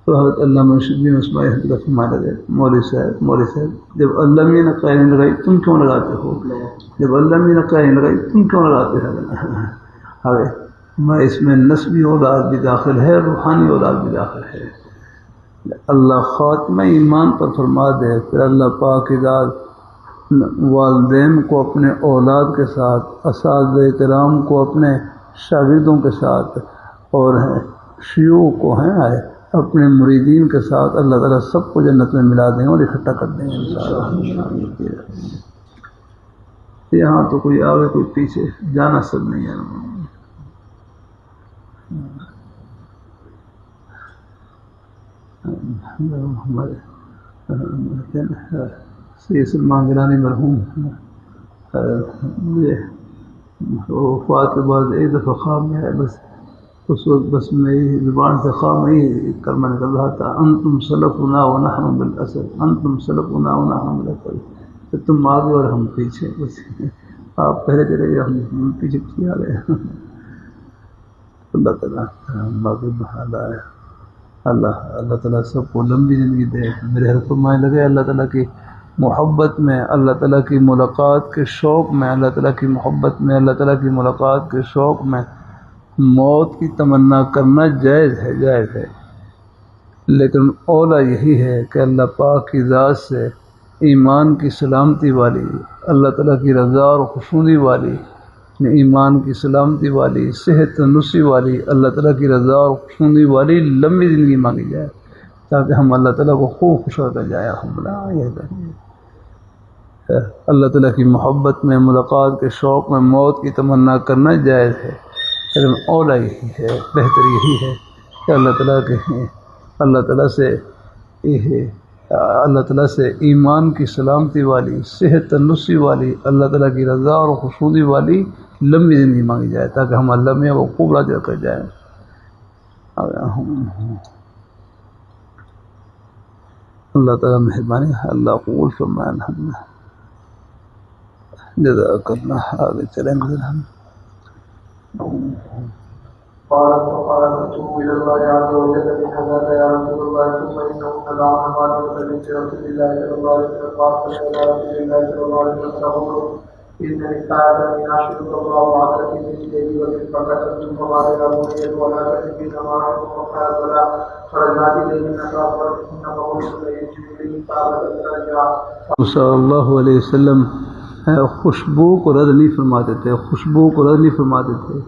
تو حضرت علامہ شبیر عثمانی رحمۃ اللہ فرمانے لگے مولوی صاحب جب اللہ میں نے قائم لگائی تم کیوں لگاتے ہو؟ جب اللہ میں نے قائم لگائی تم کیوں لگاتے ہو؟ میں اس میں نسبی اولاد بھی داخل ہے، روحانی اولاد بھی داخل ہے۔ اللہ خاتمہ ایمان پر فرما دے، پھر اللہ پاک کی ذات والدین کو اپنے اولاد کے ساتھ، اساتذہ کرام کو اپنے شاگردوں کے ساتھ، اور شیوخ کو اپنے مریدین کے ساتھ اللہ تعالیٰ سب کو جنت میں ملا دیں اور اکٹھا کر دیں گے انشاءاللہ۔ یہاں تو کوئی آگے کوئی پیچھے جانا سب نہیں ہے۔ ہمارے سید سلمان گیلانی مرحوم مجھے وفات کے بعد ایک دفعہ خواب میں ہے، بس اس وقت بس میری زبان سے خواب میں ہی کلمہ نکل رہا تھا، انتم سلفنا ونحن بالاسد، انتم سلفنا ونحن بالاسد، کہ تم آگے اور ہم پیچھے، بس آپ پہلے چلے گئے ہم پیچھے پیچھے آ گئے۔ اللہ تعالیٰ اللہ تعالیٰ سب کو لمبی زندگی دے۔ میرے حضرت فرمانے لگے اللہ تعالیٰ کی محبت میں، اللہ تعالیٰ کی ملاقات کے شوق میں، اللہ تعالیٰ کی محبت میں، اللہ تعالیٰ کی ملاقات کے شوق میں موت کی تمنا کرنا جائز ہے، لیکن اولا یہی ہے کہ اللہ پاک کی ذات سے ایمان کی سلامتی والی، اللہ تعالیٰ کی رضا اور خوشنودی والی، ایمان کی سلامتی والی، صحت تندرستی والی، اللہ تعالیٰ کی رضا اور خوشنودی والی لمبی زندگی مانگی جائے، تاکہ ہم اللہ تعالیٰ کو خوب خوش کر جائے۔ اللہ تعالیٰ کی محبت میں، ملاقات کے شوق میں موت کی تمنا کرنا جائز ہے، لیکن اولا یہی ہے، بہتر یہی ہے کہ اللہ تعالیٰ سے ایمان کی سلامتی والی، صحت تندرستی والی، اللہ تعالیٰ کی رضا اور خوشنودی والی لمبی زندگی مانگی جائے، تاکہ ہم اللہ میں وہ خوب راضی کر جائیں۔ اللہ تعالیٰ مہربانی، اللہ قبول فرمائے۔ الحمد جزاک اللہ۔ آگے چلیں گے ہم۔ قالت وقالت اتوب الى الله عز وجل من هذا يا رسول الله ثم انه دعانا بعد ذلك رسول الله صلى الله عليه وسلم قال فلا رسول الله صلى الله عليه وسلم ان الساعه يناشد الله بعد الذي وفي فكتبت فقال يا بني ولا تهدين معه وقال ولا فرجعت اليه نصارى انما هو يجري قال صلی اللہ علیہ وسلم خوشبو کو رد نہیں فرماتے تھے، خوشبو کو رد نہیں فرماتے تھے۔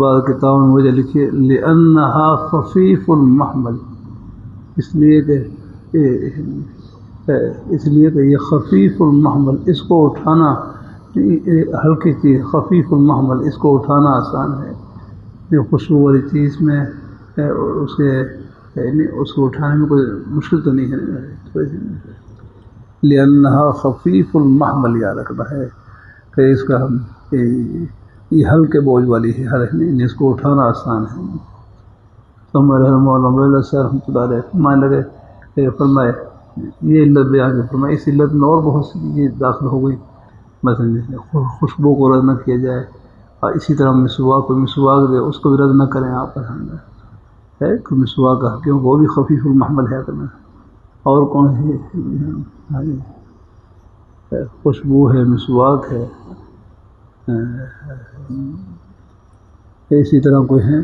بعض کتابوں میں وجہ لکھی لِأَنَّهَا خَفِيفُ الْمَحْمَلِ، اس لیے کہ یہ خفیف المحمل، اس کو اٹھانا ہلکی چیز، خفیف المحمل، اس کو اٹھانا آسان ہے۔ جو خوشبو والی چیز میں اس کو اٹھانے میں کوئی مشکل تو نہیں ہے۔ لِأَنَّهَا خَفِيفُ الْمَحْمَلِ، یاد رکھنا ہے کہ اس کا یہ ہلکے بوجھ والی ہے، اس کو اٹھانا آسان ہے۔ تو ہمارے مولانا صاحب رحمۃ اللہ علیہ مان لگے فرمائے یہ علت بیان فرمائے، اس علت میں اور بہت سی چیزیں داخل ہو گئی، مثلا خوشبو کو رد نہ کیا جائے، اور اسی طرح مسواک دے اس کو بھی رد نہ کریں آپ ہے کہ مسواک کا، کیونکہ وہ بھی خفیف المحمل ہے کرنا۔ اور کون ہے؟ خوشبو ہے، مسواک ہے، اسی طرح کوئی ہے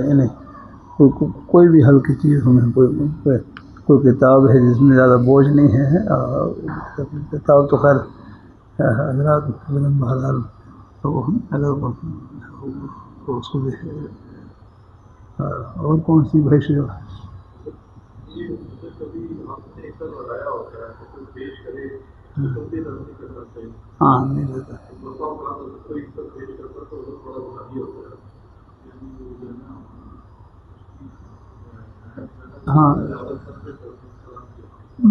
یعنی کوئی بھی ہلکی چیز ہمیں کوئی کتاب ہے جس میں زیادہ بوجھ نہیں ہے، کتاب تو خیر حضرات بہرحال اگر اس کو بھی ہے۔ اور کون سی بھائی سے ہاں نہیں رہتا ہاں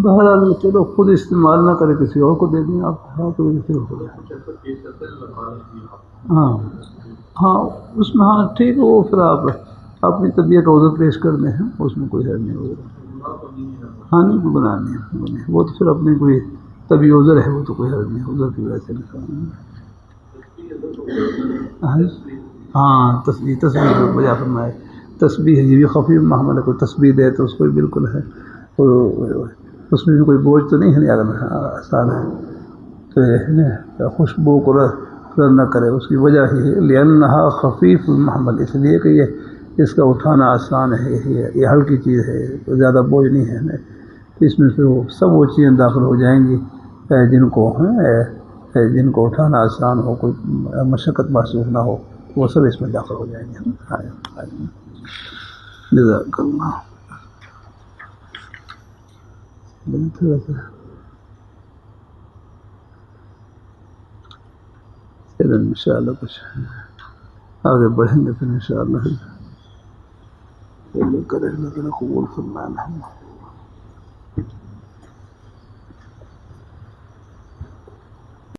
بہرحال چلو خود استعمال نہ کرے، کسی اور کو دے دیں آپ، ہاں ہاں اس میں ہاں ٹھیک ہے، وہ پھر آپ اپنی طبیعت عذر پیش کر دیں، اس میں کوئی حرج نہیں ہوگا۔ ہاں نہیں کوئی گناہ نہیں، وہ تو پھر اپنی کوئی طبی عذر ہے، وہ تو کوئی حرج نہیں، عذر کی وجہ سے نہیں۔ ہاں تسبیح بجا فرمائے، تسبیح یہ بھی خفیف معاملہ، کوئی تسبیح دے تو اس کو بھی بالکل ہے، اس میں بھی کوئی بوجھ تو نہیں ہے، اگر آسان ہے تو خوشبو کو رد نہ کرے۔ اس کی وجہ ہی ہے لِأَنَّهَا خَفِيفُ الْمَحْمَلِ، اس لیے کہ اس کا اٹھانا آسان ہے، یہ ہلکی چیز ہے، زیادہ بوجھ نہیں ہے، اس میں پھر سب وہ چیزیں داخل ہو جائیں گی جن کو اٹھانا آسان ہو، کوئی مشقت محسوس نہ ہو، وہ سب اس میں داخل ہو جائیں گے۔ جزاک اللہ۔ چلیں انشاءاللہ کچھ آگے بڑھیں گے، پھر انشاءاللہ کریں، لیکن قبول فرمائے۔